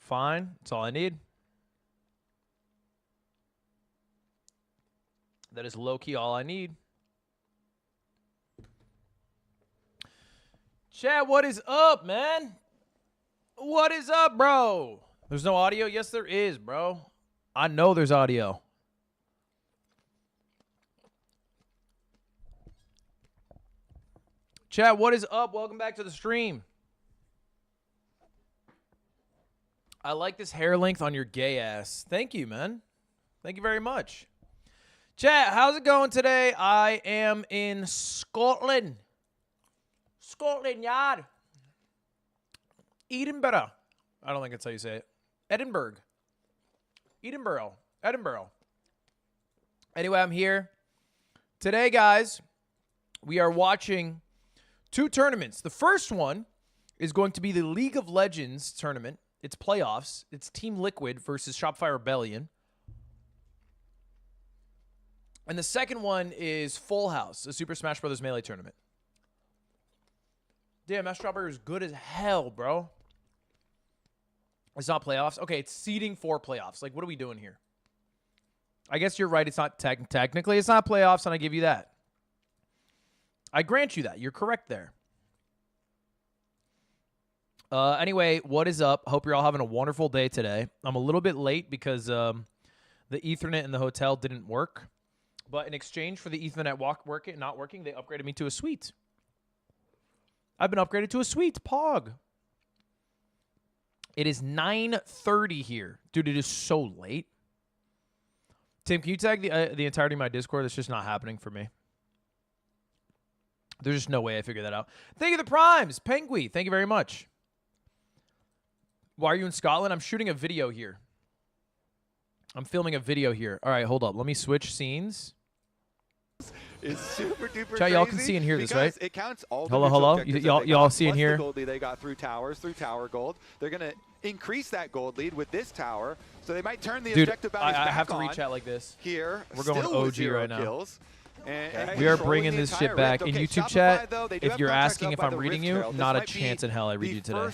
Fine. That's all I need. That is low-key all I need. Chat, what is up, man? What is up, bro? There's no audio? Yes, there is, bro. I know there's audio. Chat, what is up? Welcome back to the stream. I like this hair length on your gay ass. Thank you, man. Thank you very much. Chat, how's it going today? I am in Scotland. Scotland Yard. Edinburgh. I don't think that's how you say it. Edinburgh. Edinburgh. Edinburgh. Anyway, I'm here. Today, guys, we are watching two tournaments. The first one is going to be the League of Legends tournament. It's playoffs. It's Team Liquid versus Shopify Rebellion. And the second one is Full House, a Super Smash Bros. Melee tournament. Damn, that strawberry is good as hell, bro. It's not playoffs. Okay, it's seeding for playoffs. Like, what are we doing here? I guess you're right. It's not technically. It's not playoffs, and I give you that. I grant you that. You're correct there. Anyway, what is up? Hope you're all having a wonderful day today. I'm a little bit late because the Ethernet in the hotel didn't work. But in exchange for the Ethernet not working, they upgraded me to a suite. I've been upgraded to a suite. Pog. It is 9:30 here. Dude, it is so late. Tim, can you tag the entirety of my Discord? That's just not happening for me. There's just no way I figured that out. Thank you for the primes. Penguin, thank you very much. Why are you in Scotland? I'm shooting a video here. I'm filming a video here. All right, hold up. Let me switch scenes. Is super duper Chat, y'all can see and hear this, right? It counts all the hello. Y'all see and hear? The gold lead they got through towers, through tower gold. They're gonna increase that gold lead with this tower, so they might turn the objective bounties back on. I have to reach chat like this. Here, we're going OG right now. Kills. We are bringing this shit back in YouTube chat. If you're asking if I'm reading you, not a chance in hell I read you today.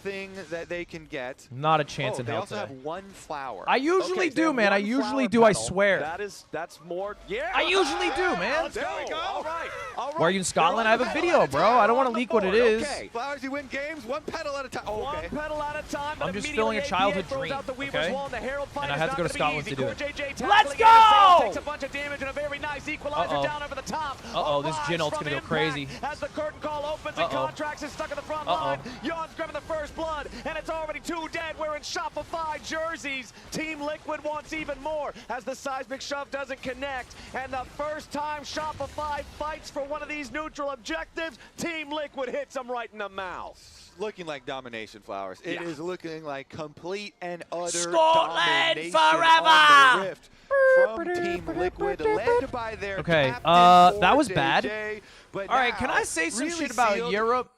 Thing that they can get. Not a chance in hell today. They also have one flower. I usually do, man. I usually do, I swear. That's more. Yeah. I usually do, man. There we go. All right. Why are you in Scotland? I have a video, bro. I don't want to leak what it is. Okay. Flowers, you win games one petal at a time. Oh, okay. One petal at a time. I'm just filling a childhood dream, okay? And I have to go to Scotland to do it. Let's go! Takes a bunch of damage and a very nice equalizer down over the top. This Jin ult's gonna go crazy. As the curtain call opens and Contracts is stuck in the front line. Yawn's grabbing the first blood, and it's already 2 dead. We're in Shopify jerseys. Team Liquid wants even more as the seismic shove doesn't connect. And the first time Shopify fights for one of these neutral objectives, Team Liquid hits them right in the mouth. Looking like domination, Flowers. It is looking like complete and utter Scotland domination forever! on the rift from Team Liquid, led by their captain, that was bad. JJ, but all right, can I say some shit about Europe?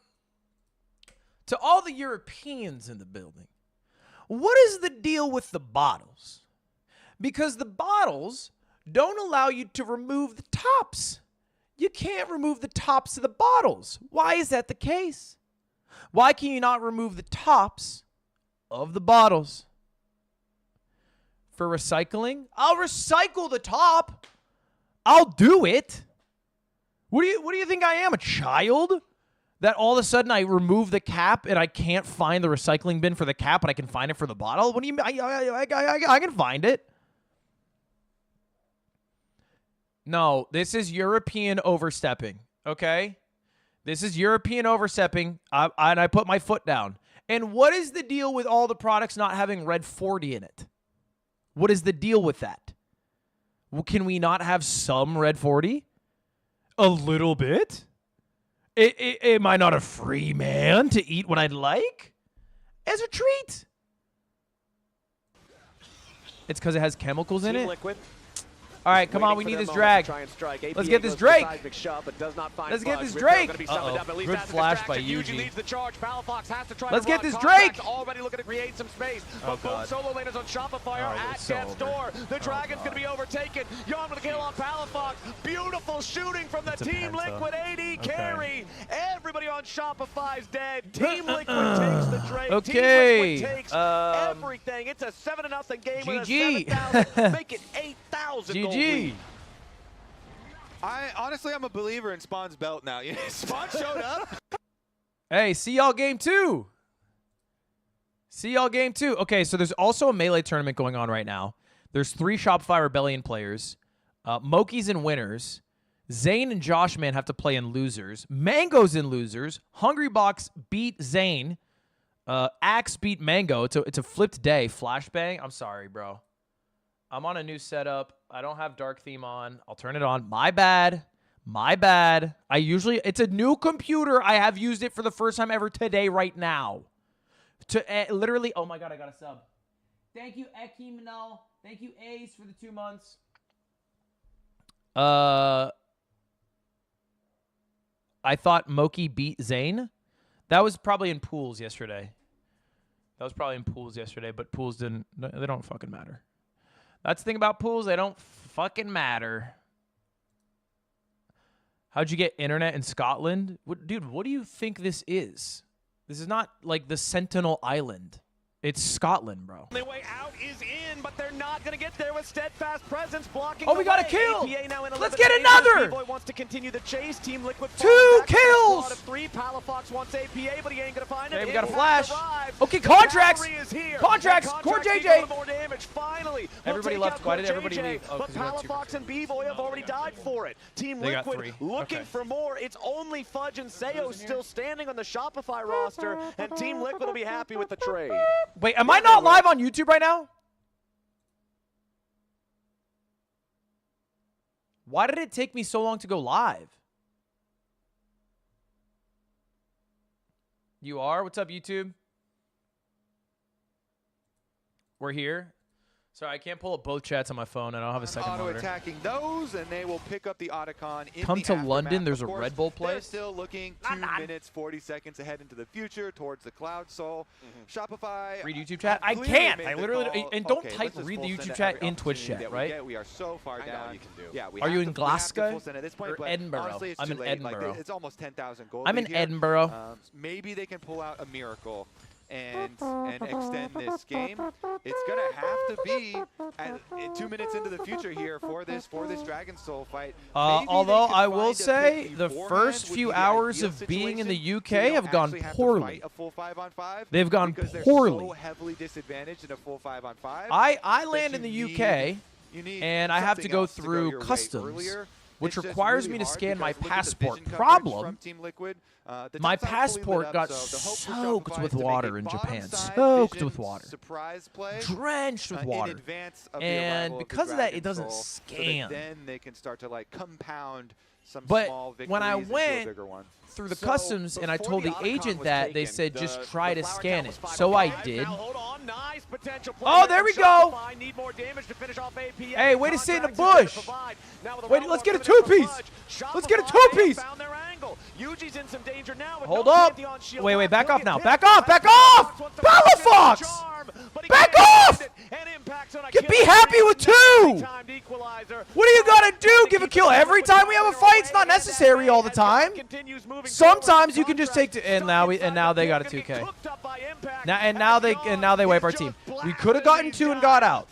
To all the Europeans in the building, what is the deal with the bottles? Because the bottles don't allow you to remove the tops. You can't remove the tops of the bottles. Why is that the case? Why can you not remove the tops of the bottles? For recycling? I'll recycle the top. I'll do it. What do you think I am, a child? That all of a sudden I remove the cap and I can't find the recycling bin for the cap, but I can find it for the bottle? What do you mean? I can find it. No, this is European overstepping, okay? This is European overstepping, and I put my foot down. And what is the deal with all the products not having red 40 in it? What is the deal with that? Well, can we not have some red 40? A little bit? Am I not a free man to eat what I'd like? As a treat. It's because it has chemicals in it? Liquid. All right, come on, we need this drag. Let's get this Drake. Let's get this Drake. Uh-oh. Good flash by Yuji. Let's get this Drake. Already looking to create some space. Oh, God. Solo laners on Shopify are at death's door. The Dragon's going to be overtaken. Yon with a kill on Palafox. Beautiful shooting from the Team Liquid AD carry. Everybody on Shopify is dead. Team Liquid takes the Drake. Okay. Team Liquid takes everything. It's a 7-0 game with a GG. 7,000. Make it 8,000 gold lead. Honestly, I'm a believer in Spawn's belt now. Spawn showed up. Hey, see y'all game 2. See y'all game 2. Okay, so there's also a Melee tournament going on right now. There's 3 Shopify Rebellion players. Moki's in winners. Zane and Joshman have to play in losers. Mango's in losers. Hungrybox beat Zane. Axe beat Mango. It's a flipped day. Flashbang. I'm sorry, bro. I'm on a new setup. I don't have dark theme on. I'll turn it on. My bad. My bad. It's a new computer. I have used it for the first time ever today, right now. Literally, oh my God, I got a sub. Thank you, Ekimno. Thank you, Ace, for the 2 months. I thought Moki beat Zane. That was probably in pools yesterday. But pools they don't fucking matter. That's the thing about pools, they don't fucking matter. How'd you get internet in Scotland? Dude, what do you think this is? This is not like the Sentinel Island. It's Scotland, bro. The way out is in, but they're not going to get there with Steadfast Presence blocking. Oh, we got a kill! Let's get another! another! Wants to continue the chase. Team Liquid 2 kills! 3. Palafox wants APA, but he ain't going to find it. Okay, we got a flash. Okay, contracts! Contracts! Core JJ! More damage, finally. Everybody left. Why did everybody leave? Oh, but Palafox and B-Boy have already died for it. Team Liquid looking for more. It's only Fudge and Sayo still standing on the Shopify roster, and Team Liquid will be happy with the trade. Wait, am I not live on YouTube right now? Why did it take me so long to go live? You are? What's up, YouTube? We're here. Sorry, I can't pull up both chats on my phone. I don't have a second monitor. Auto-attacking those, and they will pick up the Otacon in Come the to aftermath. London, there's a Of course, Red Bull place. They're still looking 2 minutes, 40 seconds ahead into the future towards the Cloud Soul. Shopify. Read YouTube chat? I can't. I literally. And don't type read the YouTube chat in Twitch chat, right? We are so far down. You can do. Yeah, are you in Glasgow at this point, or Edinburgh? Honestly, I'm in Edinburgh. It's almost 10,000 gold. I'm in Edinburgh. Maybe they can pull out a miracle and extend this game. It's gonna have to be 2 minutes into the future here for this Dragon Soul fight. Although I will say the first few hours of being in the UK have gone poorly. They've gone poorly. So heavily disadvantaged in a full 5-on-5. I land in the UK and I have to go through customs, which requires me to scan my passport. Problem, my passport got soaked with water in Japan. Soaked with water. Drenched with water. And because of that, it doesn't scan. Then they can start to like compound some small victories. But when I went through the customs and I told the agent that, they said just try to scan it. So I did. Oh, there we go. Hey, way to sit in the bush. Wait, let's get a 2-piece. Let's get a 2-piece. Hold up. Wait, back off now. Back off. Back off. Palafox. Back off. Be happy with 2. What do you got to do? Give a kill every time we have a fight? It's not necessary all the time. Sometimes you can just take and now they got a 2K. Now they wipe our team. We could have gotten 2 and got out.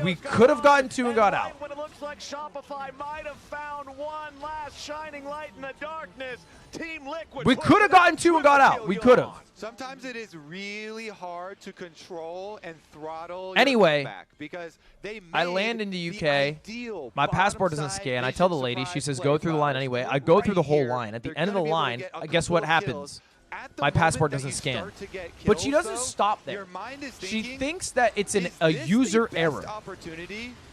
We could have gotten 2 and got out. When it looks like Shopify might have found one last shining light in the darkness, Team Liquid. We could have gotten 2 and got out. We could have. Sometimes it is really hard to control and throttle anyway, your comeback because I land in the UK. My passport doesn't scan. I tell the lady, she says go through the line anyway. I go through the whole line. At the end of the line, guess what happens? My passport doesn't scan. But she doesn't stop there. She thinks that it's a user error.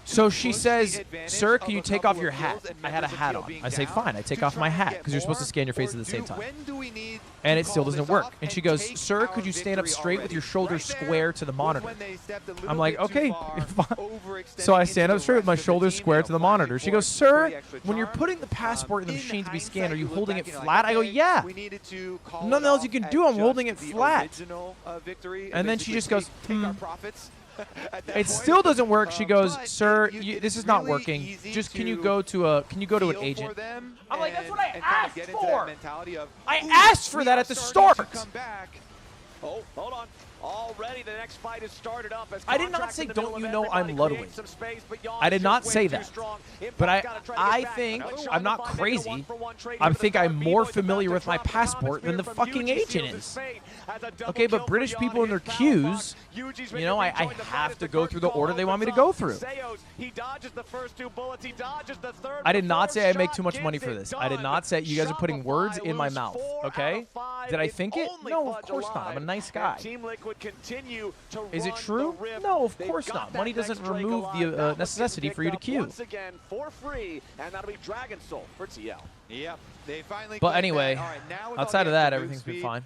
So she push the says, advantage "Sir, of can you a take couple off your of hat?" kills and I had a methods of hat kill on. being I say, down "Fine, I take to off my try and hat get because you're supposed to more, scan your face or at the same do- time." when do we need And to it still call doesn't this work. off And she and goes, take "Sir, our could you stand up victory straight with already?" your shoulders Right there square to the was monitor?" when they stepped a little I'm like, bit too "Okay, far, fine." overextending So I into stand up the straight with rest my of the shoulders team, square you to know, the fighting monitor. She for goes, some "Sir, pretty extra when you're charm. putting the passport in the In machine to be scanned, are hindsight, you look holding back it and you're flat?" like, I go, "Okay, "Yeah." we needed to call Nothing it else you off can at do. I'm just holding it the flat. original, victory, And then she basically just goes, take our profits at that It point. still doesn't work. She goes, But "Sir, it's this is not really working. easy Just can you to go to an feel for agent?" them I'm like, "That's what I and kind of asked get into for. that mentality of, I "Ooh, asked for we that are at the starting to start." come back." Oh, hold on. Already the next fight is started up as I did not contracts say, in the "Don't middle you of know I'm everybody Ludwig." create some space, but Jan I did is not just say way too that. strong. But Impact's gotta try to get I back. think Another I'm not shot to find crazy. a one-for-one trade I here for the think start. I'm more B-Boy's familiar about with to my drop the passport than the hemisphere from fucking Yuji agent seals his is. fate as a double Okay, but kill British for people Jan. in their His foul queues, box. Yuji's you know, ready to I rejoin the fight have as to the go curtain through the call order they want me to opens go up. through. Seos, he dodges the first two bullets. He dodges the third. I did The not fourth say I make shot too much money gets for it this. I did done. not say you guys are putting words Shopify in my lose mouth, 4 out okay? of 5. Did I It's think it? only No, of Fudge course not. I'm a alive. nice And guy. Team Liquid continue to Is it run true? the rift. No, of They've cour's got not. that Money next doesn't Drake remove alive. the That was necessity getting for you to picked up queue. once again for free, and that'll be Dragon Soul for TL. Yep, they finally. But cleared anyway, that. All right, now with outside all of the that, extra everything's been speed, fine.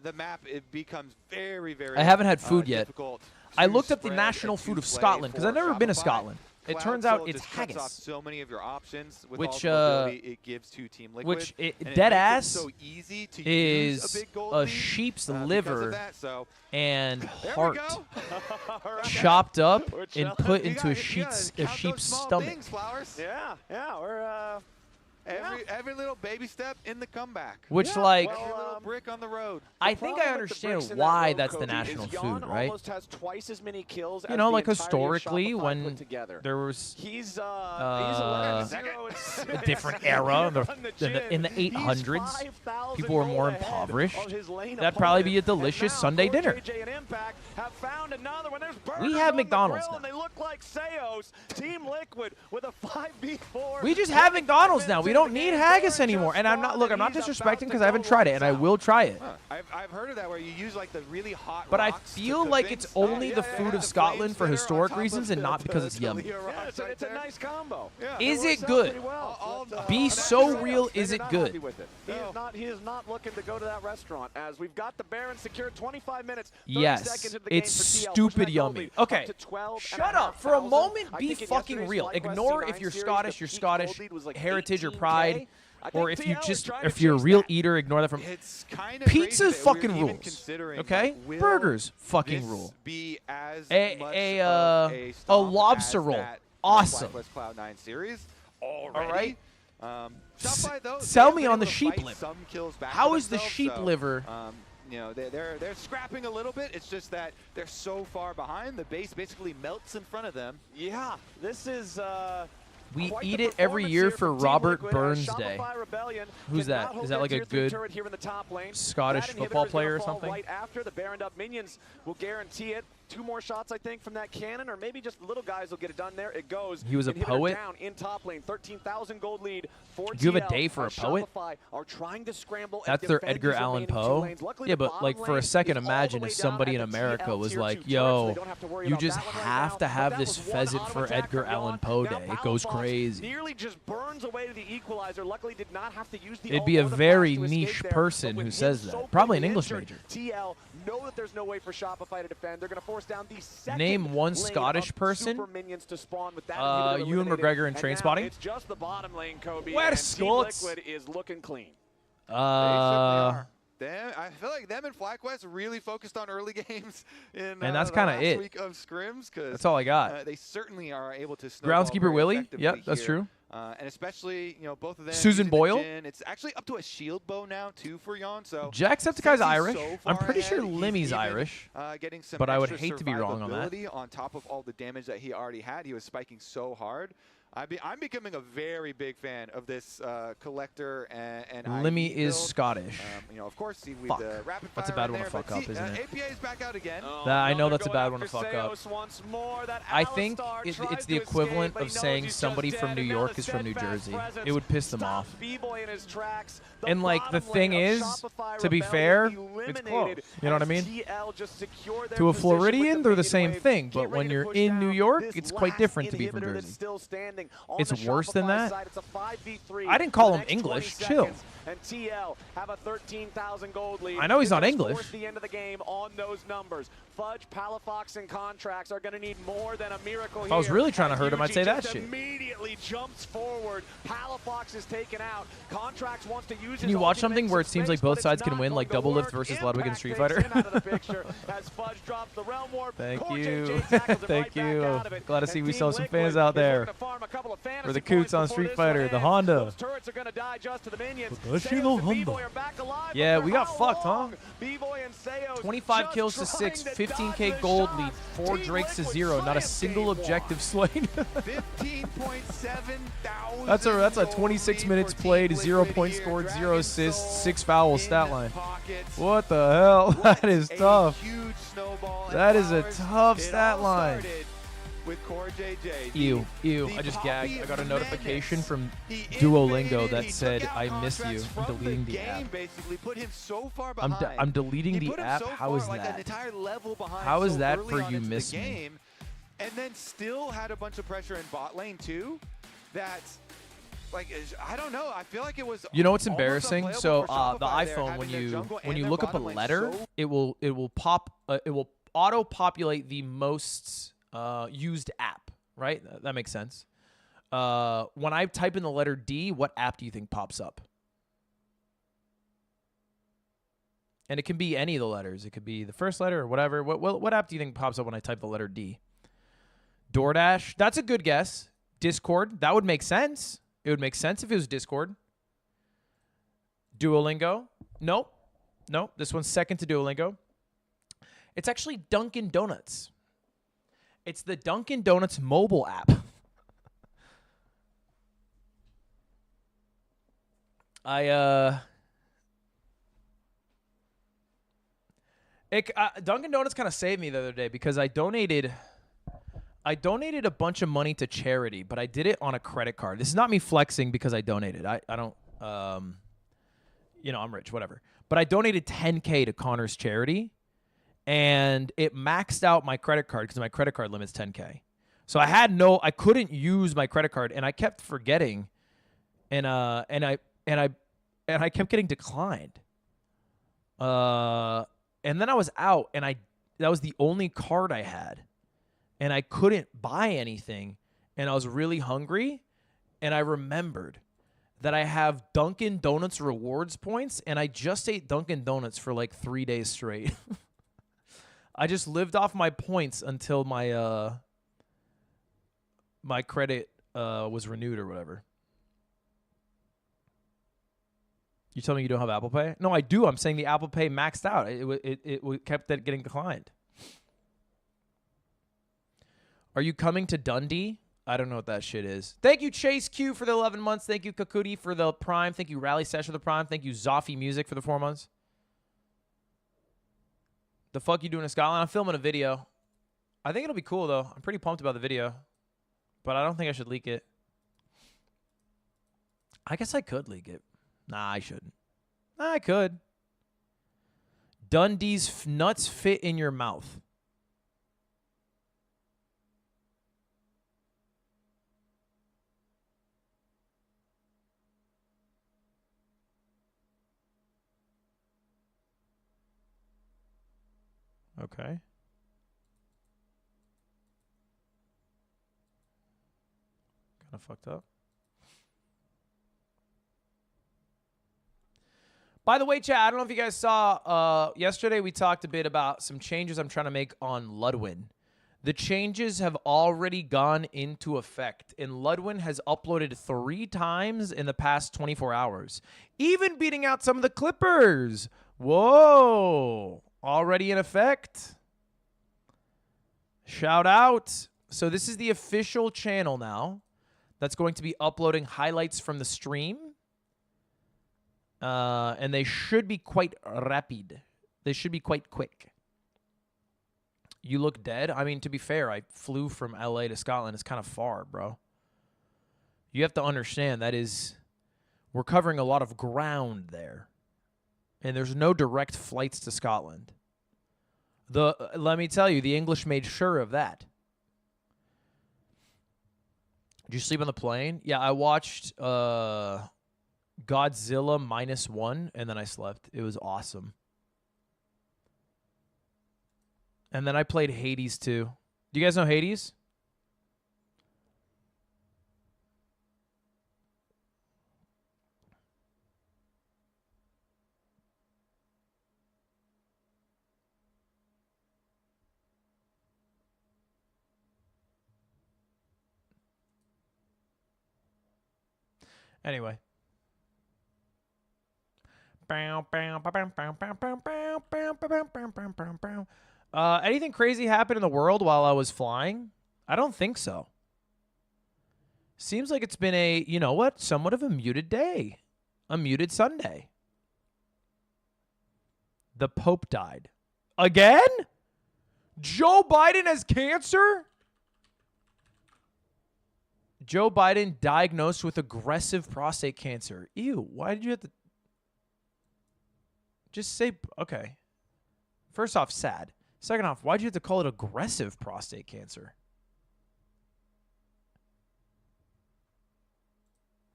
The map, it becomes very, very. I haven't had food yet. difficult I to looked up the spread national and to food of play Scotland because for I've never been to Shopify. Scotland. It Cloud turns out Soul it's just cuts off haggis, so many of your options with which, all the mobility it gives to Team Liquid, which and it dead makes it ass so easy to use is a big gold a lead, sheep's because of liver that. So and there we heart go. chopped up We're and chilling. put You into gotta- a you sheep's gotta count those sheep's small stomach. things, Flowers. Yeah, we're Every little baby step in the comeback. Which, Yeah, like, well, Every little brick on the road. I think I understand why that's the national food, right? Almost has twice as many kills You as know, the like entirety of historically, Shopify when put together. there was He's a 11-0 different era in the 800s, people were more impoverished. That'd probably be a delicious Sunday dinner. We have McDonald's now. And they look like Seos. Team Liquid with a 5v4. We just have McDonald's now. We don't need haggis anymore. And I'm not disrespecting because I haven't tried it, and I will try it. I've heard of that where you use like the really hot But I rocks to feel cook like things. it's only Yeah, the yeah, food yeah. of The Scotland for flame historic spitter on top reasons of and not because it's the yummy. Leo rocks right It's a there. nice combo. Yeah. Is works it out good? pretty well. All- But, Be and so that's real, Seos. is They're it not good? happy with it. He is not looking to go to that restaurant as we've got the Baron secured 25 minutes. 30 Yes, seconds into the it's game for TL, stupid pushing that goal yummy. lead Okay, up to 12 shut up. For a 5,000. moment, I be think in fucking yesterday's real. FlyQuest Ignore C9 if you're series, Scottish, the you're peak Scottish gold lead was like heritage or 18K. pride, I or think if you TL is just trying to if you're a chase real that. eater, ignore that from. It's kind of Pizza crazy that we're fucking even rules. considering, Okay, like, will burgers fucking this rule. Be as A- much a, of a stomp lobster as roll. that Awesome. FlyQuest Cloud9 series already. right. Shopify, though, Sell they've me been on the able to sheep fight liver. some kills back How for is the themselves, sheep so, liver? You know, they're scrapping a little bit. It's just that they're so far behind. The base basically melts in front of them. Yeah, this is We quite eat the it every performance year here for from Team Robert Liquid. Burns Shopify Day. Rebellion Who's cannot that? hold Is that their like a tier 3 good turret here in the top lane. Scottish That football inhibitor is player or gonna fall something? Right after the Baroned up minions will guarantee it. 2 more shots, I think, from that cannon, or maybe just the little guys will get it done there. It goes. He was a Inhibitor poet? down in top lane. 13,000 gold lead for Do you have a TL. day for a poet? Shopify are trying to scramble. That's and their defend Edgar these Allan remaining 2 Poe. lanes. Luckily, Yeah, the but like bottom for a lane second, is all the imagine way if down somebody at in the America TL was tier like, 2 turret, so "Yo, they don't have to worry you about just that one right have now." to have But this that was one pheasant auto for attack Edgar from Allan Jan. Poe Now Day. It Power goes Box crazy." Nearly just burns away to the equalizer. Luckily, did not have to use the It'd ult be a or the very flash to escape niche there. person But who with says him that. so Probably an quickly English injured, major. TL know that there's no way for Shopify to defend. They're going to force down the second Name one lane Scottish of person. super minions to spawn with that inhibitor Ewan eliminated. McGregor in And Train now Spotting. It's just the bottom lane, Kobe. Where and Scots? Team Liquid is looking clean. They certainly are. I feel like them and FlyQuest really focused on early games in And that's the kinda last it. week of scrims. That's all I got. They certainly are able to snowball Groundskeeper very Willie. effectively Yep, that's here. true. And especially, you know, both of them. Susan using the Boyle? Jhin. It's actually up to a shield bow now too for Jan. So Jacksepticeye's since he's Irish. so I'm far pretty sure ahead, he's Limmy's even, Irish. Getting some but I would extra hate to be wrong on that. survivability on top of all the damage that he already had. He was spiking so hard. I'm becoming a very big fan of this collector and Limmy IE is build. Scottish. You know, of course, see with Fuck. the rapid fire. That's a bad in one to there, fuck but up, see, isn't it? APA is back out again. I know that's a Going bad one to after fuck up. Seos once more. That I think Alistar it's tries the to equivalent escape, but of he knows saying he's somebody just from dead, New and now York the is from New steadfast Jersey. presence It would piss them stops off. B-Boy in his tracks. And like the thing is, to be fair, it's close. You know what I mean? To a Floridian, they're the same thing, but when you're in New York, it's quite different to be from Jersey. It's worse than that. I didn't call him English. Chill. And TL have a 13,000 gold lead. I know he's not This is English. towards the end of the game on those numbers. Fudge, Palafox, and Contracts are going to need more than a miracle If I was here. really trying to hurt him, I'd say that just shit. Immediately jumps forward. Palafox is taken out. Contracts wants to use Can you watch something where it seems like both sides can win, like Double Lift versus Ludwig in Street Fighter? Thank you. Thank you. Glad to see we saw some fans out there. For the Coots on Street Fighter, the Honda. Yeah, we got fucked, huh? 25 kills to 6, 15k gold lead, 4 Drakes to 0, not a single objective slain. 15.7 That's a 26 minutes played, 0 points scored, 0 assists, 6 fouls stat line. What the hell? That is tough. That is a tough stat line. With Core JJ. Ew, ew. I just gagged. I got a notification from Duolingo that said, I miss you. I'm deleting the app. I'm deleting the app? How is that? How is that for you miss me? And then still had a bunch of pressure in bot lane too. That's like, I don't know. I feel like it was. You know what's embarrassing? So the iPhone, when you look up a letter, it will auto populate the most used app, right? That makes sense. When I type in the letter D, what app do you think pops up? And it can be any of the letters. It could be the first letter or whatever. What app do you think pops up when I type the letter D? DoorDash. That's a good guess. Discord. That would make sense. It would make sense if it was Discord. Duolingo. Nope. Nope. This one's second to Duolingo. It's actually Dunkin' Donuts. It's the Dunkin' Donuts mobile app. Dunkin' Donuts kind of saved me the other day because I donated a bunch of money to charity, but I did it on a credit card. This is not me flexing because I donated. I don't, I'm rich, whatever. But I donated 10K to Connor's charity, and it maxed out my credit card because my credit card limit's 10K. So I couldn't use my credit card, and I kept forgetting, and I kept getting declined. And then I was out, and that was the only card I had. And I couldn't buy anything, and I was really hungry, and I remembered that I have Dunkin' Donuts rewards points, and I just ate Dunkin' Donuts for like 3 days straight. I just lived off my points until my my credit was renewed or whatever. You tell me you don't have Apple Pay? No, I do. I'm saying the Apple Pay maxed out. It kept getting declined. Are you coming to Dundee? I don't know what that shit is. Thank you, Chase Q, for the 11 months. Thank you, Kakuti, for the Prime. Thank you, Rally Sesh for the Prime. Thank you, Zoffy Music, for the 4 months. The fuck you doing in Scotland? I'm filming a video. I think it'll be cool, though. I'm pretty pumped about the video. But I don't think I should leak it. I guess I could leak it. Nah, I shouldn't. I could. Dundee's nuts fit in your mouth. Okay. Kind of fucked up. By the way, chat, I don't know if you guys saw, yesterday we talked a bit about some changes I'm trying to make on Lwin. The changes have already gone into effect, and Lwin has uploaded 3 times in the past 24 hours, even beating out some of the Clippers. Whoa. Already in effect. Shout out. So this is the official channel now that's going to be uploading highlights from the stream. And they should be quite rapid. They should be quite quick. You look dead? I mean, to be fair, I flew from LA to Scotland. It's kind of far, bro. You have to understand that is, we're covering a lot of ground there. And there's no direct flights to Scotland. Let me tell you, the English made sure of that. Did you sleep on the plane? Yeah, I watched Godzilla -1, and then I slept. It was awesome. And then I played Hades too. Do you guys know Hades? Anyway. Anything crazy happened in the world while I was flying? I don't think so. Seems like it's been a, you know what, somewhat of a muted day. A muted Sunday. The Pope died. Again? Joe Biden has cancer? Joe Biden diagnosed with aggressive prostate cancer. Ew, why did you have to... Just say, okay. First off, sad. Second off, why'd you have to call it aggressive prostate cancer?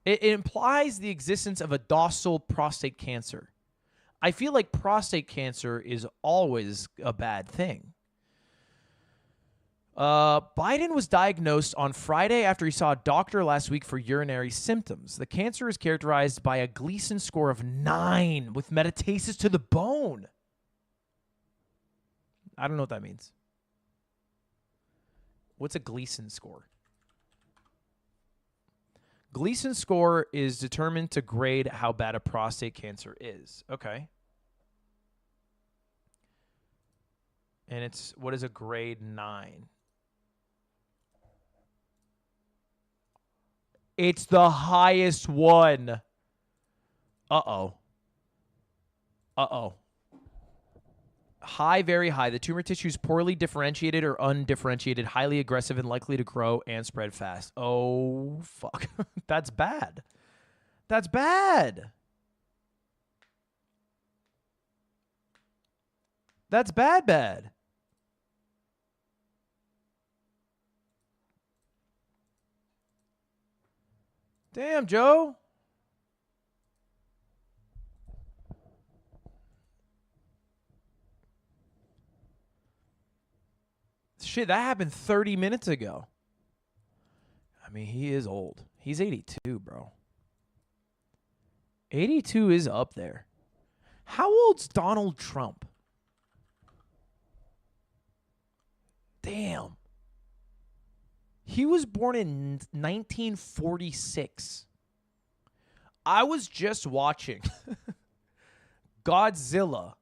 It implies the existence of a docile prostate cancer. I feel like prostate cancer is always a bad thing. Biden was diagnosed on Friday after he saw a doctor last week for urinary symptoms. The cancer is characterized by a Gleason score of 9 with metastasis to the bone. I don't know what that means. What's a Gleason score? Gleason score is determined to grade how bad a prostate cancer is. Okay. And it's, what is a grade 9? It's the highest one. Uh-oh. Uh-oh. High, very high. The tumor tissue is poorly differentiated or undifferentiated, highly aggressive and likely to grow and spread fast. Oh, fuck. That's bad. That's bad. That's bad. Damn, Joe. Shit, that happened 30 minutes ago. I mean, he is old. He's 82, bro. 82 is up there. How old's Donald Trump? Damn. He was born in 1946. I was just watching Godzilla,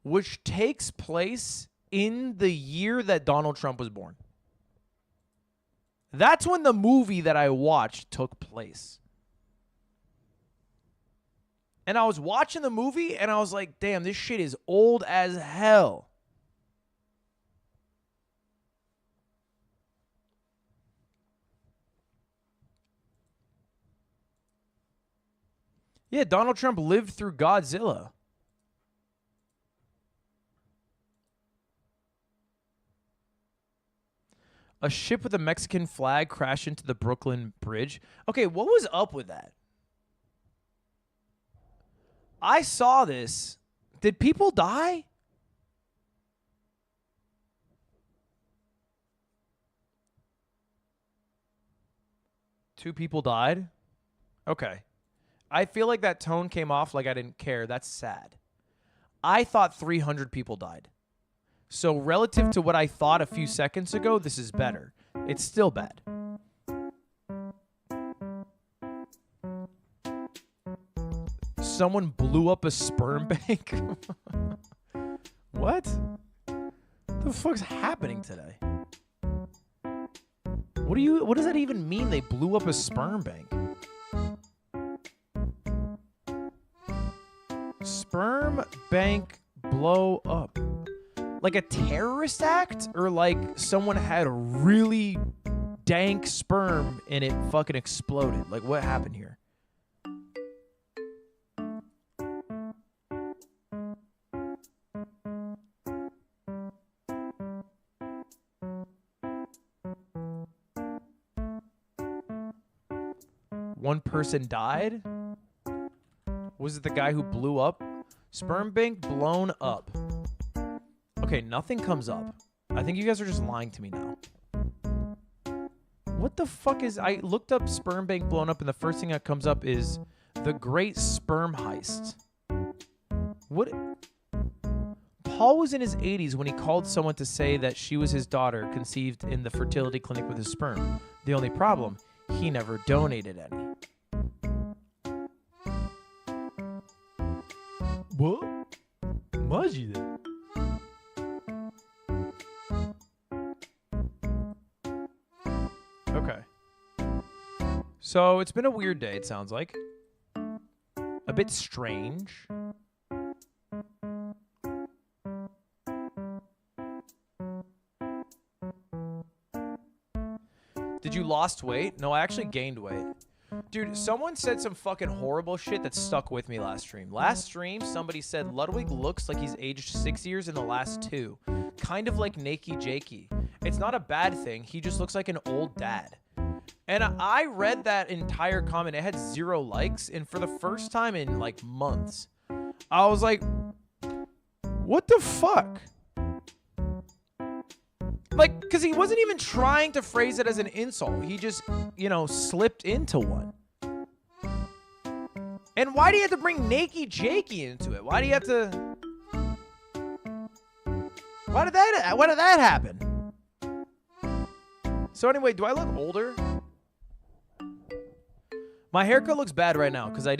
which takes place in the year that Donald Trump was born. That's when the movie that I watched took place. And I was watching the movie, and I was like, damn, this shit is old as hell. Yeah, Donald Trump lived through Godzilla. A ship with a Mexican flag crashed into the Brooklyn Bridge. Okay, what was up with that? I saw this. Did people die? Two people died? Okay. I feel like that tone came off like I didn't care. That's sad. I thought 300 people died. So relative to what I thought a few seconds ago, this is better. It's still bad. Someone blew up a sperm bank? What? The fuck's happening today? What does that even mean? They blew up a sperm bank. Sperm bank blow up. Like a terrorist act? Or like someone had a really dank sperm and it fucking exploded? Like what happened here? One person died? Was it the guy who blew up? Sperm bank blown up. Okay, nothing comes up. I think you guys are just lying to me now. What the fuck is... I looked up sperm bank blown up and the first thing that comes up is the Great Sperm Heist. What... Paul was in his 80s when he called someone to say that she was his daughter conceived in the fertility clinic with his sperm. The only problem, he never donated any. What? Maji de. Okay. So it's been a weird day, it sounds like. A bit strange. Did you lost weight? No, I actually gained weight. Dude, someone said some fucking horrible shit that stuck with me last stream. Last stream, somebody said Ludwig looks like he's aged 6 years in the last 2. Kind of like Nakey Jakey. It's not a bad thing. He just looks like an old dad. And I read that entire comment. It had 0 likes. And for the first time in like months, I was like, what the fuck? Like, because he wasn't even trying to phrase it as an insult. He just, you know, slipped into one. And why do you have to bring Nakey Jakey into it? Why do you have to... Why did that happen? So anyway, do I look older? My haircut looks bad right now because I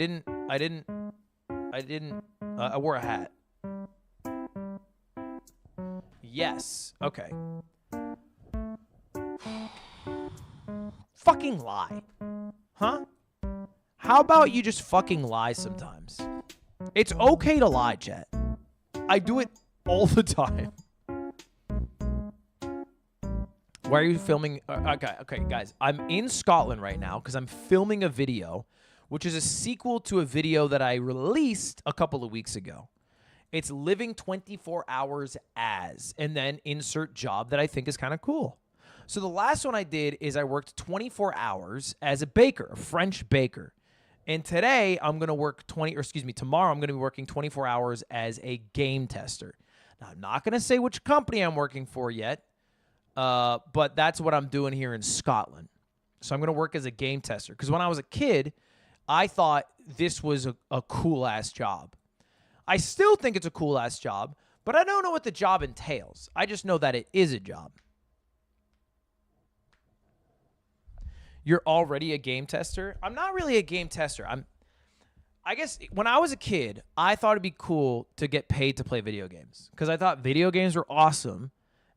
wore a hat. Yes. Okay. Fucking lie. Huh? How about you just fucking lie sometimes? It's okay to lie, chat. I do it all the time. Why are you filming? Okay, guys. I'm in Scotland right now because I'm filming a video, which is a sequel to a video that I released a couple of weeks ago. It's living 24 hours as, and then insert job that I think is kind of cool. So the last one I did is I worked 24 hours as a baker, a French baker. And today I'm going to work tomorrow I'm going to be working 24 hours as a game tester. Now, I'm not going to say which company I'm working for yet, but that's what I'm doing here in Scotland. So I'm going to work as a game tester. Because when I was a kid, I thought this was a cool-ass job. I still think it's a cool-ass job, but I don't know what the job entails. I just know that it is a job. You're already a game tester? I'm not really a game tester. I guess when I was a kid, I thought it'd be cool to get paid to play video games because I thought video games were awesome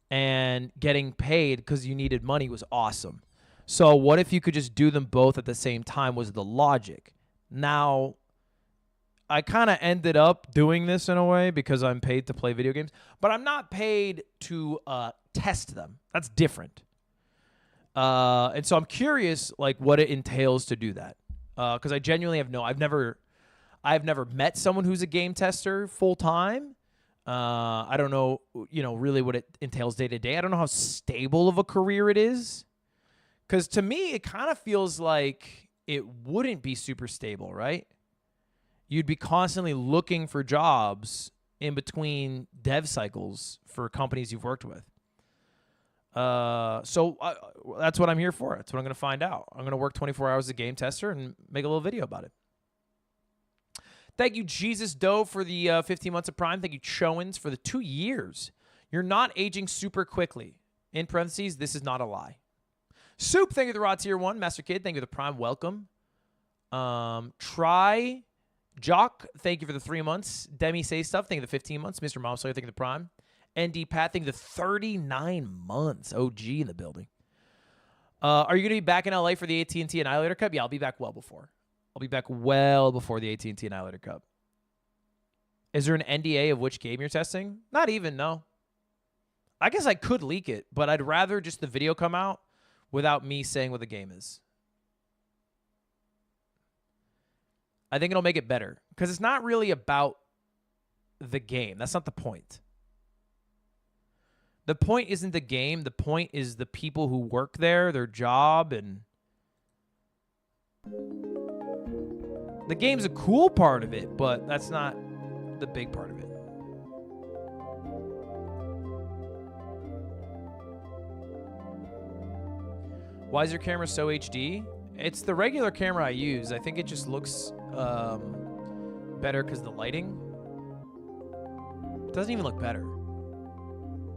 and getting paid because you needed money was awesome. So what if you could just do them both at the same time was the logic. Now, I kind of ended up doing this in a way because I'm paid to play video games, but I'm not paid to test them. That's different. And so I'm curious, like, what it entails to do that. Because I genuinely have I've never met someone who's a game tester full time. I don't know, really what it entails day to day. I don't know how stable of a career it is. Because to me, it kind of feels like it wouldn't be super stable, right? You'd be constantly looking for jobs in between dev cycles for companies you've worked with. So that's what I'm here for. That's what I'm going to find out. I'm going to work 24 hours as a game tester and make a little video about it. Thank you, Jesus Doe, for the 15 months of Prime. Thank you, Choens, for the 2 years. You're not aging super quickly. In parentheses, this is not a lie. Soup, thank you for the raw tier 1. Master Kid, thank you for the Prime. Welcome. Try Jock, thank you for the 3 months. Demi Say Stuff, thank you for the 15 months. Mr. Momslayer, thank you for the Prime. ND Pat, thank you for the 39 months. OG in the building. Are you going to be back in LA for the AT&T Annihilator Cup? Yeah, I'll be back well before. I'll be back well before the AT&T Annihilator Cup. Is there an NDA of which game you're testing? Not even, no. I guess I could leak it, but I'd rather just the video come out without me saying what the game is. I think it'll make it better because it's not really about the game. That's not the point. The point isn't the game. The point is the people who work there, their job, and the game's a cool part of it, but that's not the big part of it. Why is your camera so HD? It's the regular camera I use. I think it just looks better because the lighting. It doesn't even look better.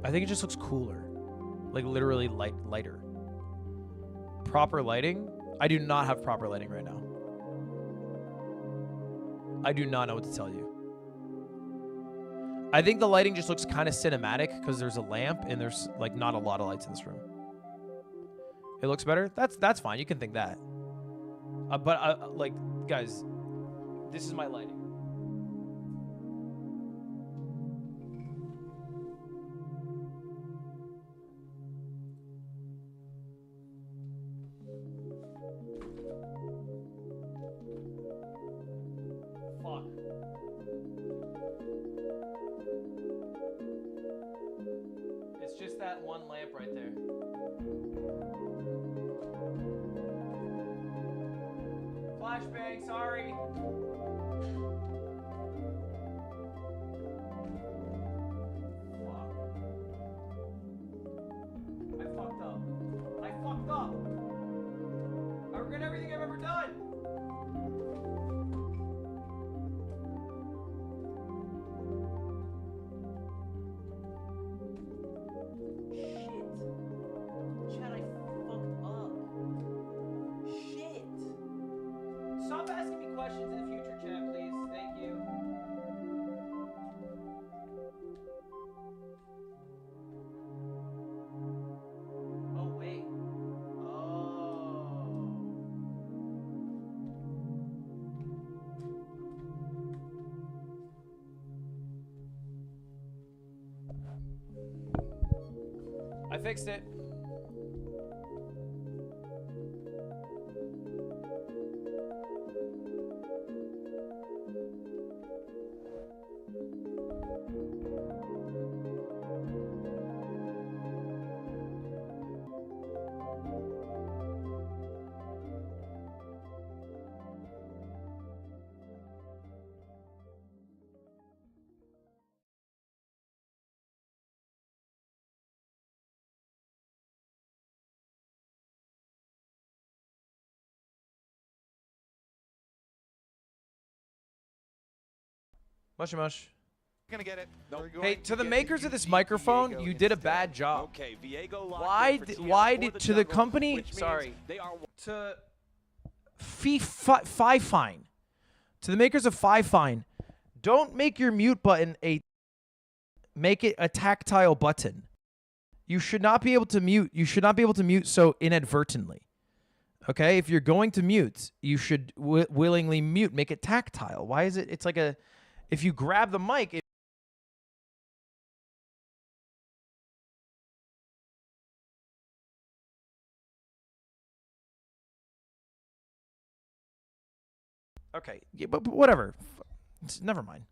I think it just looks cooler. Like literally lighter. Proper lighting? I do not have proper lighting right now. I do not know what to tell you. I think the lighting just looks kind of cinematic because there's a lamp and there's like not a lot of lights in this room. It looks better? That's fine. You can think that. But like, guys, this is my lighting. Fuck. It's just that one lamp right there. Flashbang, sorry. Fuck. I fucked up. I fucked up. I regret everything I've ever done. Shit. Chad, I fucked up. Shit. Stop asking me questions in the future, chat, please. Thank you. Oh, wait. Oh. I fixed it. Mushy mush. Gonna get it. Nope. Hey, to the makers of this microphone, you did a bad job. Okay, Viego Why did to the company? Sorry, to Fifine, to the makers of Fifine, don't make your mute button make it a tactile button. You should not be able to mute. You should not be able to mute so inadvertently. Okay, if you're going to mute, you should willingly mute. Make it tactile. Why is it? It's like a. If you grab the mic, okay, yeah, but whatever. Never mind.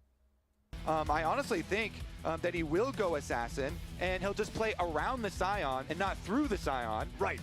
I honestly think that he will go Assassin, and he'll just play around the Scion and not through the Scion. Right.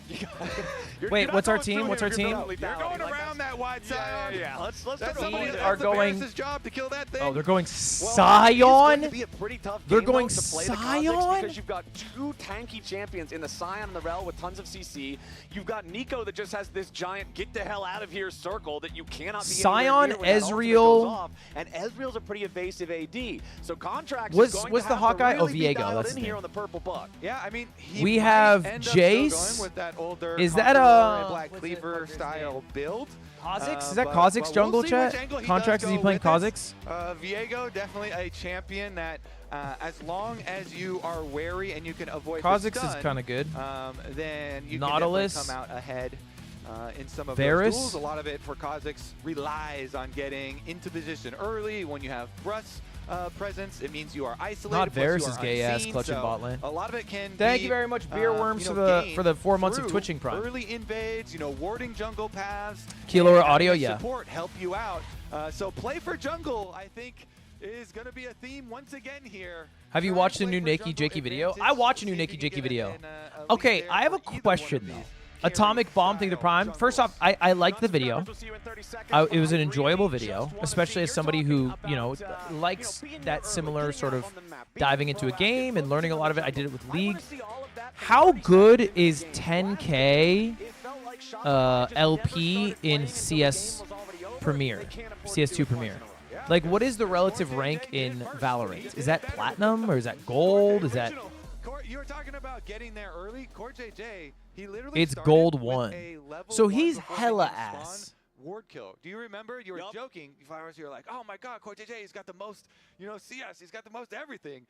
Wait, what's our team? What's our team? You're going around that wide Scion. Yeah. Let's That's somebody are going. Job to kill that thing. Oh, they're going Well, Scion. it's going to be a pretty tough They're game, going though, to play the Scion? Kha'Zix because you've got two tanky champions in the Scion and the Rel with tons of CC. You've got Nico that just has this giant get the hell out of here circle that you cannot be Scion, anywhere near when that ultimate Ezreal. goes off. And Ezreal's a pretty evasive AD. So Contracts Was is going the to have Hawkeye? to Oh, really be Viego, dialed that's in his here name. on the purple buck. Yeah, I mean, he We might have end up still Jace. going with that older Is that Conqueror a- Black Cleaver style build? Kha'Zix? Is that But Kha'Zix we'll jungle see chat? which angle he Contracts does is he go playing with it. Kha'Zix? Viego, definitely a champion that as long as you are wary and you can avoid Kha'Zix the stun, is kind of good. then you Nautilus. can definitely come out ahead in some of Varus. those duels. A lot of it for Kha'Zix relies on getting into position early. When you have Brus presence, it means you are isolated. Not Varus plus is you are gay ass unseen, clutching so bot lane. a lot of it can Thank be, you very much, Beer Worms, you know, for the 4 months of through Twitching Prime. early invades, you know, warding jungle paths. Kilo and audio, having yeah. Support help you out. So play for jungle, I think, is going to be a theme once again here. Have you watched the new Nakey Jakey video? I watch a new Nakey Jakey video. Okay, I have a question though. Atomic Bomb thing to Prime. First off, I liked the video. It was an enjoyable video, especially as somebody who, you know, likes that similar sort of diving into a game and learning a lot of it. I did it with League. How good is 10K LP in CS Premier, CS2 Premier? Like, what is the relative rank in Valorant? Is that platinum or is that gold? Is that... You were talking about getting there early. Core JJ, he literally It's started gold with 1. a level So 1 he's before hella making spawn ass. Ward kill. Do you remember? You were joking, Flowers. You were like, "Oh my God, Core JJ, he's got the most, you know, CS. He's got the most everything."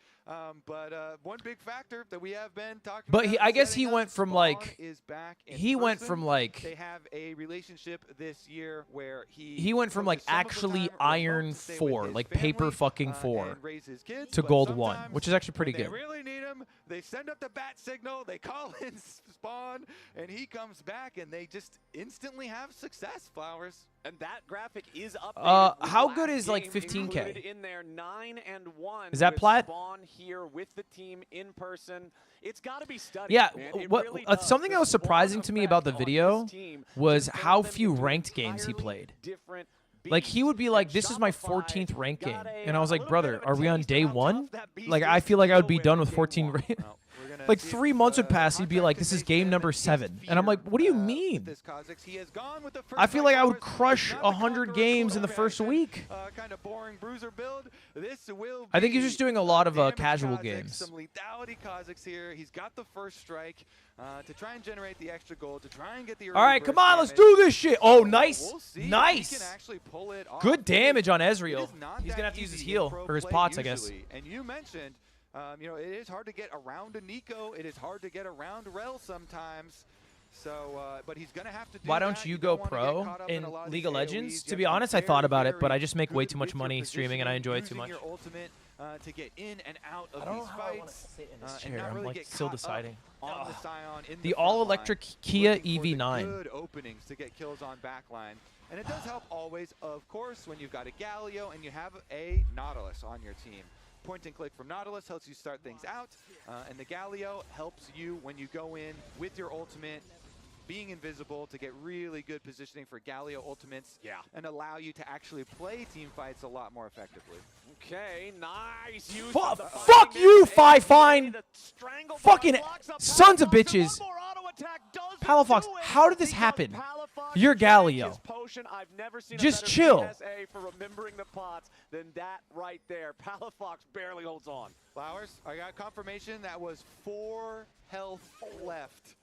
But one big factor that we have been talking But about. I guess he setting went up, from Spawn like is back in he went person. from like They have a relationship this year where he went from like focuses some of the actually time Iron remote to stay with 4, his like family, paper fucking 4 and raise his kids, to but gold 1, sometimes which is actually pretty when good. They really need him. They send up the bat signal. They call in Spawn, and he comes back, and they just instantly have success. Flowers. And that graphic is updated. How good is like 15K? In there 9-1. Is that with plat? Spawn here with the team in person. It's got to be studied. Yeah, man. It really does. something that was The surprising Spawn to me about the effect on video this team was just how turned them few into ranked games he entirely played. different Like, he would be like, "This is my 14th ranked game," and I was like, "Brother, are we on day 1?" Like, I feel like I would be done with 14 ranked. Like 3 months would pass, he'd be like, "This is game number 7," and I'm like, "What do you mean?" I feel like I would crush 100 games in the first week. Kind of boring bruiser build. This will I think he's just doing a lot of damage casual Kha'Zix, games. Some lethality Kha'Zix here. He's got the first strike to try and generate the extra gold, to try and get the. All right, come on, let's do this shit. Oh, nice, nice. Good damage on Ezreal. He's gonna have to use his heal or his pots, I guess. And you mentioned, you know, it is hard to get around a Nico. It is hard to get around Rel sometimes. So, but he's gonna have to do Why don't that. you go wanna get pro caught up in a lot of League these of Legends? AoEs. To You be have honest, to I be thought about it, very but I just make way good too much with your money streaming, and I enjoy it too positioning, much. using your ultimate to get in and out of I don't know these how I want to fights. sit in this And chair. not I'm really like get still caught up deciding. on the Scion in The the front all-electric line, Kia looking for the EV9. good openings to get kills on backline. And it does help always, of course, when you've got a Galio and you have a Nautilus on your team. Point and click from Nautilus helps you start things out, and the Galio helps you when you go in with your ultimate, being invisible to get really good positioning for Galio ultimates, and allow you to actually play team fights a lot more effectively. Okay, nice. Fuck you, Fine. Fucking sons of bitches. Palafox, how did this happen? You're Galio. Just chill. For remembering the pots, then that right there. Palafox barely holds on. Flowers, I got confirmation that was 4 health left.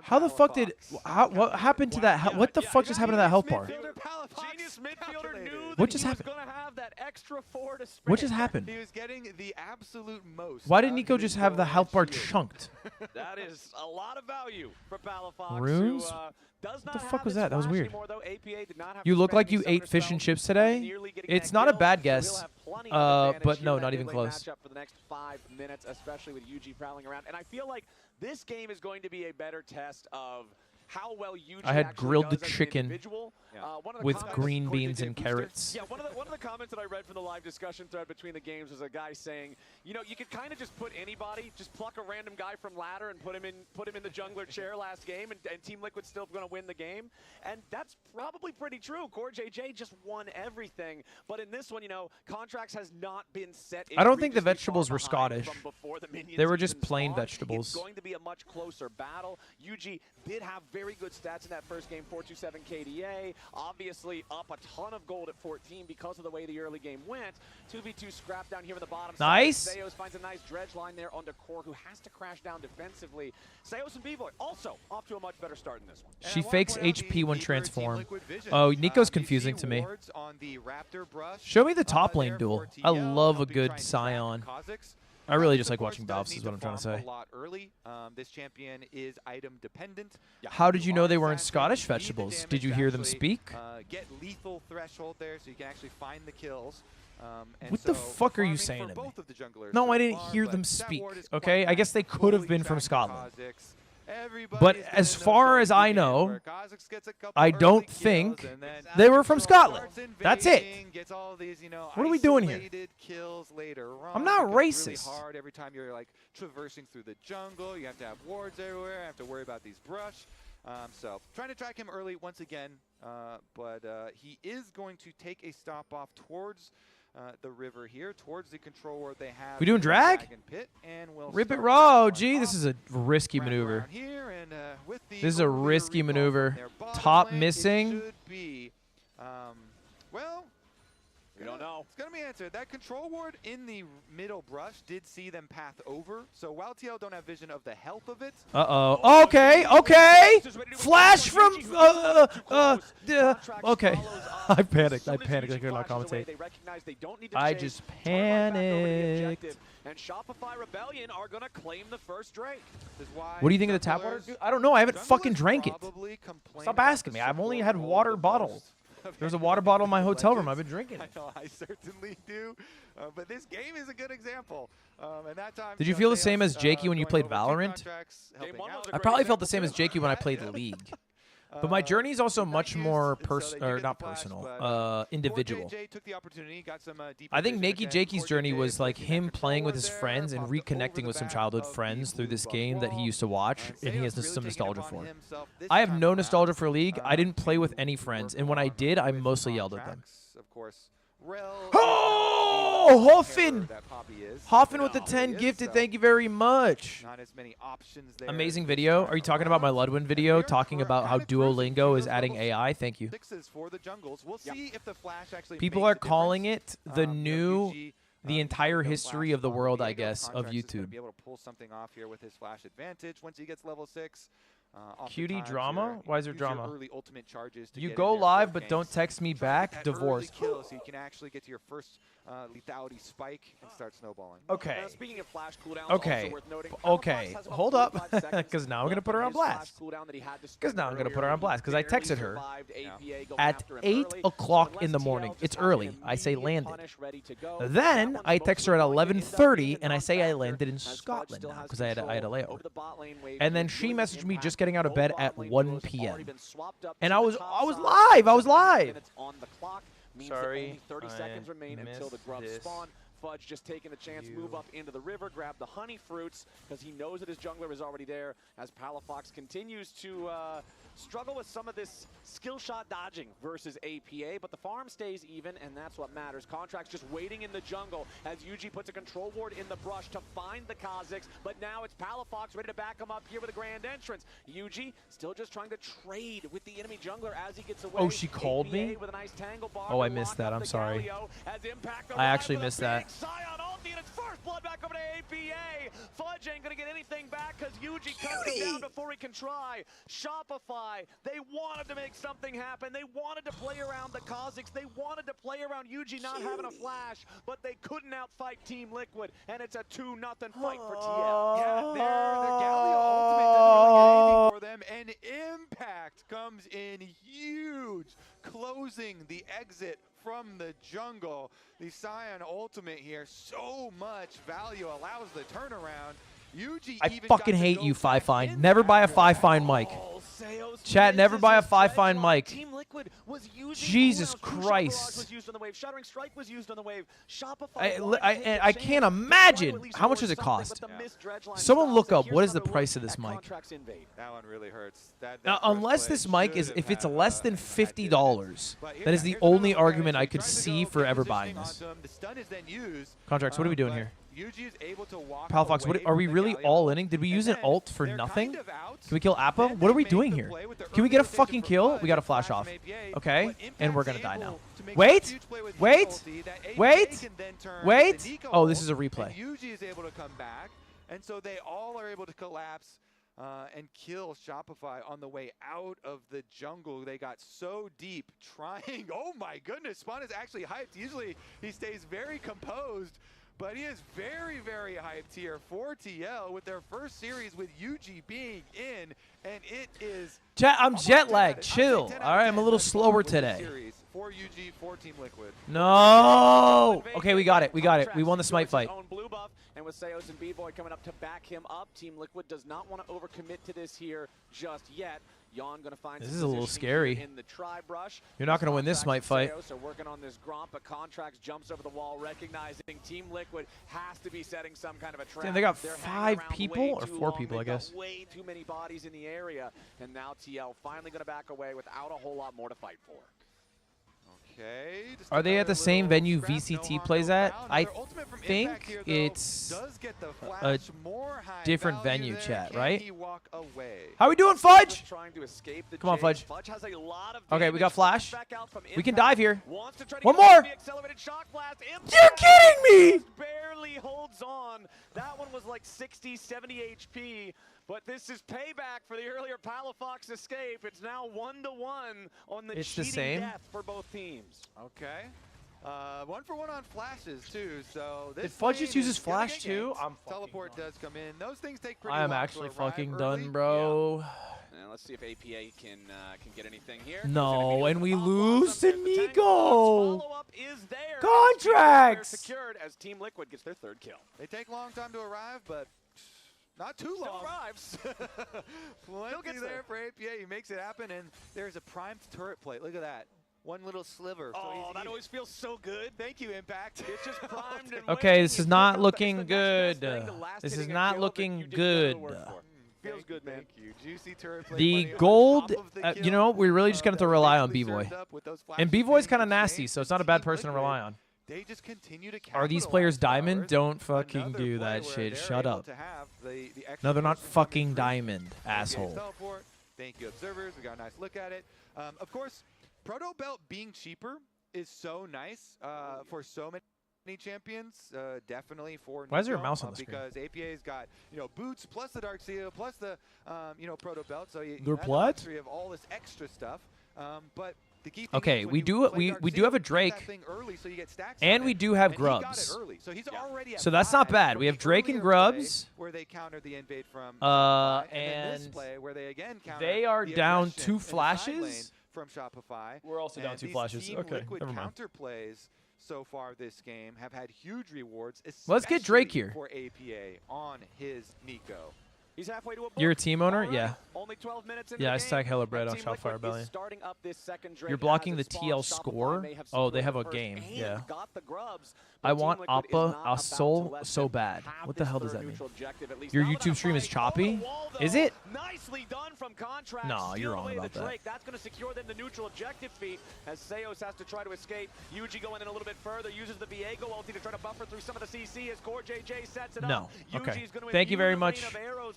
How the fuck did what happened to that? What the fuck just happened to that health bar? Genius midfielder knew What that just he happened? was going to have that extra 4 to spare. What just happened? He was getting the absolute most. Why did Nico just have the health bar chunked? That is a lot of value for Palafox. Runes? Who, does not What the fuck have was his that? That was flash weird. anymore, though. APA did not have You to look spend like any you summoner ate fish and spells, chips today. nearly getting It's that not a kill, bad so guess, he'll have plenty of advantage but no, here in not that even mid-lane close. matchup for the next 5 minutes, especially with UG prowling around. And I feel like this game is going to be a better test of how well UG I had actually grilled the does as an chicken individual. One of the with comments- green beans and carrots. Yeah, one of the comments that I read from the live discussion thread between the games was a guy saying, you know, you could kind of just put anybody, just pluck a random guy from ladder and put him in the jungler chair last game, and Team Liquid's still going to win the game. And that's probably pretty true. Core JJ just won everything, but in this one, you know, Contracts has not been set. I don't think the egregiously vegetables far were behind Scottish. from before the minions They were even just plain spawned. vegetables. It's going to be a much closer battle. UG did have very very good stats in that first game, 427 KDA. Obviously up a ton of gold at 14 because of the way the early game went. 2v2 scrap down here in the bottom. Nice. Seos finds a nice dredge line there onto Core, who has to crash down defensively. Seos and B-Boy also off to a much better start in this one. She fakes HP when transform. Oh, Nico's confusing to me. Show me the top lane duel. I love a good Scion. I really just like watching Valves is what I'm trying to say. This champion is item dependent. How did you know they weren't Scottish vegetables? Did you hear them speak? Get lethal threshold there so you can actually find the kills. What the fuck are you saying to me? No, I didn't hear them speak, okay? I guess they could have been from Scotland. But as far as I know, I don't think they were from Scotland. That's it. What are we doing here? I'm not racist. Every time you're like traversing through the jungle, you have to have wards everywhere. You have to worry about these brush. So trying to track him early once again, but he is going to take a stop off towards the river here, towards the control where they have. We doing drag? Pit, and we'll Rip it raw. Oh, gee, this is a risky maneuver. This is a risky maneuver. Top missing. Well, we don't know. It's going to be answered. That control ward in the middle brush did see them path over. So while TL don't have vision of the health of it. Uh-oh. Okay, okay. Flash from... okay. I panicked. I could not commentate. I just panicked. And Shopify Rebellion are going to claim the first Drake. What do you think of the tap water? Dude, I don't know. I haven't fucking drank it. Stop asking me. I've only had water bottles. There's a water bottle in my hotel room. I've been drinking it. I certainly do. But this game is a good example. And that time, did you feel the same as Jakey when you played Valorant? I probably felt the same as Jakey when I played League. But my journey is also much more individual. I think Naked Jakey's journey was like him playing with his friends and reconnecting with some childhood friends through this game that he used to watch, and he has some nostalgia for. I have no nostalgia for League. I didn't play with any friends, and when I did, I mostly yelled at them. Oh, Hoffin! Hoffin with the 10 gifted. Thank you very much. Amazing video. Are you talking about my Ludwin video, talking about how Duolingo is adding AI? Thank you. People are calling it the new, the entire history of the world, I guess, of YouTube. Be able to pull something off here with his flash advantage once he gets level 6. Cutie drama? Why is there drama? You go live, but don't text me back. Divorce. So you can actually get to your first lethality spike and start snowballing. Okay. Speaking of flash cooldowns, okay. also worth noting, okay. Hold up. Because now I'm going to put her on blast. Because now I'm going to put her on blast. Because I texted her at 8 o'clock in the morning. It's early. I say landed. Then I text her at 11:30 and I say I landed in Scotland now because I had a layover. And then she messaged me just getting out of bed at 1 p.m. And I was live. I was live. Sorry, 30 seconds remain until the grubs spawn. Fudge just taking the chance, move up into the river, grab the honey fruits, because he knows that his jungler is already there, as Palafox continues to struggle with some of this skill shot dodging versus APA, but the farm stays even, and that's what matters. Contract's just waiting in the jungle as Yuji puts a control ward in the brush to find the Kazakhs, but now it's Palafox ready to back him up here with a grand entrance. Yuji still just trying to trade with the enemy jungler as he gets away. Oh, she called me? With a nice tangle bar. Oh, I missed that. I'm sorry. I actually missed that. Scion ulti and it's first blood back over to APA. Fudge ain't gonna get anything back because Yuji cuts him down before he can try. Shopify, they wanted to make something happen. They wanted to play around the Kazakhs. They wanted to play around Yuji not having a flash, but they couldn't outfight Team Liquid, and it's a 2-0 fight for TL. Yeah, their Galio ultimate doesn't really get anything for them, and Impact comes in huge, closing the exit from the jungle. The Scion ultimate here, so much value, allows the turnaround. I fucking hate you, Fi-Fine. Never buy a Fi-Fine mic. Chat, never buy a Fi-Fine mic. Jesus Christ. I can't imagine. How much does it cost? Someone look up, what is the price of this mic? That one really hurts. Now, unless this mic is, if it's less than $50, that is the only argument I could see for ever buying this. Contracts, what are we doing here? Palafox, what are we really all inning? Did we use an ult for nothing? Can we kill Appa? What are we doing here? Can we get a fucking kill? We got to flash off. Okay, and we're going to die now. Wait! Wait! Wait! Wait! Oh, this is a replay. Yuji is able to come back, and so they all are able to collapse and kill Shopify on the way out of the jungle. They got so deep trying. Oh my goodness, Spawn is actually hyped. Usually he stays very composed, but he is very, very hyped here for TL with their first series with Yuji being in, and it is... Chat, I'm jet lagged. Chill. All right, I'm a little slower today. For UG, for Team Liquid. No! Okay, we got it. We got it. We won the smite fight. And with Seos and B-Boy coming up to back him up, Team Liquid does not want to overcommit to this here just yet. Yon gonna find this is a little scary. In the tri-brush. You're not going to win this smite fight. Seos are working on this Gromp, but Contracts jumps over the wall, recognizing Team Liquid has to be setting some kind of a trap. Damn, they got 5 people or 4 people, I guess. Way too many bodies in the area, and now TL finally going to back away without a whole lot more to fight for. Okay. Are they at the same venue VCT plays at? I think it's a different venue, chat, right? How are we doing, Fudge? Come on, Fudge. Okay, we got Flash. We can dive here. One more. You're kidding me! Barely holds on. That one was like 60, 70 HP. But this is payback for the earlier Palafox escape. It's now 1-1 on the cheating death for both teams. Okay. 1-for-1 on flashes too. So this Did Fudge just use his flash too? Teleport does come in. Those things take pretty I am long actually to arrive fucking early. done, bro. Yeah. And let's see if APA can get anything here. No, and we lose to Nico. Contracts. Secured as Team Liquid gets their 3rd kill. They take a long time to arrive, but not too long. Still arrives. Plenty there for APA. He makes it happen, and there's a primed turret plate. Look at that. One little sliver. Oh, that always feels so good. Thank you, Impact. It's just primed and okay, this is not looking good. This is not looking good. Feels good, man. Thank you. Juicy turret plate. The gold, you know, we're really just going to have to rely on B-Boy. And B-Boy's kind of nasty, so it's not a bad person to rely on. They just continue to Are these players diamond? Don't fucking do that shit. Shut up. No, they're not fucking diamond, asshole. Thank you, observers. We got a nice look at it. Of course, Proto Belt being cheaper is so nice for so many champions. Definitely for Why is there a mouse on the screen? Because APA's got boots plus the Dark Seal plus the Proto Belt. So you have what? You have all this extra stuff. But okay, we do have a Drake, and we do have Grubs. So that's not bad. We have Drake and Grubs, and they are down 2 flashes. From Shopify. We're also down 2 flashes. Okay, never mind. Counterplays so far this game have had huge rewards. Let's get Drake here. For APA on his Nico. He's halfway to a You're a team owner? right. Yeah. Only 12 minutes yeah, I stack hella bread on Shopify Rebellion. You're blocking the TL score? Oh, they have a game. Yeah. I want Appa so bad. What the hell does that mean? Your YouTube stream is choppy? Is it? Nicely done from Contracts. No, you're wrong about that. That's going to secure them the neutral objective feat as Seos has to try to escape. Yuji going in a little bit further, uses the Viego ulti to try to buffer through some of the CC as Core JJ sets it up. No. Okay. Thank you very much.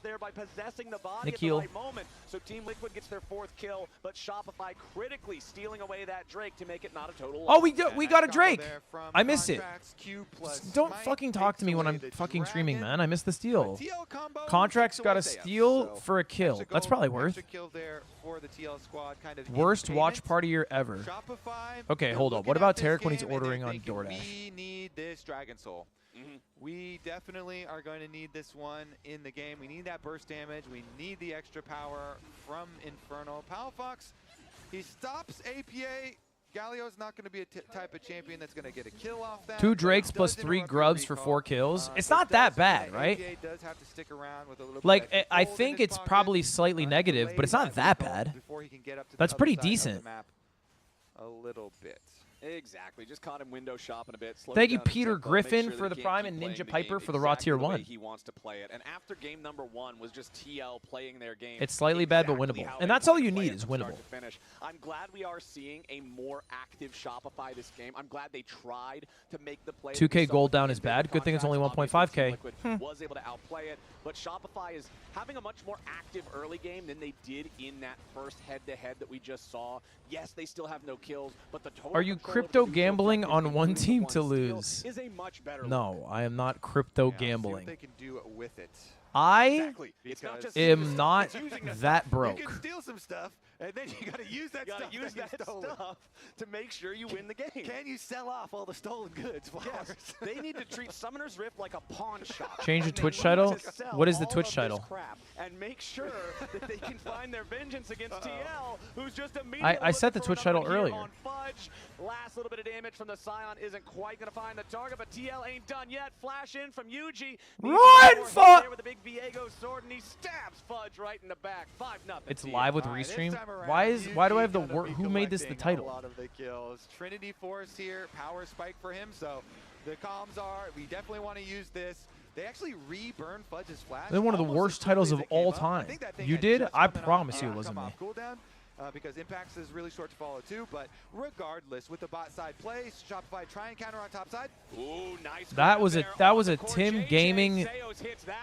There by possessing the body Nikhil. at the right moment. So Team Liquid gets their 4th kill, but Shopify critically stealing away that Drake to make it not a total loss. Oh, we got a Drake. I missed it. Don't fucking talk to me when I'm fucking streaming, man. I missed the steal. Contracts got a steal for a kill. That's probably worth. Worst watch party year ever. Okay, hold up. What about Tarek when he's ordering on DoorDash? We need this Dragon Soul. We definitely are going to need this one in the game. We need that burst damage. We need the extra power from Infernal. Palafox, he stops APA. Galio's not going to be a type of champion that's going to get a kill off that. 2 Drakes plus 3 Grubs for 4 kills. It's not that bad, right? APA does have to stick around with a little like, I think it's probably slightly negative, but it's not that bad. That's pretty decent. A little bit. Exactly. Just caught him window shopping a bit. Thank you, Peter Griffin, for the Prime and Ninja Piper for the Raw Tier 1. He wants to play it. And after game number 1 was just TL playing their game. It's slightly bad, but winnable. And that's all you need is winnable. I'm glad we are seeing a more active Shopify this game. I'm glad they tried to make the play. 2K gold down is bad. Good thing it's only 1.5K. Was able to outplay it, but Shopify is having a much more active early game than they did in that first head-to-head that we just saw. Yes, they still have no kills, but the total. Are you crypto gambling on one team to lose? Is a much better No, I am not crypto gambling. See what they can do with it. I am not that broke. You can steal some stuff, and then you got to use that stuff to make sure you win the game. Can you sell off all the stolen goods? Yes, they need to treat Summoner's Rift like a pawn shop. Change the Twitch title? What is the Twitch title? And make sure that they can find their vengeance against TL, who's just immediately I set the Twitch title earlier. On Fudge. Last little bit of damage from the Scion isn't quite going to find the target, but TL ain't done yet. Flash in from Yuji. Run, Fudge! With the big Viego sword, and he stabs Fudge right in the back. 5-0. It's live with Restream. Why do I have the who made this the title? A lot of the kills. Trinity Force here, power spike for him. So the comms are. We definitely want to use this. They actually re-burn Fudge's flash. They're one of the worst titles of all time. You did? I promise you it wasn't me. Because Impacts is really short to follow too, but regardless, with the bot side play, Shopify try and counter on top side. Ooh, nice. That was a Tim Gaming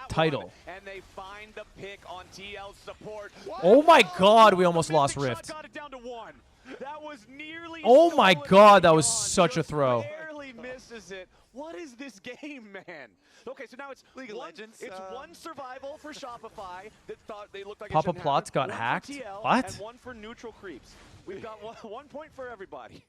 title. And they find the pick on TL's support. Oh my God, we almost lost Rift. Got it down to 1. That was nearly. Oh my God, that was such a throw. Barely misses it. What is this game, man? Okay, so now it's League of Legends. It's one survival for Shopify that thought they looked like Papa it Plots got one hacked. For TL What? And 1 for neutral creeps. We've got 1 point for everybody.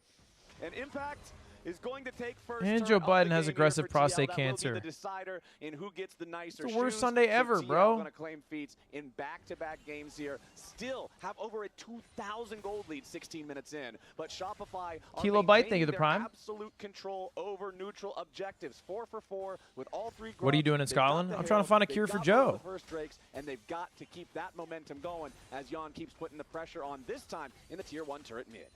And Impact is going to take first. And turn Joe of Biden the has game aggressive here for prostate TL. That will cancer. be the decider in who gets the nicer It's the worst shoes. Sunday So ever, TL bro. Gonna claim feats in back-to-back games here. Still have over a 2,000 gold lead 16 minutes in. But Shopify are Kilobyte, thank you, the maintaining Prime. their absolute control over neutral objectives. 4 for 4 with all 3. What are you doing in Scotland? I'm trying to find a cure for Joe. First Drakes, and they've got to keep that momentum going as Jan keeps putting the pressure on, this time in the tier 1 turret mid.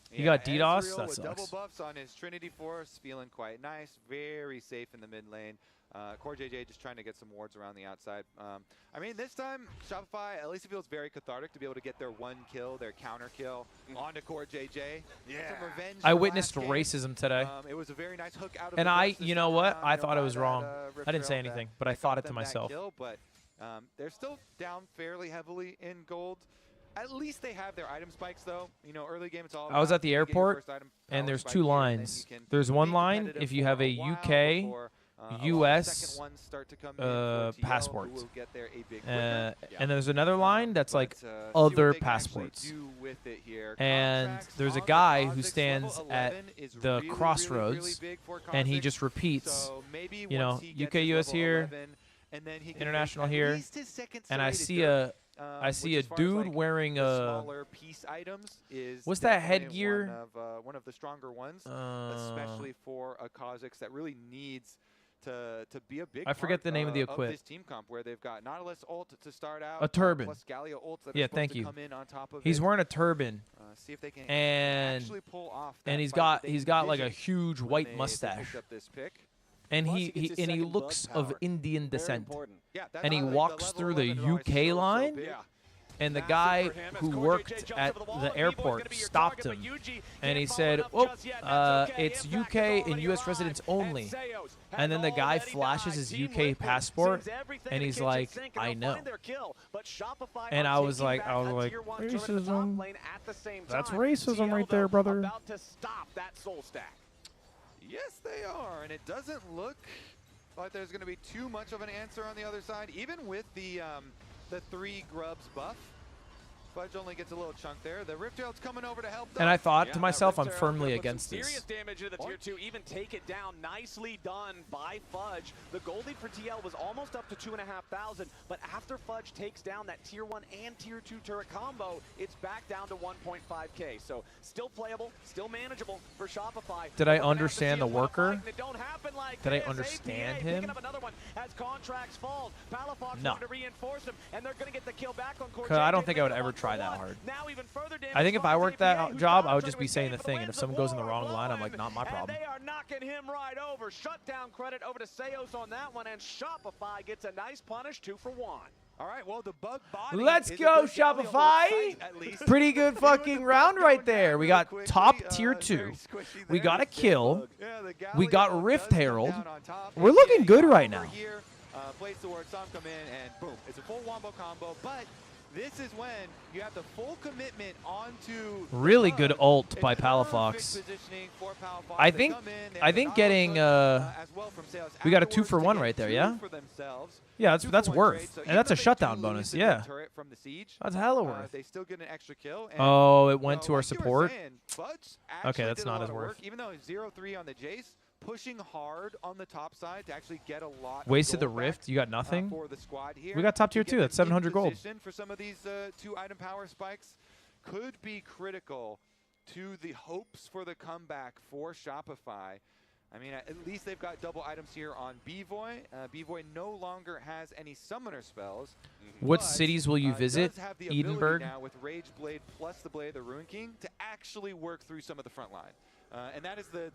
You got DDoS? Ezreal That with double sucks. buffs on his Trinity Force, feeling quite nice, very safe in the mid lane. Core JJ just trying to get some wards around the outside. I mean, this time, Shopify, at least it feels very cathartic to be able to get their 1 kill, their counter kill onto Core JJ. Yeah. Some revenge I from witnessed last game. racism today. It was a very nice hook out of And the you know what? I thought it was wrong. I didn't say anything, but I thought it to myself. Kill, but they're still down fairly heavily in gold. At least they have their item spikes, though. You know, early game, it's all I was about at the getting your airport, first item and power there's spike 2 here, and then lines. you can There's one be line competitive if you for have a while UK, before, US, second ones start to come in for TL, passport. who will get there a big quicker. And there's another line that's like But, see other what they can actually passports. do with it here. And Contracts there's a on the guy who Kha'Zix stands level at 11 is the really, crossroads, really big for and he Kha'Zix. just repeats, So maybe you know, once he gets UK, his US level here, 11, and then he can international make at here, least his second and I serrated see dirt. I see a Which as far as, dude like, wearing the a smaller piece items is what's that definitely headgear? one of the stronger ones, especially for a Kha'Zix that really needs to be a big I forget part, the name of the this equip. team comp where they've got Nautilus ult to start out, A turban. plus Galio ults that Yeah, are supposed thank to you. come in on top of He's it. wearing a turban, See if they can and actually pull off and that he's fight got that they like a envisioned huge when white they mustache, picked up this pick. and Plus, he he gets his and he second looks blood of power. Indian Very descent. important. Yeah, that's And he the walks level through the 11 is always UK line? big. Yeah. And the Massive guy for him as who Core worked JJ jumps at over the wall, the and Evo's gonna airport be your stopped target, him, but Yuji and he can't said, follow up "Oh, just yet. That's okay. it's Impact UK has and already US arrived, residents and only." Zeus And then the has guy already flashes died. his Team UK Liquid passport, sends everything and in he's the like, kitchen sink to "I find know." their kill, but Shopify And are I was taking like, back a tier 1 turret in the top racism. lane at the same That's time. racism TL, right there, though, brother. About to stop that soul stack. Yes, they are, and it doesn't look like there's going to be too much of an answer on the other side, even with the 3 grubs buff. Fudge only gets a little chunk there. The Rift Herald's coming over to help them. And I thought to Yeah, myself, that I'm Rift Herald firmly put some against serious this. damage into the tier 2, even take it down. Nicely done by Fudge. The gold lead for TL was almost up to 2,500, but after Fudge takes down that tier 1 and tier 2 turret combo, it's back down to 1.5k. So still playable, still manageable for Shopify. Did I We're gonna have to understand see the us win a worker? fight, and it don't happen like Did I this. understand APA him? picking up another one as contracts fall. Palafox No. wanted to reinforce him, and they're going to get the kill back on Core 'Cause I don't JJ. think I would Makes ever them trust try that hard. Now even further damage I think if I finds worked APA, that who's job, got I would a just be saying the for thing. win, And if the someone goes in the war wrong line, I'm Lwin. like, not my problem. And they are knocking him right over. Shutdown credit over to Seos on that one, and Shopify gets a nice punish, 2 for 1. All right, well, the bug body Let's is a go, good Galio hold Shopify. tight, at least. Pretty good fucking round right there. We got top tier 2. We got a kill. We got Rift Herald. We're looking good right now. Place the word, some come in, and boom, it's a full wombo combo. But this is when you have the full commitment onto. Really good ult by Palafox. I think getting we got a 2 for 1 right there, yeah? Yeah, that's worth. And that's a shutdown bonus, yeah. That's hella worth. They still get an extra kill. And, Oh, it went to our like you were support. saying, Bud's Okay, actually that's did a not lot as of worth. work, even though he's 0-3 on the Jace, pushing hard on the top side to actually get a lot of Wasted the gold Rift. back, You got nothing. for the squad here. We got top tier To 2. get That's them in 700 gold. position for some of these 2-item power spikes could be critical to the hopes for the comeback for Shopify. I mean, at least they've got double items here on B-Voy. B-Voy no longer has any summoner spells. What but, cities will you visit? does have the ability Edinburgh? now with Rage Blade plus the Blade of the Ruin King to actually work through some of the front line. And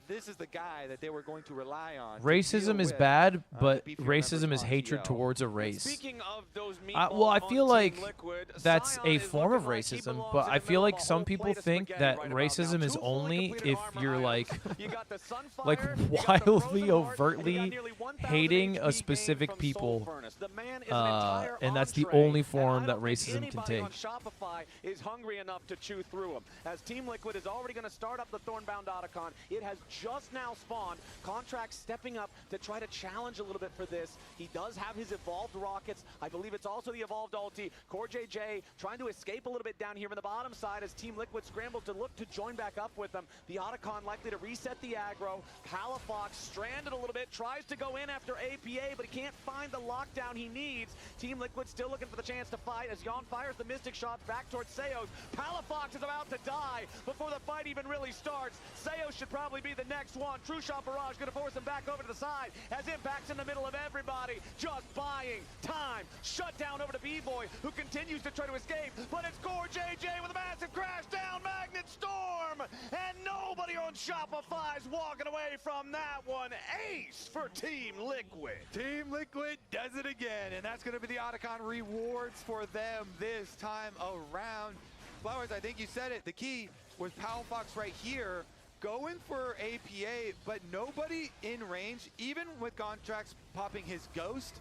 this is the guy that they were going to rely on. Racism is bad, but racism is hatred towards a race. Speaking of those Well, I feel like Liquid, that's Sion a is form of looking like he racism, belongs but in I the feel middle like of a some whole people plate of think spaghetti that right about racism now. is Two fully only completed if armor you're items. like You got the Sunfire, like you got the wildly, Frozen Heart, overtly and you got nearly 1,000 hating HP a gained specific from people, Soul Furnace. The man is an entire and that's the entree, only form and I that don't think racism can anybody take. on Shopify is hungry enough to chew through them. As Team Liquid is already going to start up the Thornbound Otacon, it has just now spawned. Contract stepping up to try to challenge a little bit for this. He does have his evolved rockets. I believe it's also the evolved ulti. Core JJ trying to escape a little bit down here in the bottom side as Team Liquid scrambles to look to join back up with them. The Otacon likely to reset the aggro. Palafox stranded a little bit, tries to go in after APA, but he can't find the lockdown he needs. Team Liquid still looking for the chance to fight as Yon fires the Mystic shots back towards Seos. Palafox is about to die before the fight even really starts. Seos should probably be the next one. True Shot Barrage going to force him back over to the side as Impact's in the middle of everybody, just buying time. Shut down over to B-Boy, who continues to try to escape, but it's Core JJ with a massive crash down, Magnet Storm, and nobody on Shopify's walking away from that one. Ace for Team Liquid. Team Liquid does it again, and that's going to be the Otacon rewards for them this time around. Flowers, I think you said it. The key was Palafox right here, going for APA, but nobody in range, even with Contracts popping his Ghost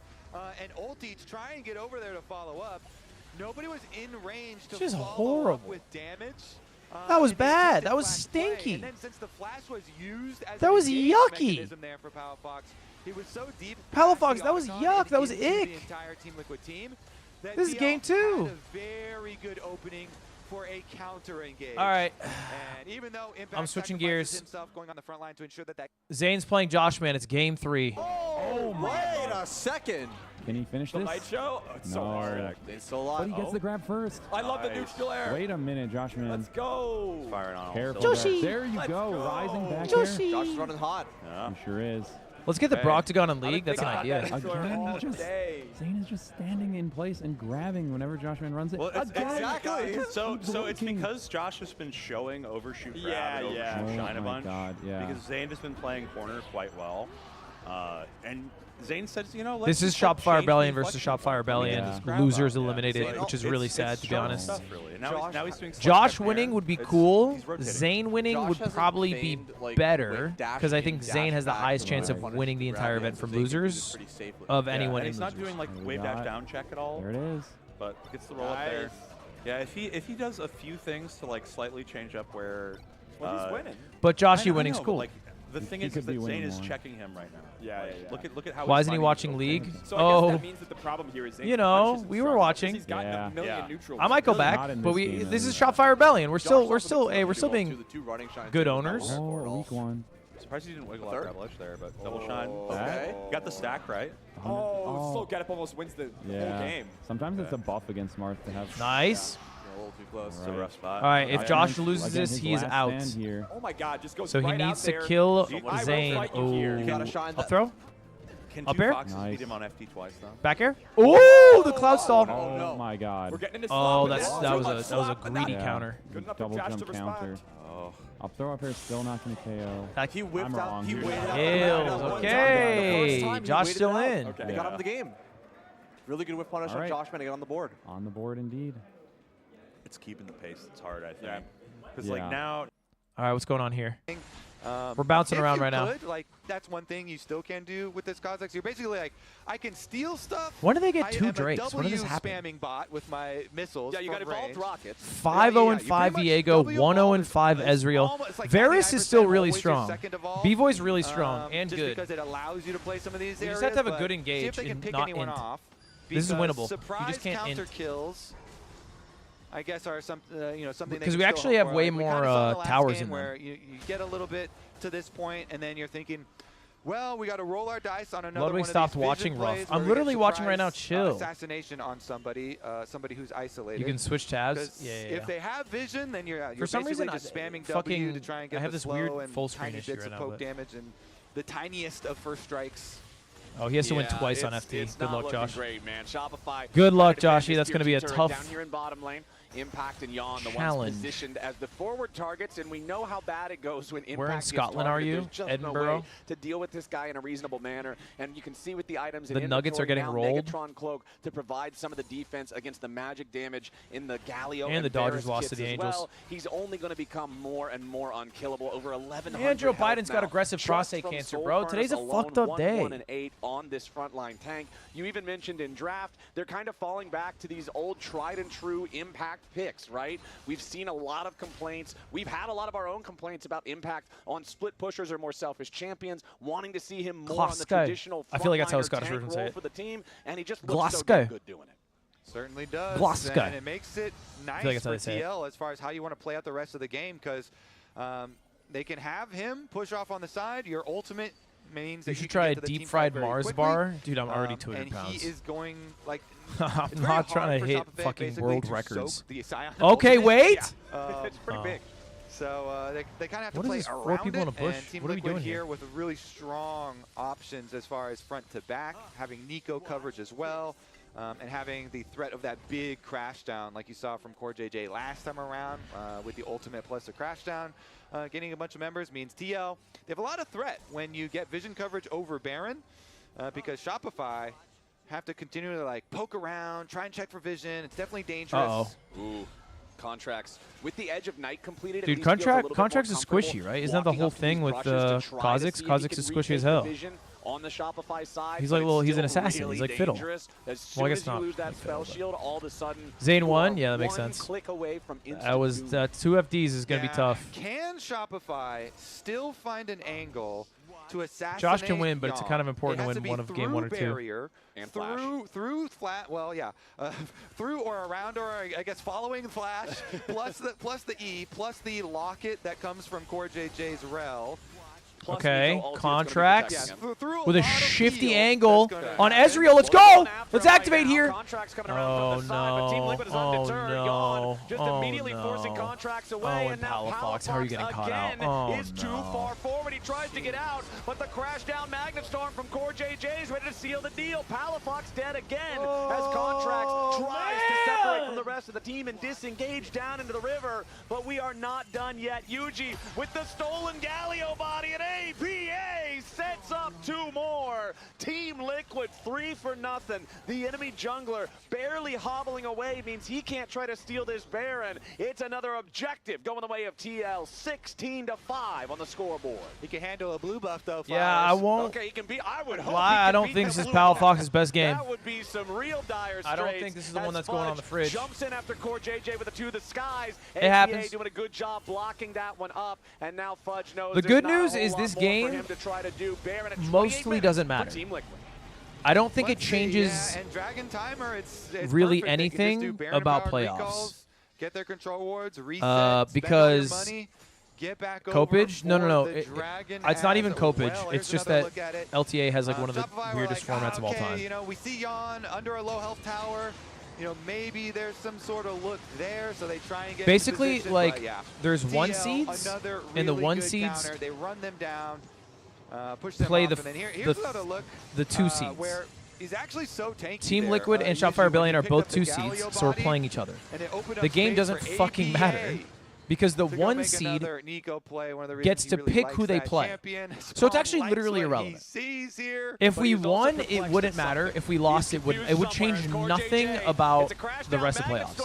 and ulti to try and get over there to follow up. Nobody was in range to This is follow horrible. up with damage. That was and they bad. used That was flash play. stinky. And then since the flash was used as That an was engage yucky. mechanism there for Palafox, he was so deep. Palafox, past the that was Otacon yuck. and That was into the ick. entire Team Liquid team, that This is DL game 2. had a very good opening for a counter engage. All right. And even though Impact I'm switching sacrifices gears. himself going on the front line to ensure that Zane's playing Josh, man. It's game 3. Oh, wait a second. Can he finish The this? night show? Oh, it's so No. hard. It's so lot. But he gets the grab first. I love the neutral air. Wait a minute, Josh, man. Let's go. Firing on all Careful. cylinders. Joshi. There you Let's go. go. Rising back Joshi. there. Josh is running hot. He sure is. Let's get the Hey, Broctagon in I've been League. That's an thinking about idea. that neutral air Again, all just- day. Zane is just standing in place and grabbing whenever Joshman runs it. Well, it's, Again. exactly. Just So keep it's looking. because Josh has been showing overshoot grab Yeah, and overshoot yeah. shine Oh a my bunch. God, yeah. Because Zane has been playing corner quite well. And Zane says, you know, let's This is just, like, Shopify change the Rebellion versus inflection Shopify point. Rebellion. Yeah. Grab Losers up. eliminated, So which is it's- really it's sad, to be showing honest. stuff, really. Now he's doing Josh select winning there. would be It's- cool. he's rotating. Zane winning Josh would hasn't probably be feigned, like, better quick dash because I in, think dash Zane has the back highest to chance of punish winning the grab entire in, event so from Zane can do this losers pretty safely. of Yeah, anyone and in he's not losers. doing like We wave got dash it. down check at all, There it is. but gets the roll up there. Nice. Yeah, if he does a few things to like slightly change up where. Well, he's winning. But I Joshy know, winning's but, cool. like the thing He is could that be Zane winning is more. checking him right now. Yeah, Like, yeah, yeah. Look at how. Why he's isn't he finding watching those League? openings. So I guess Oh, that means that the problem here is Zane's You know, punches and we were strikes, watching. He's gotten Yeah. a million Yeah. neutrals. I might go Not back, in but this we game, this is anyway. Shopify Rebellion. We're Josh still also being to the two running shines good too, owners. that Oh, were all- weak one. Surprised he didn't wiggle out Third? that ledge there, but double shine. Okay. Got the stack right. Oh, slow get up almost wins the whole Yeah. game. Sometimes it's a buff against Marth to have. Nice. A little too close. It's a rough spot. All right, if Again, Josh loses again, this, his he is last out. stand Here. Oh my God, just goes So he right needs out to there. kill I will Zane. fight you here. Ooh. You gotta shine Up that. throw? Can Up two air? Foxes Nice. beat him on FT twice, though? Back air. Oh, the cloud stall. Oh, no. my God. We're getting into Oh, slop, and that this was is a slop, but greedy not- counter. Good enough Double for Josh jump to counter. respond. Oh. Up throw up air still not going to KO. Like, He whipped I'm out. wrong, He dude. waited out. Hills, The first okay. time he Josh waited still it out. in. Okay. They got Yeah. him the game. Really good whip punish All on right. Josh, man, to get on the board. On the board indeed. It's keeping the pace. It's hard, I think. Yeah. Because, Yeah. like, now All right, what's going on here? We're bouncing around right now. Like, that's one thing you still can do with this Kha'Zix. You're basically like, I can steal stuff. When do they get I two am Drakes? a When did W this happen? spamming bot with my missiles. Yeah, you got from evolved range. rockets. 5-0 and you 5 pretty much Viego, W 1-0 and always- 5 it's Ezreal. almost- it's like Varus is still 99% really always your strong. second evolve, B-Boy's really strong and just good. because it allows you to play some of these You areas. just have to have a but good see if engage they can and pick not anyone int. off. This is because winnable. You Surprise just can't counter int. kills, I guess, are some something Because they we can actually still have hope for. way Like, we more, kinda saw in the last towers game in them. where you get a little bit to this point, and then you're thinking, well, we got to roll our dice on another Ludwig one of stopped these vision watching Rough. plays I'm where we get literally watching right now. surprise, Chill. assassination on somebody who's isolated. You can switch tabs. 'Cause Yeah, if they have vision, then you're For some basically reason, just spamming fucking- W to try and get I have the this slow weird and full screen tiny issue bits right of now, poke but- damage and the tiniest of first strikes. Oh, he has to win Yeah, twice on it's- FT. it's Good not luck, looking Josh. Great, man. Shopify. Good luck, trying to defend Joshy. That's this going to be a tier two tough turret down here in bottom lane. Impact and Yawn, the challenge. ones positioned as the forward targets, and we know how bad it goes when Impact Where in gets Scotland are targeted. you? There's just Edinburgh? no way to deal with this guy in a reasonable manner, and you can see with the items in The Nuggets are inventory getting now, rolled. Megatron Cloak to provide some of the defense against the magic damage in the Galio And the Dodgers Varus lost to kits the as Angels. well. He's only going to become more and more unkillable. Over 1,100 Andrew health Biden's got now. aggressive Just prostate from cancer, Soul bro. Furnace Today's a alone, fucked up 1, day. 1 and 8 on this frontline tank. You even mentioned in draft, they're kind of falling back to these old tried and true Impact picks, right? We've seen a lot of complaints. We've had a lot of our own complaints about Impact on split pushers or more selfish champions, wanting to see him more on the Glasgow. traditional I feel like that's how a frontliner Scottish tank person would say role it. for the team, and he just looks so Glasgow. damn good doing it. Certainly does. Glasgow. And it makes it nice that's how for they say it. TL as far as how you want to play out the rest of the game, because they can have him push off on the side. Your ultimate means that You should can try get a to the team deep fight fried very Mars quickly. bar. Dude, I'm already And 200 pounds. he is going, like, I'm it's very not trying hard to for hit Shopify fucking basically world to records. soak the Scion Okay, ultimate. wait. It's pretty Oh. big. So they kind of have to What is play this, 4 around people it, in a bush? and Team What are we Liquid doing here here? with really strong options as far as front to back, having Nico coverage as well, and having the threat of that big crash down like you saw from Core JJ last time around with the ultimate plus the crash down. Getting a bunch of members means TL. They have a lot of threat when you get vision coverage over Baron because Shopify have to continue to like poke around, try and check for vision. It's definitely dangerous. Uh-oh. Ooh, contracts. With the Edge of Night completed, Dude, contracts is squishy, right? Isn't that the whole thing with Kha'Zix? Kha'Zix is squishy as hell. On the Shopify side, He's but like it's little- he's an still assassin. really He's like Fiddle. dangerous. As Well, I soon guess as you not lose that like spell Fiddle, shield, all of a sudden, Zane you won? are Yeah, that makes one sense. click away from instant That was doom. 2 FDs is gonna be Yeah. tough. Can Shopify still find an angle to assassinate Josh can win, but it's Yawn? kind of important It to has win be one of game 1 or 2. Barrier, And Flash. through flat. Well, yeah, through or around, or I guess following Flash, plus the E, plus the locket that comes from Core JJ's rel. Plus Okay, Nico ultimate's gonna be contracts. protecting him. Through With a lot of shifty heal angle that's gonna on happen. Ezreal. Let's Well, go! going after Let's him right activate now. here. Contracts coming around Oh, from the side, but Team no. Liquid is Oh, undeterred. no. Yawn just Oh, immediately forcing no. contracts away, Oh, and and now Palafox, how are you getting caught out? again Oh, is too no. far forward. He tries to get out, but the crash down Magnet Storm from Core JJ is ready to seal the deal. Palafox dead again as Contracts tries to separate from the rest of the team and disengage down into the river, but we are not done yet. Yuji with the stolen Galio body, and APA sets up 2 more. Team Liquid 3 for nothing. The enemy jungler barely hobbling away means he can't try to steal this Baron. It's another objective going the way of TL, 16-5 on the scoreboard. He can handle a blue buff though. Yeah, I Flowers. won't. Okay, he can be. I would hope. Well, he I can don't beat think the this is blue buff. Palafox's best game. That would be some real dire straits. I don't think this is the one as that's going on the Fudge fridge. Jumps in after Core JJ with a 2 to the skies. It happens. doing a good job blocking that one up, and now Fudge knows The there's good not a news whole is lot this more game for him to try to do. Baron at 28 mostly minutes doesn't for matter. Team Liquid. I don't think it Let's see, changes yeah, and Dragon Timer, it's really perfect. They can just do anything Baron about powered playoffs. recalls, get their control wards, reset, because spend all your money, get back Copage? over No. for the Dragon It's not as even Copage. well. It's Here's just another that look at it. LTA has like one of the Shopify were weirdest like, formats of all okay, time. You know, we see Yawn under a low health tower. You know, maybe there's some sort of look there, so they try and get into Basically, position, like, but yeah. there's TL, 1 seeds, another and the really 1 good seeds counter. They run them down. push them play off. And then here's another look. the 2 seeds. Where he's actually so tanky Team there. Liquid and Usually Shotfire when Billion you are picked both up the 2 Galio seeds, so we're body, playing each other. and it opened up The game space doesn't for fucking APA matter because the to go 1 make seed another Nico play, one of the gets reasons he to really pick likes who they that play. champion. So it's Spawn actually likes literally what irrelevant. he sees here, If but we he's also won, it perplexed wouldn't at matter. something. If we lost, it wouldn't. It would change nothing about the rest of playoffs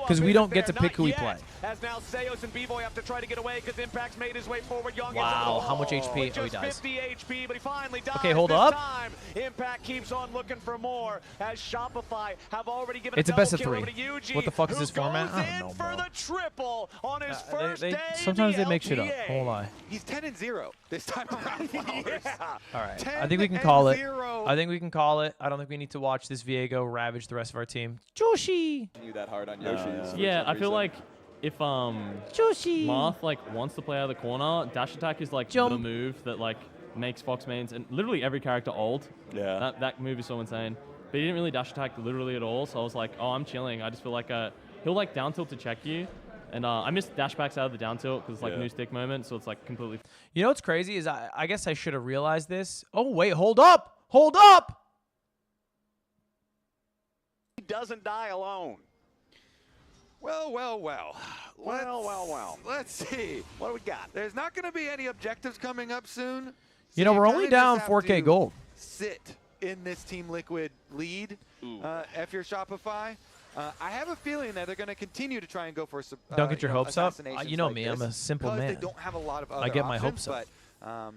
because we don't get to pick who we play. As now Seos and B-Boy have to try to get away because Impact's made his way forward. Young Wow, how much HP? With Oh, he just dies. 50 HP, but he finally dies. Okay, hold this up. Time. Impact keeps on looking for more as Shopify have already given It's a double best of kill 3. over to Yuji, What the fuck is who this format? goes I don't in know, for bro. the triple on his first day Sometimes in they make shit up. LPA. Won't lie. He's 10-0 this time around. Yeah. All right, I think we can call it. 10-0. I think we can call it. I don't think we need to watch this Viego ravage the rest of our team. Joshi. You that hard on Yoshi. Yeah, I feel like if Joshi. Marth like wants to play out of the corner, dash attack is like Jump. the move that like makes Fox mains and literally every character old. Yeah. That move is so insane. But he didn't really dash attack literally at all, so I was like, oh, I'm chilling. I just feel like he'll like down tilt to check you. And I missed dash backs out of the down tilt because it's like Yeah. new stick moment, so it's like completely. You know what's crazy is I guess I should have realized this. Oh wait, hold up, hold up. He doesn't die alone. Well. Well. Let's see. What do we got? There's not going to be any objectives coming up soon. You know, we're only kinda down just have 4K to gold. Sit in this Team Liquid lead. If you're Shopify, I have a feeling that they're going to continue to try and go for Don't get your hopes up. assassinations You know like me, I'm this a simple because man. They don't have a lot of other I get my options, hopes up. But,